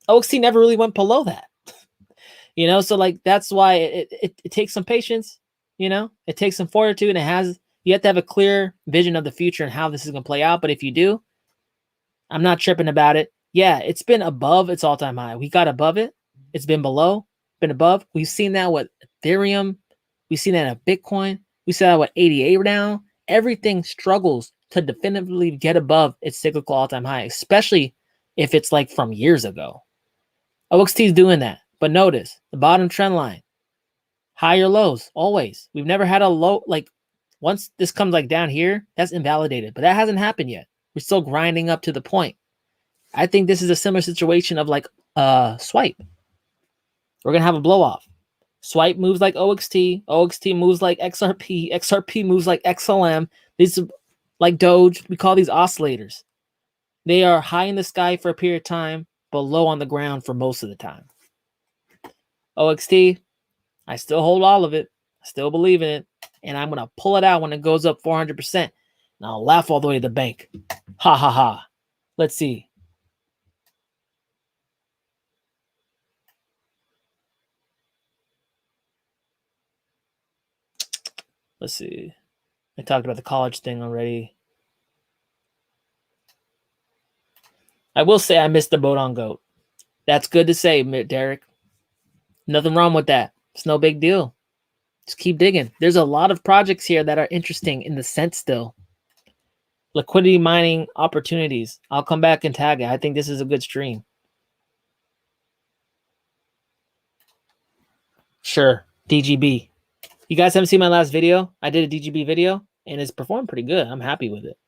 OXT never really went below that. You know, so like that's why it takes some patience. You know, it takes some fortitude, and you have to have a clear vision of the future and how this is going to play out. But if you do, I'm not tripping about it. Yeah, it's been above its all-time high. We got above it. It's been below, been above. We've seen that with Ethereum. We've seen that with Bitcoin. We see that with 88 now. Everything struggles to definitively get above its cyclical all-time high, especially if it's like from years ago. OXT is doing that. But notice the bottom trend line, higher lows, always. We've never had a low, like once this comes like down here, that's invalidated. But that hasn't happened yet. We're still grinding up to the point. I think this is a similar situation of like swipe. We're going to have a blow off. Swipe moves like OXT. OXT moves like XRP. XRP moves like XLM. These are like Doge. We call these oscillators. They are high in the sky for a period of time, but low on the ground for most of the time. OXT, I still hold all of it. I still believe in it. And I'm going to pull it out when it goes up 400%. And I'll laugh all the way to the bank. Ha, ha, ha. Let's see. Let's see. I talked about the college thing already. I will say I missed the boat on GOAT. That's good to say, Derek. Nothing wrong with that. It's no big deal. Just keep digging. There's a lot of projects here that are interesting in the sense still. Liquidity mining opportunities. I'll come back and tag it. I think this is a good stream. Sure. DGB. You guys haven't seen my last video? I did a DGB video and it's performed pretty good. I'm happy with it.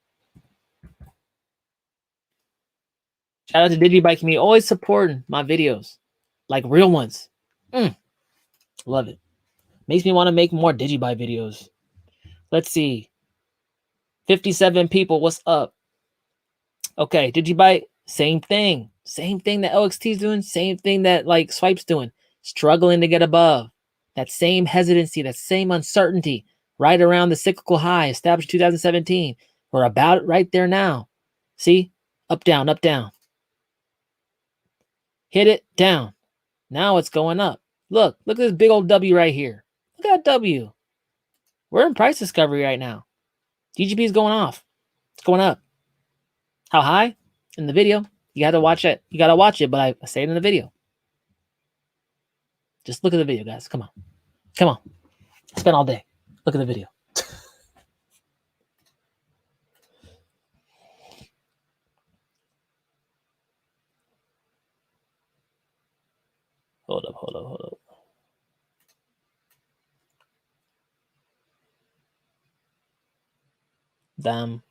Shout out to DigiByte community. Always supporting my videos. Like real ones. Love it. Makes me want to make more DigiByte videos. Let's see. 57 people. What's up? Okay, DigiByte, same thing. Same thing that LXT is doing. Same thing that like Swipe's doing. Struggling to get above. That same hesitancy, that same uncertainty. Right around the cyclical high established 2017. We're about right there now. See? Up, down, up, down. Hit it, down. Now it's going up. Look at this big old W right here. Look at that W. We're in price discovery right now. DGB is going off. It's going up. How high? In the video. You got to watch it. You got to watch it, but I say it in the video. Just look at the video, guys. Come on. Come on. Spend all day. Look at the video. Hold up. Damn.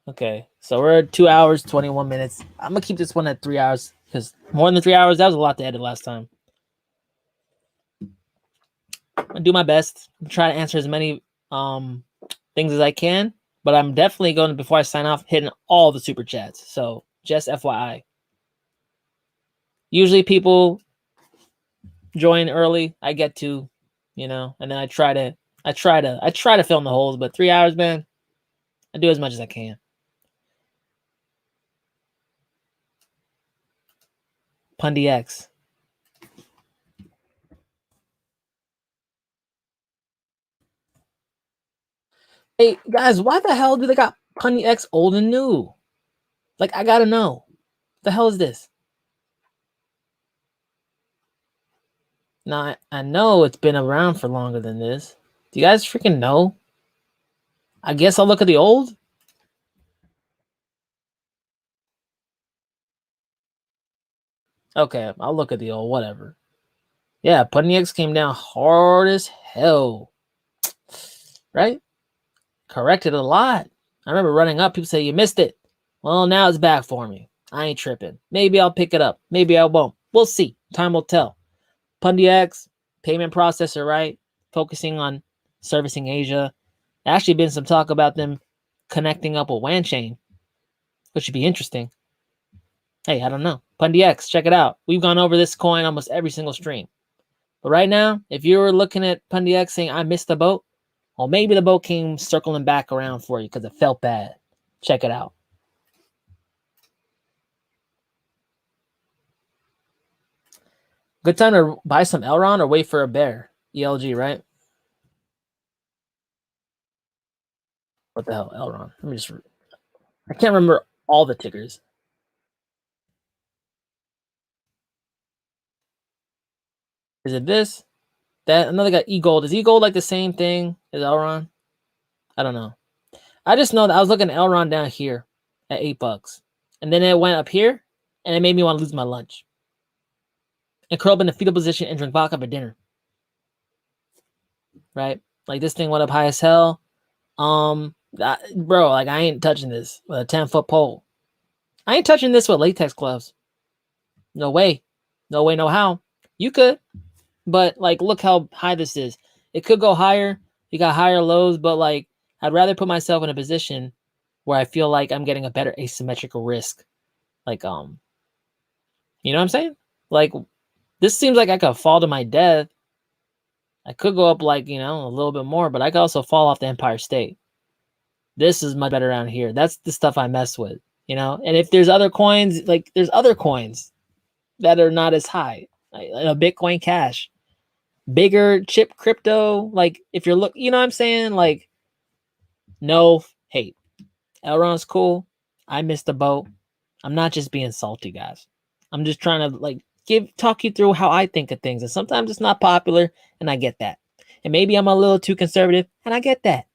Okay, so we're at 2 hours, 21 minutes. I'm going to keep this one at 3 hours because more than 3 hours, that was a lot to edit last time. I'm going to do my best. I'm trying to answer as many things as I can, but I'm definitely going to, before I sign off, hitting all the super chats. So just FYI. Usually people join early. I get to, and then I try to fill in the holes, but 3 hours, man, I do as much as I can. PUNDIX. Hey, guys, why the hell do they got PUNDIX old and new? Like, I gotta know. What the hell is this? Now, I know it's been around for longer than this. Do you guys freaking know? I guess I'll look at the old. Okay, I'll look at the old, whatever. Yeah, PUNDIX came down hard as hell. Right? Corrected a lot. I remember running up, people say, you missed it. Well, now it's back for me. I ain't tripping. Maybe I'll pick it up. Maybe I won't. We'll see. Time will tell. PUNDIX, payment processor, right? Focusing on servicing Asia. Actually been some talk about them connecting up with WAN chain, which should be interesting. Hey, I don't know. PUNDIX, check it out. We've gone over this coin almost every single stream. But right now, if you were looking at PUNDIX saying, I missed the boat, well, maybe the boat came circling back around for you because it felt bad. Check it out. Good time to buy some ELROND or wait for a bear. ELG, right? What the hell, ELROND? Let me just... I can't remember all the tickers. Is it this? That? Another got eGold. Is eGold like the same thing as ELROND? I don't know. I just know that I was looking at ELROND down here at $8. And then it went up here, and it made me want to lose my lunch. And curl up in a fetal position and drink vodka for dinner. Right? Like this thing went up high as hell. Bro, like I ain't touching this with a 10-foot pole. I ain't touching this with latex gloves. No way. No way, no how. You could. But like, look how high this is. It could go higher. You got higher lows, but like, I'd rather put myself in a position where I feel like I'm getting a better asymmetrical risk. Like, you know what I'm saying? Like, this seems like I could fall to my death. I could go up like, a little bit more, but I could also fall off the Empire State. This is much better around here. That's the stuff I mess with, And if there's other coins, like there's other coins that are not as high. Like a Bitcoin Cash. Bigger chip crypto. Like if you're you know what I'm saying? Like, no hate. ELROND's cool. I missed the boat. I'm not just being salty, guys. I'm just trying to like talk you through how I think of things. And sometimes it's not popular, and I get that. And maybe I'm a little too conservative, and I get that.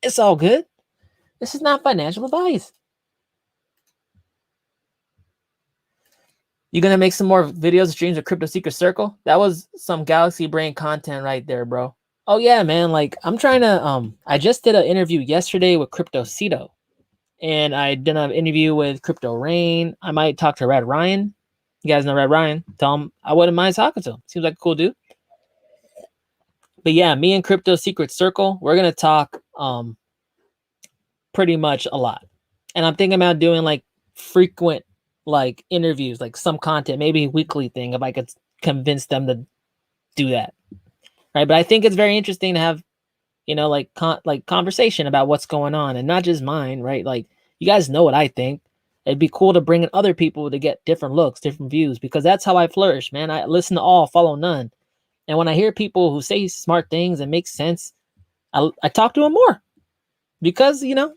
It's all good. This is not financial advice. You gonna make some more videos, streams of Crypto Secret Circle? That was some Galaxy Brain content right there, bro. Oh yeah, man. Like I'm trying to I just did an interview yesterday with Crypto Cito. And I did an interview with Crypto Rain. I might talk to Red Ryan. You guys know Red Ryan. Tell him I wouldn't mind talking to him. Seems like a cool dude. But yeah, me and Crypto Secret Circle, we're gonna talk pretty much a lot. And I'm thinking about doing like frequent like interviews, like some content, maybe a weekly thing, if I could convince them to do that. Right. But I think it's very interesting to have, you know, like conversation about what's going on, and not just mine, right? Like you guys know what I think. It'd be cool to bring in other people to get different looks, different views, because that's how I flourish, man. I listen to all, follow none. And when I hear people who say smart things and make sense, I talk to them more, because, you know,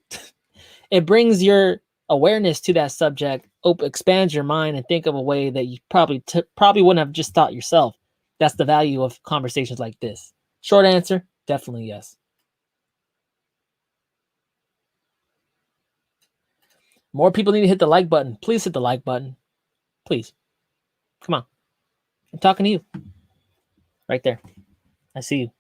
it brings your awareness to that subject, expands your mind, and think of a way that you probably wouldn't have just thought yourself. That's the value of conversations like this. Short answer, definitely yes. More people need to hit the like button. Please hit the like button. Please. Come on. I'm talking to you. Right there. I see you.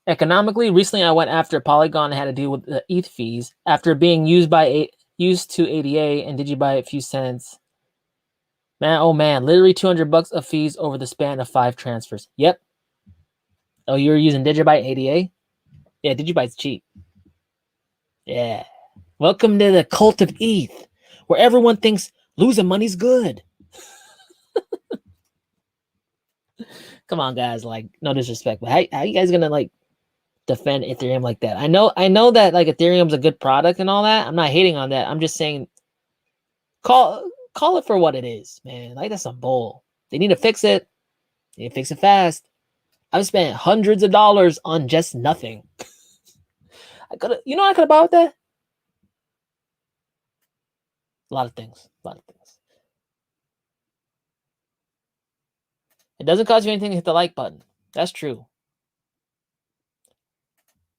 Economically, recently I went after Polygon and had to deal with the ETH fees after being used to ADA and DigiBuy a few cents. Man, oh man, literally $200 of fees over the span of 5 transfers. Yep. Oh, you were using DigiBuy ADA? Yeah, DigiBuy's cheap. Yeah. Welcome to the cult of ETH, where everyone thinks losing money's good. Come on, guys. Like, no disrespect, but how you guys gonna like defend Ethereum like that? I know that like Ethereum's a good product and all that. I'm not hating on that. I'm just saying call it for what it is, man. Like that's some bull. They need to fix it. They need to fix it fast. I've spent hundreds of dollars on just nothing. I could have, I could have bought that. A lot of things. It doesn't cost you anything to hit the like button. That's true.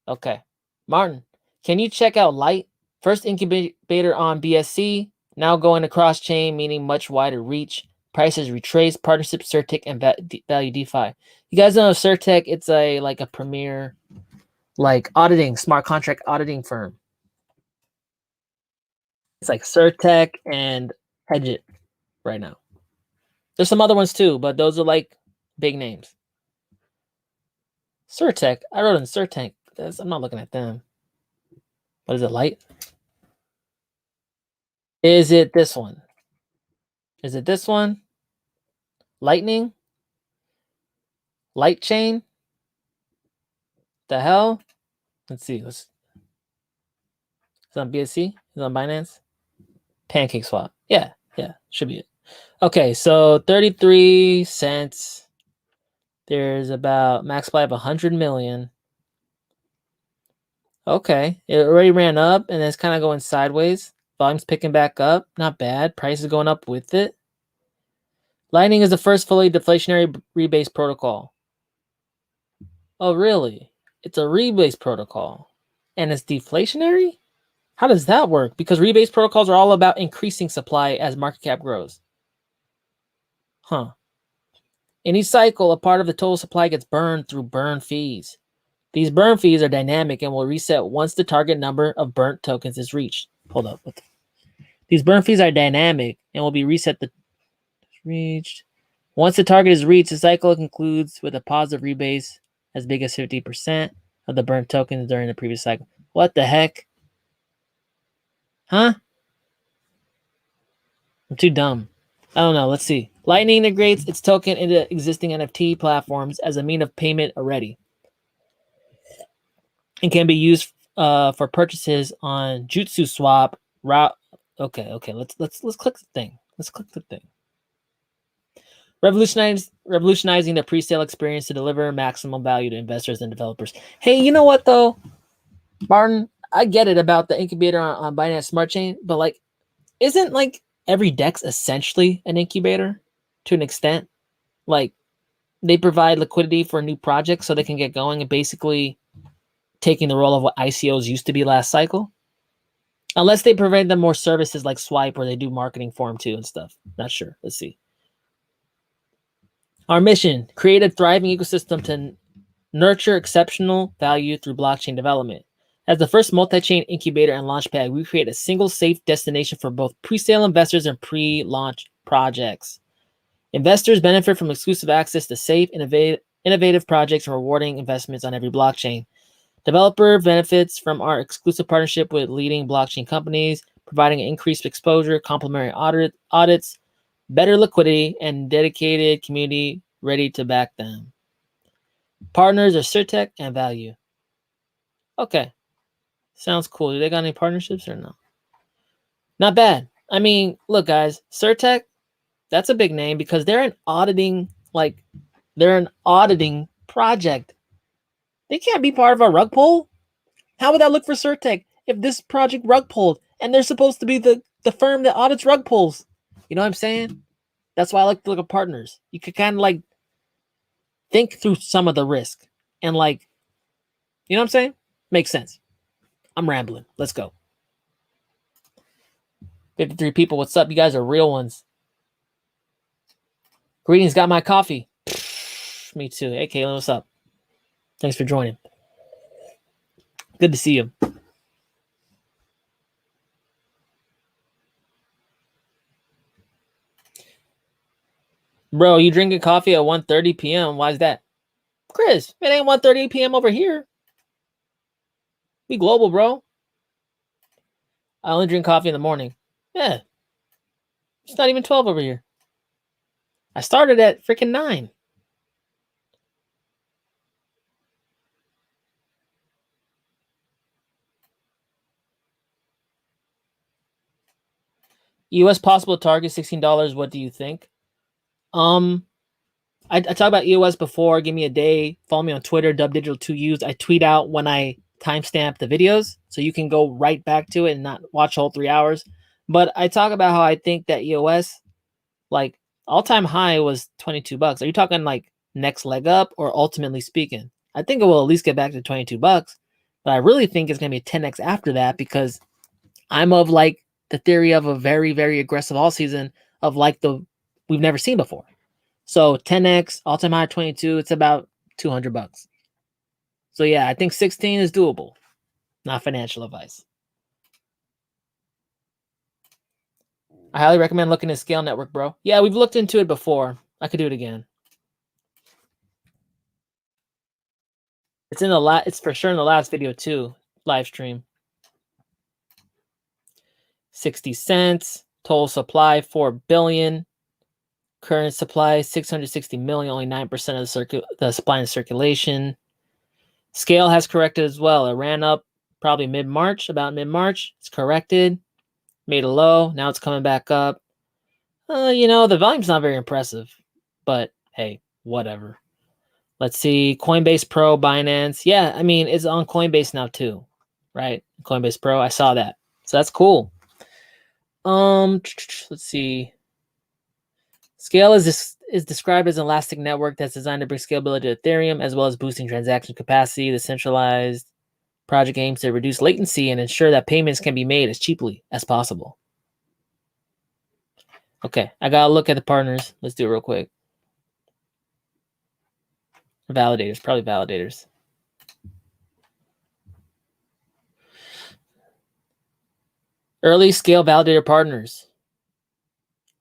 Okay. Martin, can you check out Light? First incubator on BSC, now going across chain, meaning much wider reach. Prices retraced, partnership, Certec, and Value DeFi. You guys know Certec, it's a premier like auditing, smart contract auditing firm. It's like Certec and Hedgeit right now. There's some other ones too, but those are like big names. Certec, I wrote in Certec. I'm not looking at them. What is it, Light? Is it this one? Is it this one? Lightning? Light chain? The hell? Let's see. It's on BSC? It's on Binance? Pancake swap. Yeah, should be it. Okay, so 33 cents. There's about max supply of 100 million. Okay, it already ran up and it's kind of going sideways. Volume's picking back up. Not bad. Price is going up with it. Lightning is the first fully deflationary rebase protocol. Oh, really? It's a rebase protocol. And it's deflationary? How does that work? Because rebase protocols are all about increasing supply as market cap grows. Huh. In each cycle, a part of the total supply gets burned through burn fees. These burn fees are dynamic and will reset once the target number of burnt tokens is reached. Hold up. These burn fees are dynamic and will be reset reached. Once the target is reached, the cycle concludes with a positive rebase as big as 50% of the burnt tokens during the previous cycle. What the heck? Huh? I'm too dumb. I don't know. Let's see. Lightning integrates its token into existing NFT platforms as a mean of payment already, and can be used for purchases on Jutsu Swap route. Okay. Let's click the thing. Let's click the thing. Revolutionizing the pre-sale experience to deliver maximum value to investors and developers. Hey, you know what though, Martin? I get it about the incubator on Binance Smart Chain, but like, isn't like every DEX essentially an incubator to an extent? Like they provide liquidity for new projects so they can get going and basically taking the role of what ICOs used to be last cycle. Unless they provide them more services like Swipe or they do marketing for them too and stuff. Not sure. Let's see. Our mission, create a thriving ecosystem to nurture exceptional value through blockchain development. As the first multi-chain incubator and launchpad, we create a single safe destination for both pre-sale investors and pre-launch projects. Investors benefit from exclusive access to safe, innovative projects and rewarding investments on every blockchain. Developer benefits from our exclusive partnership with leading blockchain companies, providing increased exposure, complementary audits, better liquidity, and dedicated community ready to back them. Partners are CerTech and Value. Okay. Sounds cool. Do they got any partnerships or no? Not bad. I mean, look, guys, CerTech, that's a big name because they're an auditing, they're an auditing project. They can't be part of a rug pull. How would that look for CerTech if this project rug pulled and they're supposed to be the firm that audits rug pulls? You know what I'm saying? That's why I like to look at partners. You could kind of like think through some of the risk and like, you know what I'm saying? Makes sense. I'm rambling. Let's go. 53 people. What's up? You guys are real ones. Greetings. Got my coffee. Me too. Hey, Kaylin, what's up? Thanks for joining. Good to see you. Bro, you drinking coffee at 1:30 p.m. Why is that? Chris, it ain't 1:30 p.m. over here. We global, bro. I only drink coffee in the morning. Yeah. It's not even 12 over here. I started at freaking 9. US possible target $16. What do you think? I talked about EOS before. Give me a day. Follow me on Twitter, DubDigital2Us. I tweet out when I timestamp the videos, so you can go right back to it and not watch all 3 hours. But I talk about how I think that EOS, like all-time high was $22. Are you talking like next leg up or ultimately speaking? I think it will at least get back to $22, but I really think it's gonna be a 10x after that because I'm of like the theory of a very, very aggressive all season of like we've never seen before. So 10x, all-time high 22, it's about $200. So yeah, I think 16 is doable. Not financial advice. I highly recommend looking at Scale Network, bro. Yeah, we've looked into it before. I could do it again. It's in the it's for sure in the last video too, live stream. 60 cents, total supply 4 billion. Current supply 660 million, only 9% of the supply in circulation. Scale has corrected as well. It ran up probably about mid-March. It's corrected, made a low. Now it's coming back up. You know, the volume's not very impressive, but hey, whatever. Let's see. Coinbase Pro, Binance. Yeah, I mean, it's on Coinbase now too, right? Coinbase Pro, I saw that. So that's cool. Let's see. Scale is described as an elastic network that's designed to bring scalability to Ethereum, as well as boosting transaction capacity. The centralized project aims to reduce latency and ensure that payments can be made as cheaply as possible. Okay, I gotta look at the partners. Let's do it real quick. Validators, probably validators. Early Scale validator partners.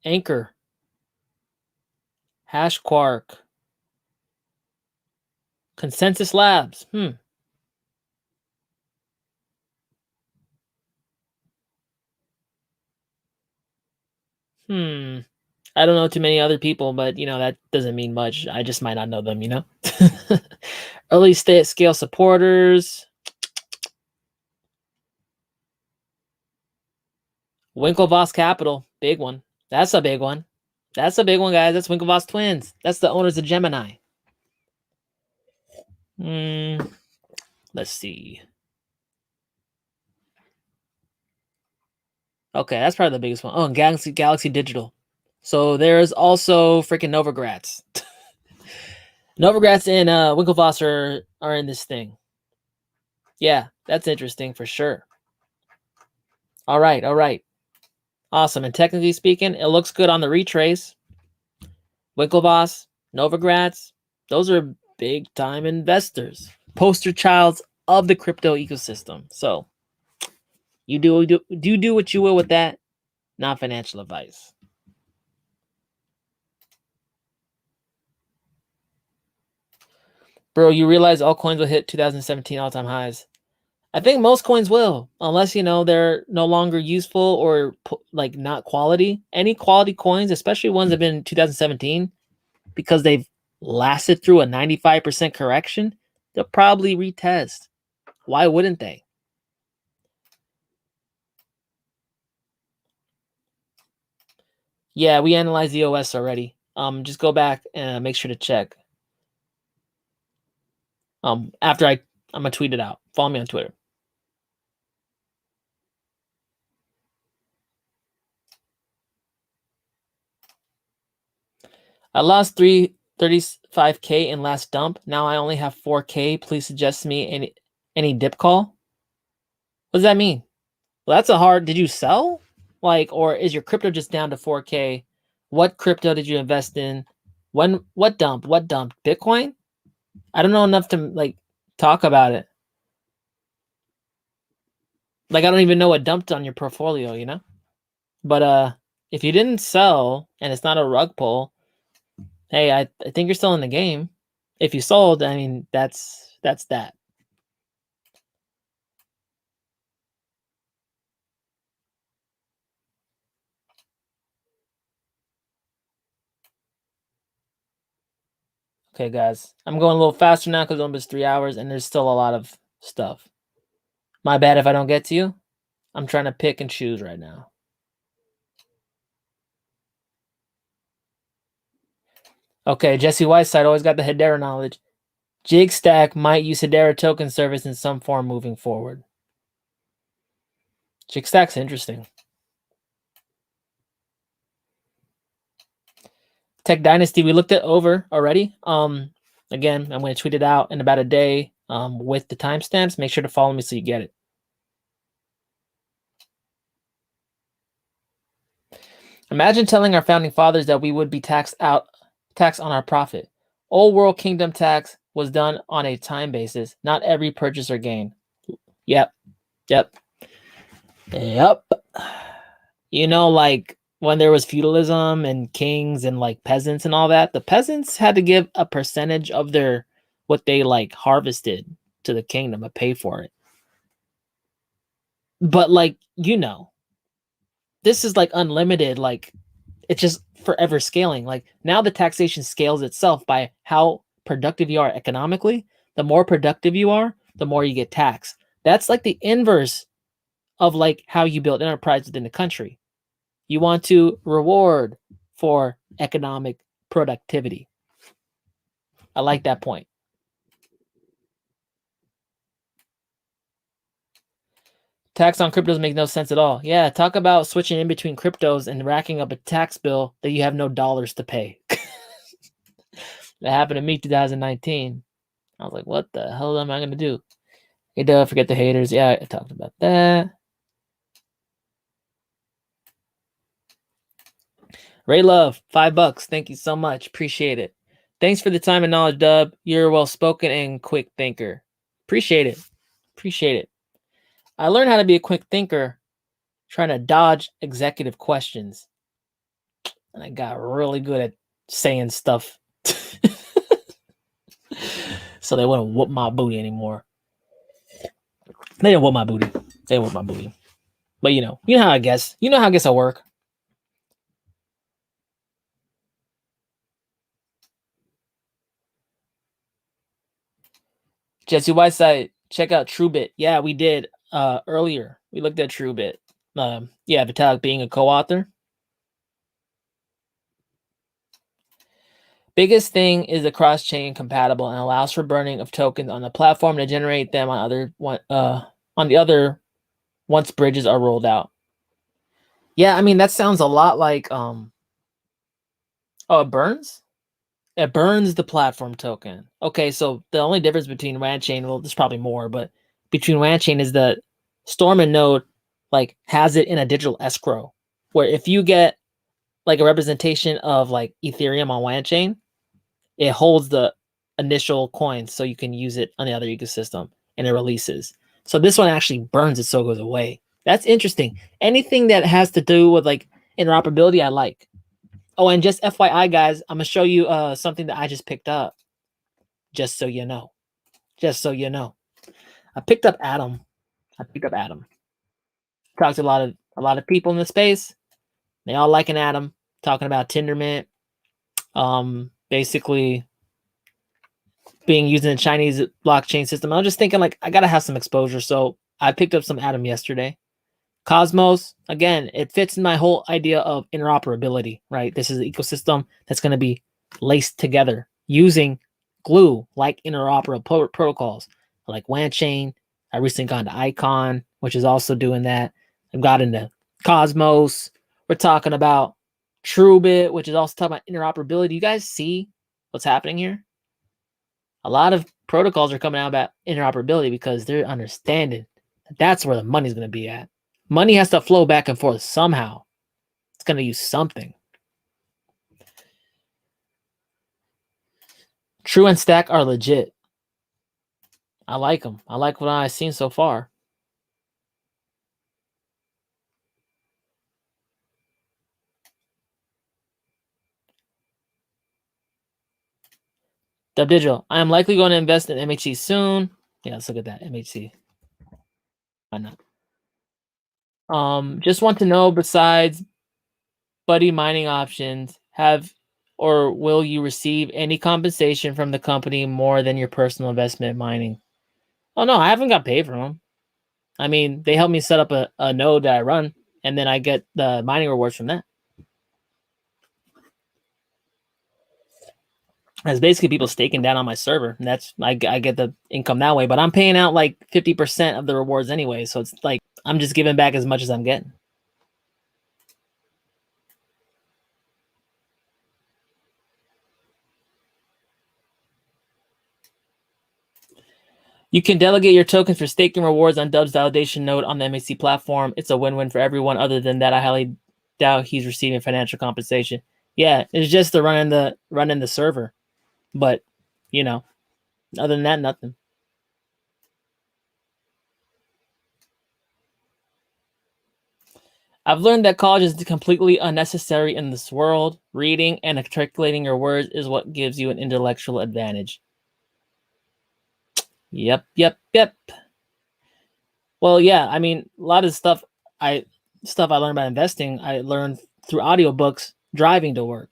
Anchor. HashQuark. Consensus Labs. I don't know too many other people, but you know, that doesn't mean much. I just might not know them, you know? Early Scale supporters. Winklevoss Capital, big one. That's a big one. That's a big one, guys. That's Winklevoss Twins. That's the owners of Gemini. Let's see. Okay, that's probably the biggest one. Oh, and Galaxy Digital. So there's also freaking Novogratz. Novogratz and Winklevoss are in this thing. Yeah, that's interesting for sure. All right, all right. Awesome. And technically speaking, it looks good on the retrace. Winklevoss, Novogratz, those are big time investors, poster childs of the crypto ecosystem. So you do what you will with that. Not financial advice. Bro, you realize all coins will hit 2017 all-time highs. I think most coins will, unless, you know, they're no longer useful or like not quality. Any quality coins, especially ones that have been in 2017, because they've lasted through a 95% correction, they'll probably retest. Why wouldn't they? Yeah, we analyzed the OS already. Just go back and make sure to check. After I'm gonna tweet it out. Follow me on Twitter. I lost 335K in last dump. Now I only have 4K. Please suggest me any dip call. What does that mean? Well, that's a hard. Did you sell? Like, or is your crypto just down to 4K? What crypto did you invest in? When? What dump? What dumped? Bitcoin? I don't know enough to like talk about it. Like, I don't even know what dumped on your portfolio, you know? But if you didn't sell and it's not a rug pull, hey, I think you're still in the game. If you sold, I mean, that's that. Okay, guys, I'm going a little faster now because it's almost 3 hours and there's still a lot of stuff. My bad if I don't get to you. I'm trying to pick and choose right now. Okay, Jesse Whiteside always got the Hedera knowledge. JigStack might use Hedera token service in some form moving forward. JigStack's interesting. Tech Dynasty, we looked at over already. Again, I'm going to tweet it out in about a day with the timestamps. Make sure to follow me so you get it. Imagine telling our founding fathers that we would be taxed on our profit. Old world kingdom tax was done on a time basis, not every purchase or gain. Yep. You know, like when there was feudalism and kings and like peasants and all that, the peasants had to give a percentage of their what they like harvested to the kingdom to pay for it. But like, you know, this is like unlimited, like it's just forever scaling. Like now the taxation scales itself by how productive you are economically. The more productive you are, the more you get taxed. That's like the inverse of like how you build enterprise within the country. You want to reward for economic productivity. I like that point. Tax on cryptos makes no sense at all. Yeah, talk about switching in between cryptos and racking up a tax bill that you have no dollars to pay. That happened to me 2019. I was like, what the hell am I going to do? Hey, don't forget the haters. Yeah, I talked about that. Ray Love, $5. Thank you so much. Appreciate it. Thanks for the time and knowledge, Dub. You're a well-spoken and quick thinker. Appreciate it. Appreciate it. I learned how to be a quick thinker trying to dodge executive questions. And I got really good at saying stuff. So they wouldn't whoop my booty anymore. They didn't whoop my booty. They whooped my booty. But you know how I guess. You know how I guess I work. Jesse Whiteside, check out TrueBit. Yeah, we did earlier. We looked at TrueBit. Yeah, Vitalik being a co-author. Biggest thing is the cross-chain compatible and allows for burning of tokens on the platform to generate them on the other once bridges are rolled out. Yeah, I mean that sounds a lot like oh, it burns? It burns the platform token. Okay, so the only difference between Ranchain, well, there's probably more, but between Ranchain is that Storm node like has it in a digital escrow, where if you get like a representation of like Ethereum on Ranchain, it holds the initial coin so you can use it on the other ecosystem and it releases. So this one actually burns it so it goes away. That's interesting. Anything that has to do with like interoperability, I like. Oh, and just FYI, guys, I'm gonna show you something that I just picked up. Just so you know. Just so you know. I picked up Atom. Talked to a lot of people in the space. They all like an Atom. Talking about Tindermint. Basically being used in the Chinese blockchain system. I was just thinking like I gotta have some exposure. So I picked up some Atom yesterday. Cosmos, again, it fits in my whole idea of interoperability, right? This is an ecosystem that's going to be laced together using glue like interoperable protocols like Wanchain. I recently got into Icon, which is also doing that. I've got into Cosmos. We're talking about TrueBit, which is also talking about interoperability. You guys see what's happening here? A lot of protocols are coming out about interoperability because they're understanding that that's where the money's going to be at. Money has to flow back and forth somehow. It's going to use something. True and STAK are legit. I like them. I like what I've seen so far. DubDigital. I am likely going to invest in MHC soon. Yeah, let's look at that. MHC. Why not? Just want to know, besides buddy mining options, have or will you receive any compensation from the company more than your personal investment in mining? Oh no, I haven't got paid from them. I mean, they helped me set up a node that I run, and then I get the mining rewards from that. That's basically people staking down on my server, and that's I get the income that way. But I'm paying out like 50% of the rewards anyway, so it's like I'm just giving back as much as I'm getting. You can delegate your tokens for staking rewards on Dub's validation node on the MAC platform. It's a win-win for everyone. Other than that, I highly doubt he's receiving financial compensation. Yeah, it's just the running the server. But, you know, other than that, nothing. I've learned that college is completely unnecessary in this world. Reading and articulating your words is what gives you an intellectual advantage. Yep. Well, yeah, I mean, a lot of stuff I learned about investing, I learned through audiobooks driving to work.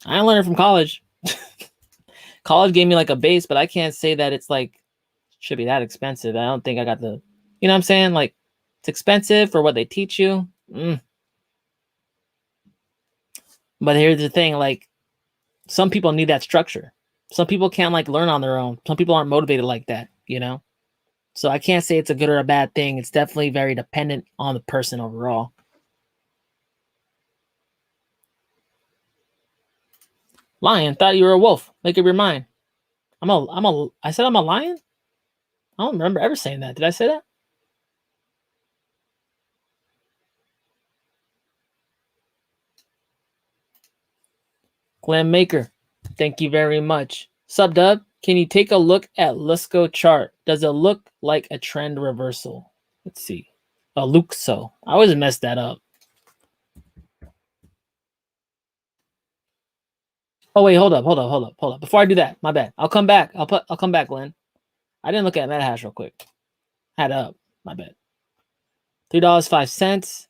I didn't learn it from college. College gave me like a base, but I can't say that it's like should be that expensive. I don't think I got the, you know what I'm saying? Like it's expensive for what they teach you. But here's the thing, like some people need that structure. Some people can't like learn on their own. Some people aren't motivated like that, you know? So I can't say it's a good or a bad thing. It's definitely very dependent on the person overall. Lion, thought you were a wolf. Make up your mind. I said I'm a lion? I don't remember ever saying that. Did I say that? Glenn Maker, thank you very much. Sub Dub, can you take a look at LUKSO chart? Does it look like a trend reversal? Let's see. A LUKSO. I always mess that up. Oh wait, hold up. Before I do that, my bad. I'll come back. I'll come back, Glenn. I didn't look at MetaHash real quick. Had up. My bad. $3.05.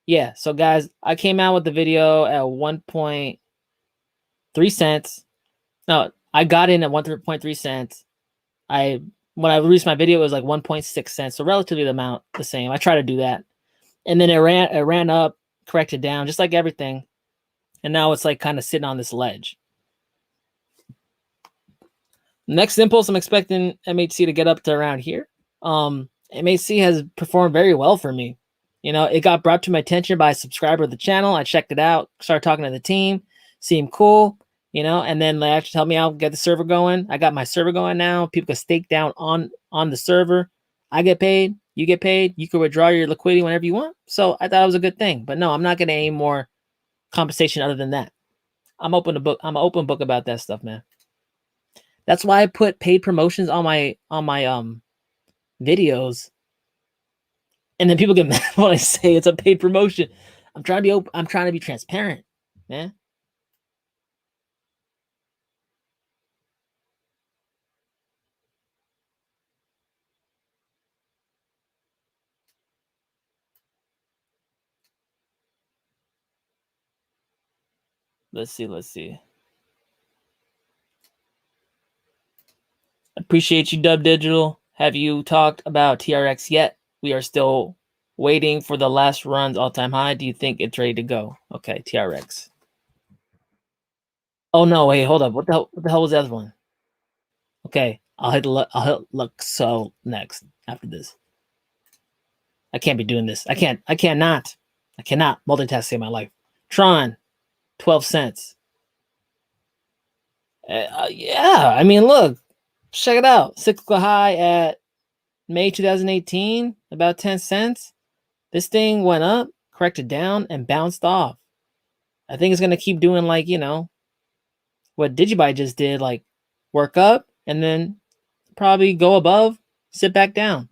Yeah, so guys, I came out with the video at 1.3 cents. No, I got in at 1.3 cents. When I released my video, it was like 1.6 cents. So relatively the same. I try to do that. And then it ran up, corrected down, just like everything. And now it's like kind of sitting on this ledge. Next impulse, I'm expecting MHC to get up to around here. MHC has performed very well for me. You know, it got brought to my attention by a subscriber of the channel. I checked it out, started talking to the team, seemed cool, you know, and then they actually tell me I'll get the server going. I got my server going now. People can stake down on the server. I get paid, you get paid, you can withdraw your liquidity whenever you want. So I thought it was a good thing. But no, I'm not getting any more compensation other than that. I'm an open book about that stuff, man. That's why I put paid promotions on my videos. And then people get mad when I say it's a paid promotion. I'm trying to be open, I'm trying to be transparent, man. Let's see. Appreciate you, DubDigital. Have you talked about TRX yet? We are still waiting for the last run's all-time high. Do you think it's ready to go? Okay, TRX. Oh no, wait, hold up. What the hell was the other one? Okay, I'll hit LUKSO next after this. I can't be doing this. I cannot multitask in my life. Tron, 12 cents. Yeah, I mean, look, check it out. Cyclical high at May 2018, about 10 cents. This thing went up, corrected down, and bounced off. I think it's going to keep doing, like, you know, what Digibuy just did, like work up and then probably go above, sit back down.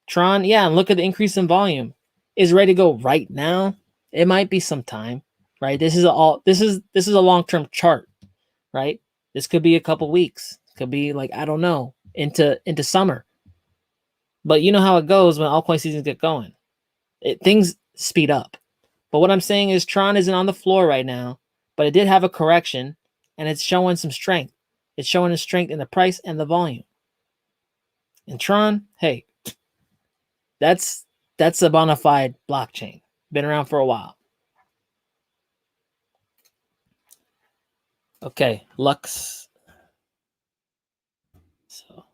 Tron, yeah, and look at the increase in volume. Is ready to go right now. It might be some time, right? This is a long-term chart, right? This could be a couple weeks. Could be, like, I don't know, into summer. But you know how it goes when altcoin seasons get going. Things speed up. But what I'm saying is Tron isn't on the floor right now, but it did have a correction, and it's showing some strength. It's showing a strength in the price and the volume. And Tron, hey, that's a bona fide blockchain. Been around for a while. Okay, Lux. So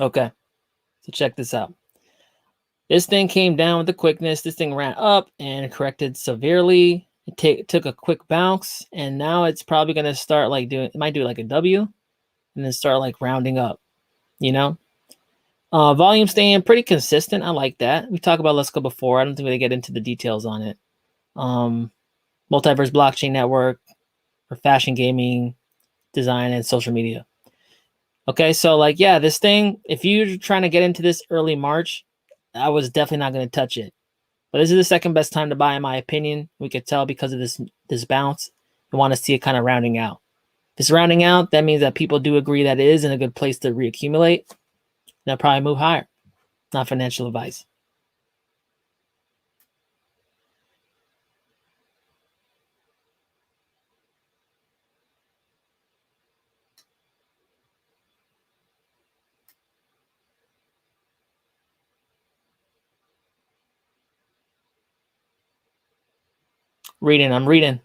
okay, so check this out. This thing came down with the quickness. This thing ran up and corrected severely. It took a quick bounce, and now it's probably going to start like doing, it might do like a W and then start like rounding up, you know? Volume staying pretty consistent. I like that. We talked about LUKSO before. I don't think we get into the details on it. Multiverse blockchain network for fashion, gaming, design, and social media. Okay, so like, yeah, this thing, if you're trying to get into this early March, I was definitely not going to touch it. But this is the second best time to buy, in my opinion. We could tell because of this bounce. We want to see it kind of rounding out. If it's rounding out, that means that people do agree that it is in a good place to reaccumulate. They'll probably move higher. Not financial advice. I'm reading.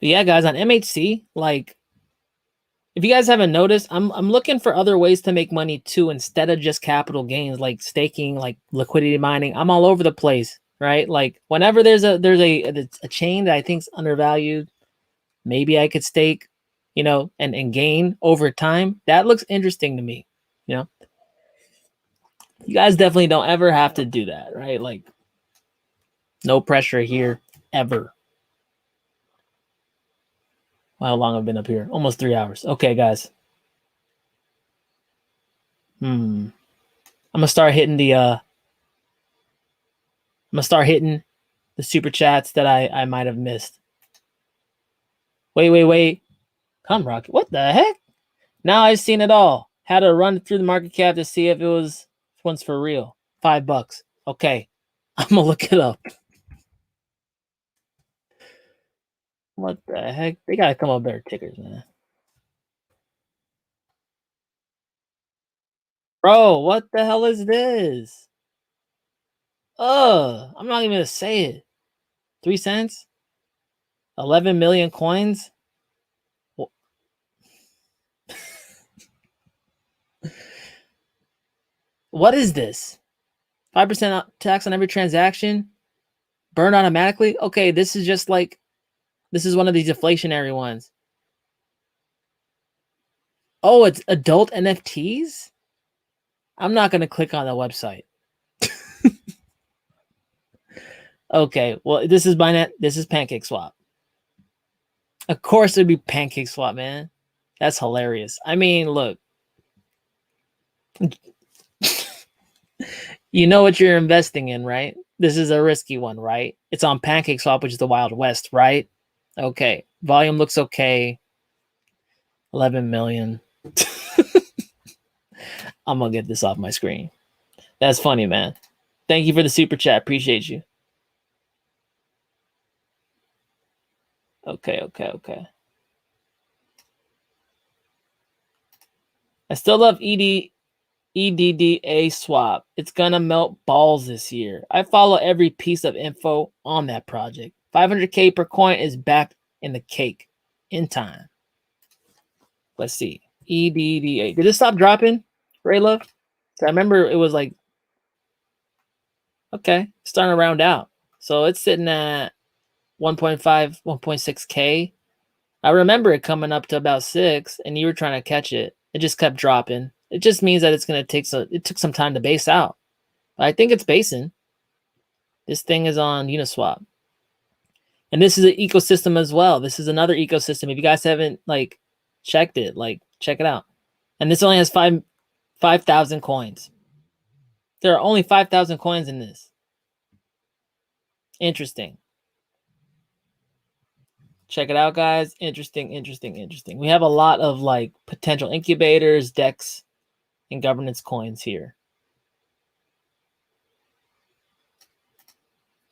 But yeah, guys, on MHC, like, if you guys haven't noticed, I'm looking for other ways to make money too, instead of just capital gains, like staking, like liquidity mining. I'm all over the place, right? Like, whenever there's a chain that I think's undervalued, maybe I could stake, you know, and gain over time. That looks interesting to me, you know. You guys definitely don't ever have to do that, right? Like, no pressure here, ever. How long I've been up here? Almost 3 hours. Okay, guys. I'm gonna start hitting the super chats that I might have missed. Wait. CUMROCKET. What the heck? Now I've seen it all. Had to run through the market cap to see if one's for real. $5. Okay. I'm gonna look it up. What the heck? They gotta come up with better tickers, man. Bro, what the hell is this? I'm not even gonna say it. 3 cents? 11 million coins? What is this? 5% tax on every transaction? Burned automatically? Okay, this is just like, this is one of these deflationary ones. Oh, it's adult NFTs? I'm not going to click on the website. Okay, well, this is Binance. This is Pancake Swap. Of course it'd be Pancake Swap, man. That's hilarious. I mean, look. You know what you're investing in, right? This is a risky one, right? It's on Pancake Swap, which is the Wild West, right? Okay. Volume looks okay. 11 million. I'm going to get this off my screen. That's funny, man. Thank you for the super chat. Appreciate you. Okay. I still love EDDA swap. It's gonna melt balls this year. I follow every piece of info on that project. 500K per coin is back in the cake in time. Let's see. EDDA. Did it stop dropping, Ray Love? I remember it was like, okay, starting to round out. So it's sitting at 1.5, 1.6K. I remember it coming up to about 6, and you were trying to catch it. It just kept dropping. It just means that it's going to take it took some time to base out. But I think it's basing. This thing is on Uniswap. And this is an ecosystem as well. This is another ecosystem. If you guys haven't like checked it, like check it out. And this only has 5,000 coins. There are only 5,000 coins in this. Interesting. Check it out, guys. Interesting. We have a lot of like potential incubators, DEX, and governance coins here.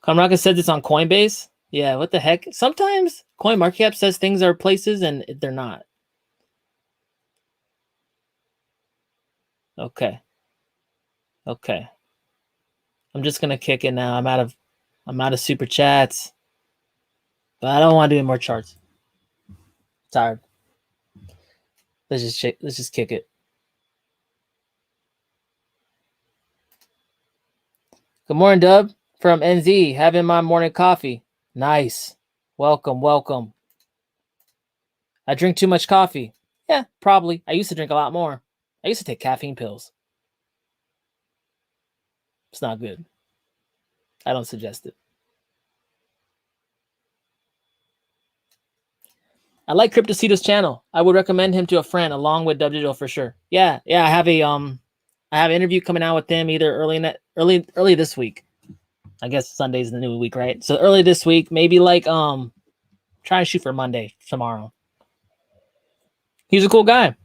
CUMROCKET says it's on Coinbase. Yeah, what the heck? Sometimes Coin Market Cap says things are places and they're not. Okay. I'm just gonna kick it now. I'm out of super chats. But I don't want to do any more charts. Tired. Let's just kick it. Good morning, Dub from NZ. Having my morning coffee. Nice. Welcome. I drink too much coffee. Yeah, probably. I used to drink a lot more. I used to take caffeine pills. It's not good. I don't suggest it. I like CryptoCito's channel. I would recommend him to a friend along with DubDigital for sure. Yeah. I have an interview coming out with them either early this week. I guess Sunday's the new week, right? So early this week, maybe like try to shoot for Monday tomorrow. He's a cool guy.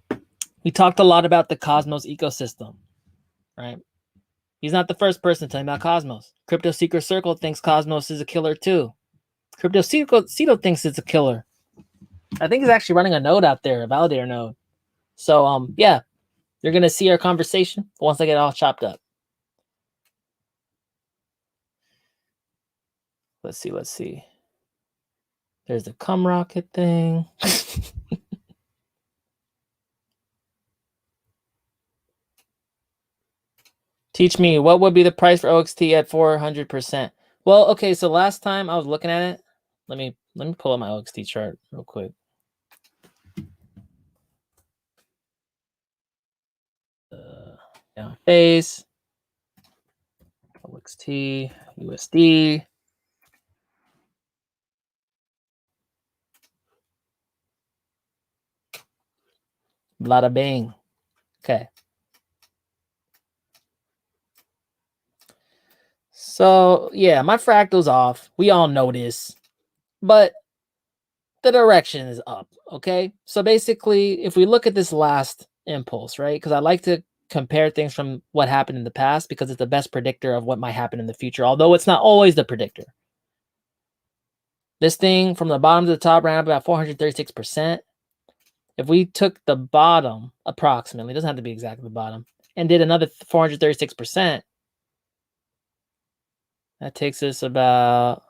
We talked a lot about the Cosmos ecosystem, right? He's not the first person to tell me about Cosmos. Crypto Secret Circle thinks Cosmos is a killer too. CryptoCito thinks it's a killer. I think he's actually running a node out there, a validator node. So yeah, you're gonna see our conversation once I get it all chopped up. Let's see. There's the CUMROCKET thing. Teach me, what would be the price for OXT at 400%? Well, okay, so last time I was looking at it, let me pull up my OXT chart real quick. Down face, OXT, USD. Bada bing. Okay. So yeah, my fractal's off. We all know this, but the direction is up. Okay. So basically, if we look at this last impulse, right? Because I like to compare things from what happened in the past because it's the best predictor of what might happen in the future, although it's not always the predictor. This thing from the bottom to the top ran up about 436%. If we took the bottom approximately, it doesn't have to be exactly the bottom, and did another 436%, that takes us about,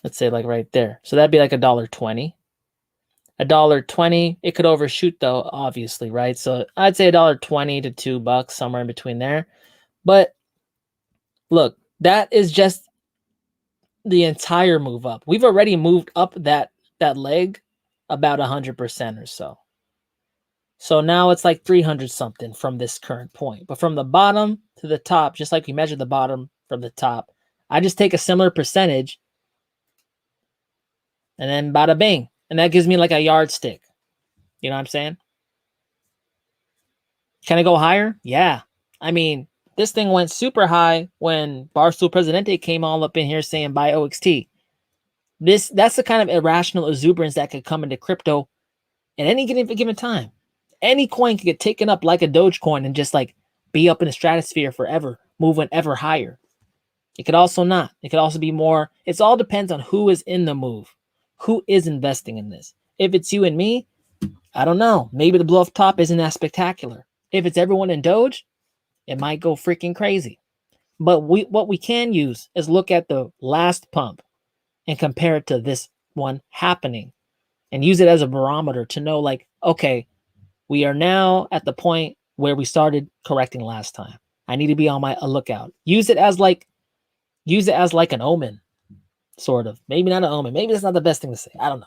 let's say like right there. So that'd be like $1.20. $1.20. It could overshoot though, obviously, right? So I'd say $1.20 to $2, somewhere in between there. But look, that is just the entire move up. We've already moved up that leg about 100% or so. So now it's like 300 something from this current point. But from the bottom to the top, just like we measured the bottom from the top, I just take a similar percentage and then bada bing. And that gives me like a yardstick. You know what I'm saying? Can I go higher? Yeah. I mean, this thing went super high when Barstool Presidente came all up in here saying buy OXT. That's the kind of irrational exuberance that could come into crypto at any given time. Any coin could get taken up like a Doge coin and just like be up in the stratosphere forever, moving ever higher. It could also not. It could also be more. It all depends on who is in the move, who is investing in this. If it's you and me, I don't know. Maybe the blow off top isn't that spectacular. If it's everyone in Doge, it might go freaking crazy. But what we can use is look at the last pump and compare it to this one happening and use it as a barometer to know like, okay, we are now at the point where we started correcting last time. I need to be on my lookout. Use it as like an omen, sort of. Maybe not an omen. Maybe that's not the best thing to say. I don't know.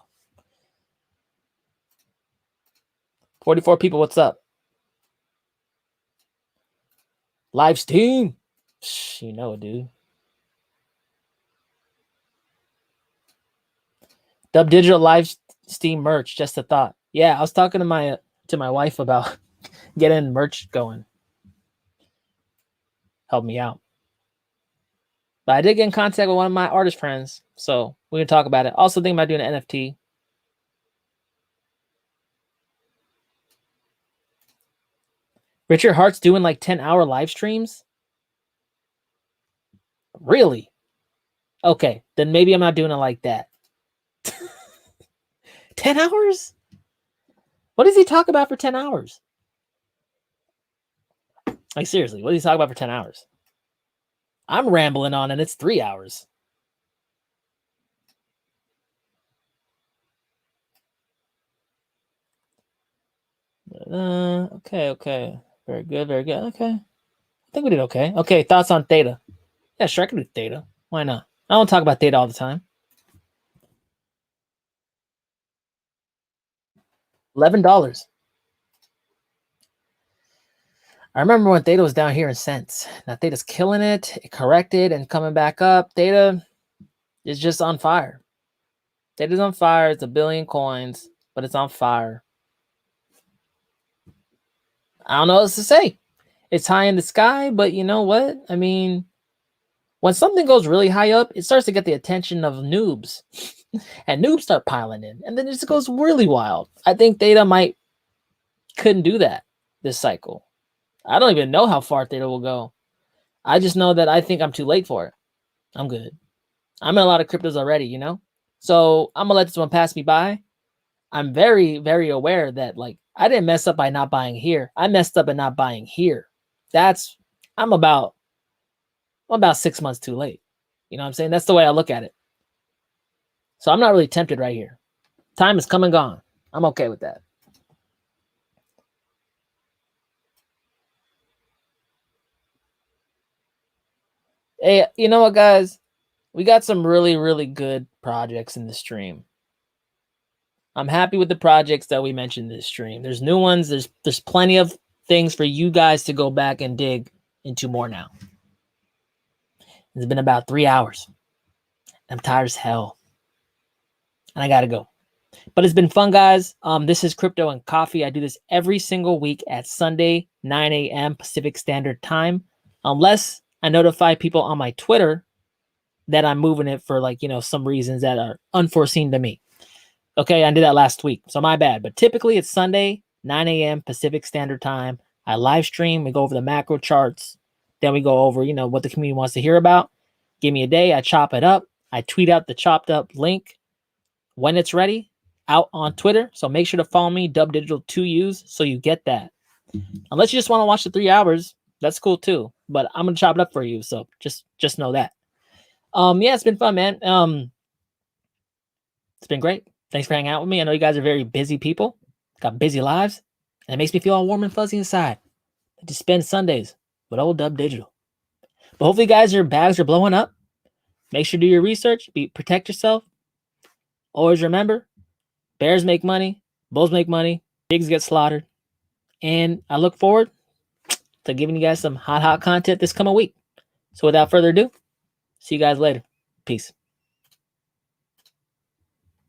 44 people, what's up? Live stream. You know it, dude. DubDigital live stream merch, just a thought. Yeah, I was talking to my wife about getting merch going. Help me out. But I did get in contact with one of my artist friends, so we can talk about it. Also thinking about doing an NFT. Richard Hart's doing like 10-hour live streams? Really? Okay, then maybe I'm not doing it like that. 10 hours? What does he talk about for 10 hours? Like, seriously, what does he talk about for 10 hours? I'm rambling on and it's 3 hours. Okay. Very good. Okay. I think we did okay. Okay, thoughts on THETA? Yeah, sure, I can do THETA. Why not? I don't talk about THETA all the time. $11. I remember when THETA was down here in cents. Now THETA's killing it. It corrected and coming back up. THETA is just on fire. THETA's on fire. It's 1 billion coins, but it's on fire. I don't know what else to say. It's high in the sky, but you know what? I mean, when something goes really high up, it starts to get the attention of noobs. And noobs start piling in. And then it just goes really wild. I think THETA couldn't do that this cycle. I don't even know how far THETA will go. I just know that I think I'm too late for it. I'm good. I'm in a lot of cryptos already, you know? So I'm going to let this one pass me by. I'm very, very aware that like I didn't mess up by not buying here. I messed up by not buying here. I'm about 6 months too late. You know what I'm saying? That's the way I look at it. So I'm not really tempted right here. Time is come and gone. I'm okay with that. Hey, you know what, guys? We got some really, really good projects in the stream. I'm happy with the projects that we mentioned in this stream. There's new ones. There's plenty of things for you guys to go back and dig into more now. It's been about 3 hours. I'm tired as hell. And I got to go. But it's been fun, guys. This is Crypto and Coffee. I do this every single week at Sunday, 9 a.m. Pacific Standard Time. Unless I notify people on my Twitter that I'm moving it for like, you know, some reasons that are unforeseen to me. Okay, I did that last week, so my bad. But typically it's Sunday, 9 a.m. Pacific Standard Time. I live stream. We go over the macro charts. Then we go over, you know, what the community wants to hear about. Give me a day. I chop it up. I tweet out the chopped up link when it's ready out on Twitter. So make sure to follow me, DubDigital2Us, so you get that. Unless you just want to watch the 3 hours, that's cool too. But I'm gonna chop it up for you, so just know that. Yeah, it's been fun, man. It's been great. Thanks for hanging out with me. I know you guys are very busy people, got busy lives, and it makes me feel all warm and fuzzy inside. I just spend Sundays with old DubDigital. But hopefully, guys, your bags are blowing up. Make sure to do your research. Protect yourself. Always remember, bears make money, bulls make money, pigs get slaughtered. And I look forward to giving you guys some hot content this coming week. So without further ado, see you guys later. Peace.